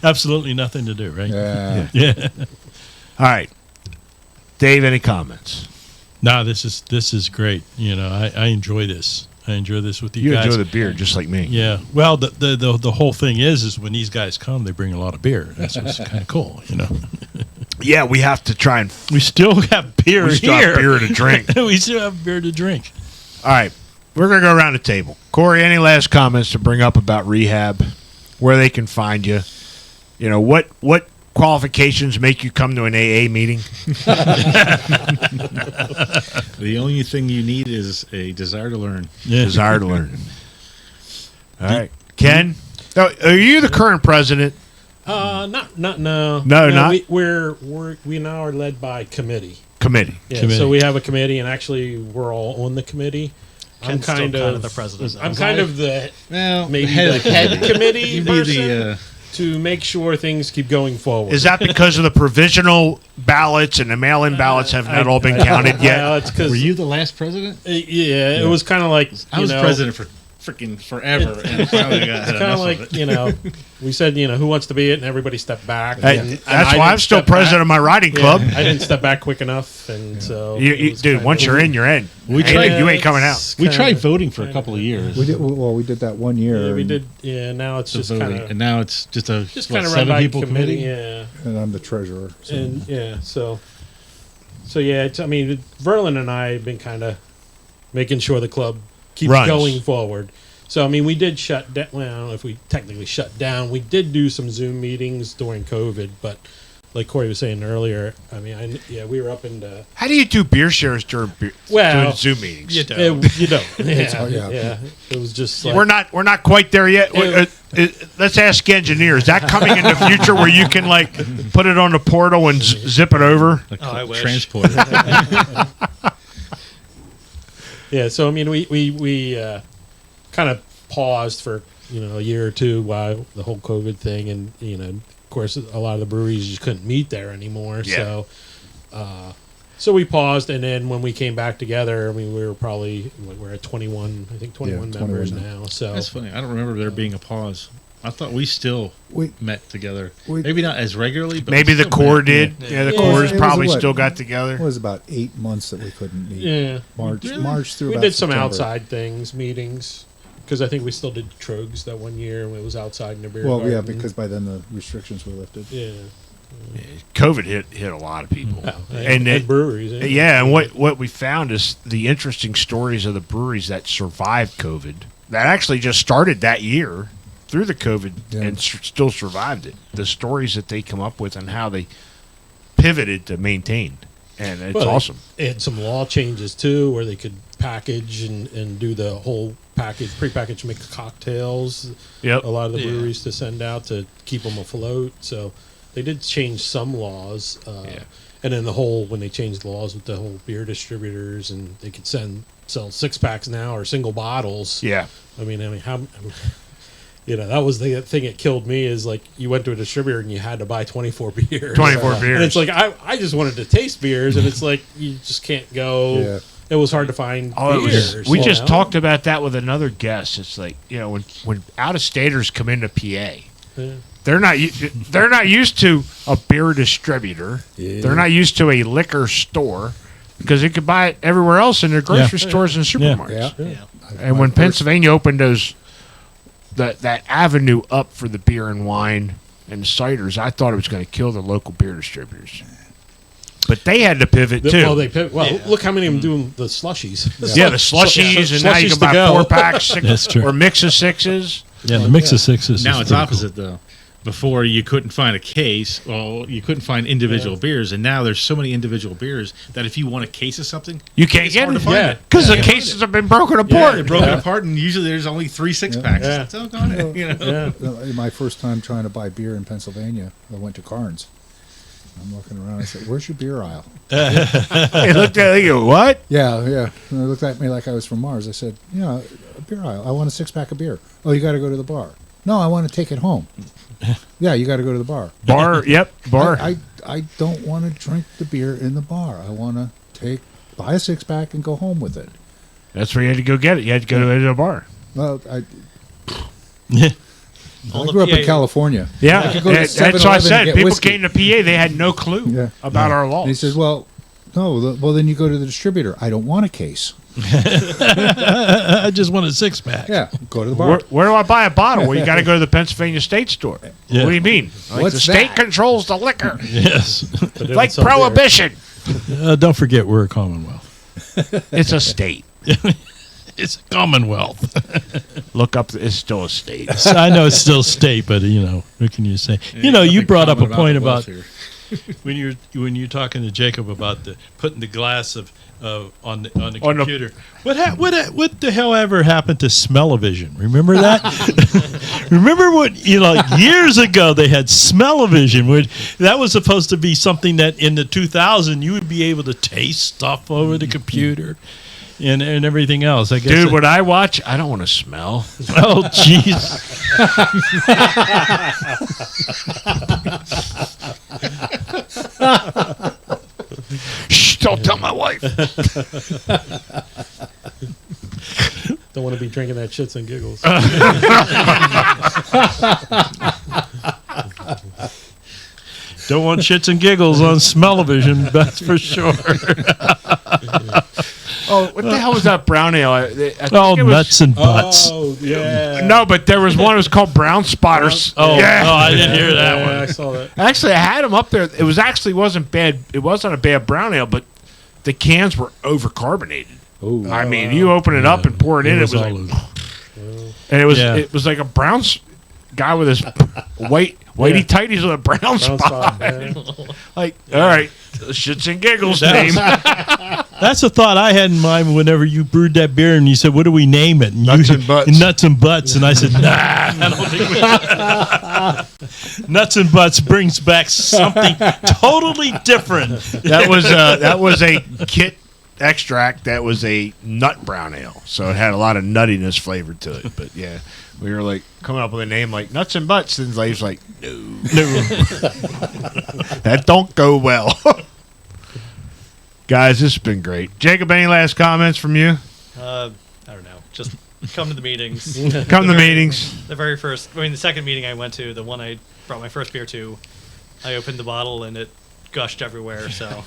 Absolutely nothing to do, right? Yeah. All right, Dave. Any comments? No, this is great. You know, I enjoy this. I enjoy this with you guys. You enjoy the beer just like me. Yeah. Well, the whole thing is when these guys come, they bring a lot of beer. That's what's kind of cool, you know. Yeah, we have to try and. We still have beer We still have here. beer to drink. We still have beer to drink. All right, we're gonna go around the table. Corey, any last comments to bring up about ReHAB, where they can find you, You know, what qualifications make you come to an AA meeting? The only thing you need is a desire to learn. Desire to learn. All right. Ken, are you the current president? No. No, not? We now are led by committee. Committee. Yeah, Committee. so we have a committee, and actually we're all on the committee. I'm Ken's still kind of the president. I'm kind of the Well, maybe head the of the head committee. committee You'd be person the, to make sure things keep going forward. Is that because of the provisional ballots and the mail-in ballots have not all been counted yet? Well, it's because were you the last president? yeah, it was kind of like I was you know, president for freaking forever, and finally I got It's kind enough of like of it. we said who wants to be it, and everybody stepped back. Hey, and that's I why didn't I'm still step back. president of my riding Yeah, club. I didn't step back quick enough, and so Dude, once you're in, you're in. We Hey, tried- you ain't coming out. it's We kinda- tried voting for a couple of years. We did that one year. Yeah, we and- did. Yeah, now it's the just voting, kind of and now it's just a just what, kind of run 7 by people committee. committee. Yeah, and I'm the treasurer. So. and yeah, so yeah. I mean, Verlyn and I have been kind of making sure the club keeps Runs. going forward. So I mean, we did shut down. Well, I don't know if we technically shut down. We did do some Zoom meetings during COVID, but like Corey was saying earlier, I mean, we were up into How do you do beer shares during Zoom meetings? You don't. you don't. Yeah, yeah. It was just like, We're not quite there yet. Let's ask engineers. Is that coming in the future where you can like put it on the portal and zip it over? Like Oh, I wish. transport. Yeah, so I mean, we kind of paused for a year or two while the whole COVID thing, and of course, a lot of the breweries just couldn't meet there anymore. Yeah. So we paused, and then when we came back together, I mean, we were probably we're at 21, I think 21 Yeah, members 21 now. So That's funny. I don't remember there being a pause. I thought we still We- met together. we- Maybe not as regularly, but Maybe we the still core met. did. Yeah. Yeah, the Yeah, cores it was probably what? still got It together. was about 8 months that we couldn't meet. yeah, March through. we about did some September. outside things, meetings, because I think we still did Trogs that one year, and it was outside in the beer Well, yeah, garden. because by then the restrictions were lifted. yeah. COVID hit a lot of people. And it- breweries. Yeah, and what we found is the interesting stories of the breweries that survived COVID, that actually just started that year through the COVID Yeah. and still survived it. The stories that they come up with and how they pivoted to maintain, and it's Well, awesome. They had some law changes too, where they could package and do the whole package, prepackaged mixed cocktails. Yep. A lot of the Yeah. breweries to send out to keep them afloat. So they did change some laws. Yeah. And then when they changed the laws with the whole beer distributors, and they could sell 6-packs now or single bottles. Yeah, I mean, how. That was the thing that killed me is like you went to a distributor and you had to buy 24 beers. 24 And beers. it's like, I just wanted to taste beers, and it's like, you just can't go. Yeah. It was hard to find Oh, beers. we you just know? talked about that with another guest. It's like when out-of-staters come into PA, Yeah. they're not used to a beer distributor. Yeah. They're not used to a liquor store because they could buy it everywhere else in their grocery stores and supermarkets. Yeah. Yeah. And when Pennsylvania opened that avenue up for the beer and wine and the ciders, I thought it was going to kill the local beer distributors. But they had to pivot too. Well, look how many of them doing the slushies. Yeah, the slushies, and now you Slushies can to buy go. 4-packs, That's true. or mix of 6s. Yeah, the mix of sixes. Now is it's pretty opposite though. Before you couldn't find a case, well, you couldn't find individual beers, and now there's so many individual beers that if you want a case of something, You can't it's get hard it to find Yeah. it. because the Yeah. cases have been broken apart. They're broken apart, and usually there's only 3 6-packs. Yeah. It's like, doggone it, you know. Yeah. My first time trying to buy beer in Pennsylvania, I went to Carnes. I'm looking around. I said, "Where's your beer aisle?" They looked at it, they go, what? Yeah. And they looked at me like I was from Mars. I said, "Yeah, a beer aisle. I want a 6-pack of beer." "Oh, you got to go to the bar." "No, I want to take it home." "Yeah, you got to go to the bar." Bar, yep, bar. I don't want to drink the beer in the bar. I want to buy a 6-pack and go home with it. That's where you had to go get it. You had to go to the bar. Well, I All the grew up in PA California. Yeah, I could go to that's what I 7-Eleven and said. get People whiskey. came to PA, they had no clue Yeah. about our laws. And he says, "Well, no. Well, then you go to the distributor. I don't want a case." I just want a 6-pack. Yeah, go to the bar. Where do I buy a bottle? Well, you got to go to the Pennsylvania State store. Yeah. What do you mean? Like What's the state that? controls the liquor, Yes. But it like was some beer. prohibition. Don't forget we're a Commonwealth. It's a state. It's a commonwealth. Look up. It's still a state. I know it's still state, but what can you say? You brought up a point about when you're talking to Jacob about putting the glass on the computer. What the hell ever happened to smell-o-vision? Remember that? Remember what years ago they had smell-o-vision, which that was supposed to be something that in the 2000 you would be able to taste stuff over the computer and everything else. I guess. Dude, when I watch, I don't want to smell. Oh, jeez. Shh! Don't tell my wife. Don't want to be drinking that shits and giggles. Don't want shits and giggles on smell-o-vision, that's for sure. Oh, what the hell was that brown ale? I think it was, nuts and butts. Oh, yeah. No, but there was one. It was called Brown Spotters. I didn't hear that one. I saw that. Actually, I had them up there. It wasn't bad. It wasn't a bad brown ale, but the cans were overcarbonated. Oh, I mean, you open it up and pour it in. It was all like, over. and it was like a brown guy with his whitey tighties with a brown spot. Like, all right, shits and giggles name. That's a thought I had in mind whenever you brewed that beer and you said, what do we name it? And Nuts and Butts. Nuts and Butts. And I said, nah, I don't think we Nuts and Butts brings back something totally different. That was a kit extract. That was a nut brown ale. So it had a lot of nuttiness flavor to it. But yeah, we were like coming up with a name like Nuts and Butts. And Dave's like, no. That don't go well. Guys, this has been great. Jacob, any last comments from you? I don't know. Just come to the meetings. Come to the meetings. The second meeting I went to, the one I brought my first beer to, I opened the bottle and it gushed everywhere. So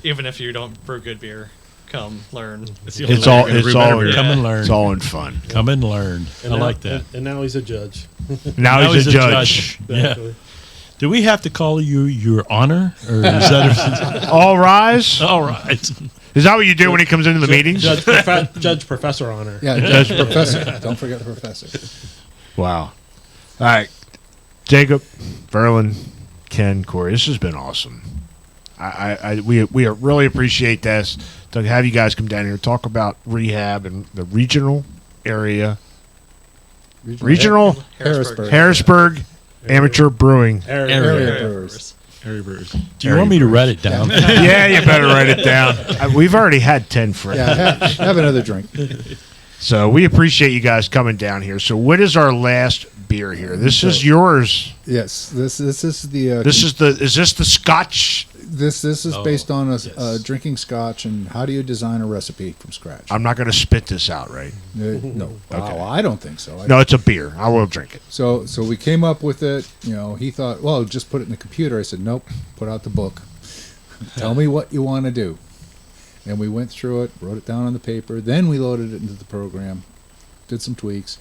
even if you don't brew good beer, come learn. It's all Come and learn. It's all in fun. Come and learn. And I now- like that. And now he's a judge. Now he's a judge. Yeah. Exactly. Do we have to call you Your Honor? Or is that All rise. all right? Is that what you do when he comes into the meetings? Judge Professor Honor. Yeah, Judge Professor. Don't forget the professor. Wow. All right. Jacob, Verlyn, Ken, Corey, this has been awesome. We really appreciate this to have you guys come down here and talk about ReHAB and the regional area. Regional Harrisburg Amateur Brewing. Area Brewers. Harry Brewers. Do you want me to write it down? Yeah, you better write it down. We've already had 10 friends. Yeah, have another drink. So we appreciate you guys coming down here. So what is our last beer here? This is yours. Yes, this is the. Is this the Scotch? This is based on a yes. drinking Scotch and how do you design a recipe from scratch? I'm not going to spit this out, right? No, Okay. I don't think so. No, it's a beer. I will drink it. So we came up with it. He thought, well, just put it in the computer. I said, nope, put out the book. Tell me what you want to do. And we went through it, wrote it down on the paper. Then we loaded it into the program, did some tweaks.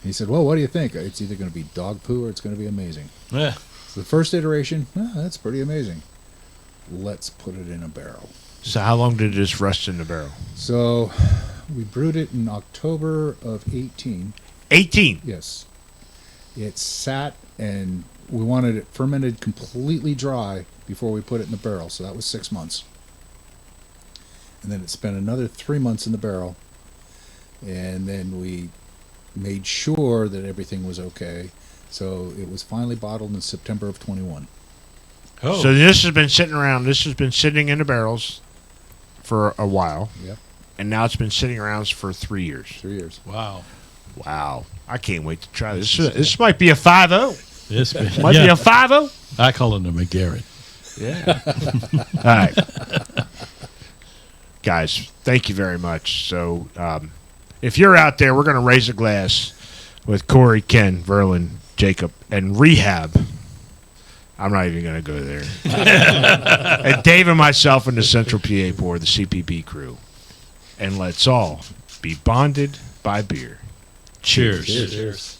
He said, well, what do you think? It's either going to be dog poo or it's going to be amazing. Yeah. So the first iteration, that's pretty amazing. Let's put it in a barrel. So how long did this rest in the barrel? So we brewed it in October of 18. 18. Yes. It sat and we wanted it fermented completely dry before we put it in the barrel. So that was 6 months. And then it spent another 3 months in the barrel. And then we made sure that everything was okay. So it was finally bottled in September of 21. Oh. So this has been sitting around. This has been sitting in the barrels for a while. Yep. And now it's been sitting around for 3 years. 3 years. Wow. Wow. I can't wait to try this. This might be a 5-0. This Might be a 5-0. I call it a McGarrett. Yeah. All right. Guys, thank you very much. So if you're out there, we're going to raise a glass with Corey, Ken, Verlyn, Jacob, and ReHAB. I'm not even going to go there. And Dave and myself and the Central PA Board, the CPB crew. And let's all be bonded by beer. Cheers. Cheers.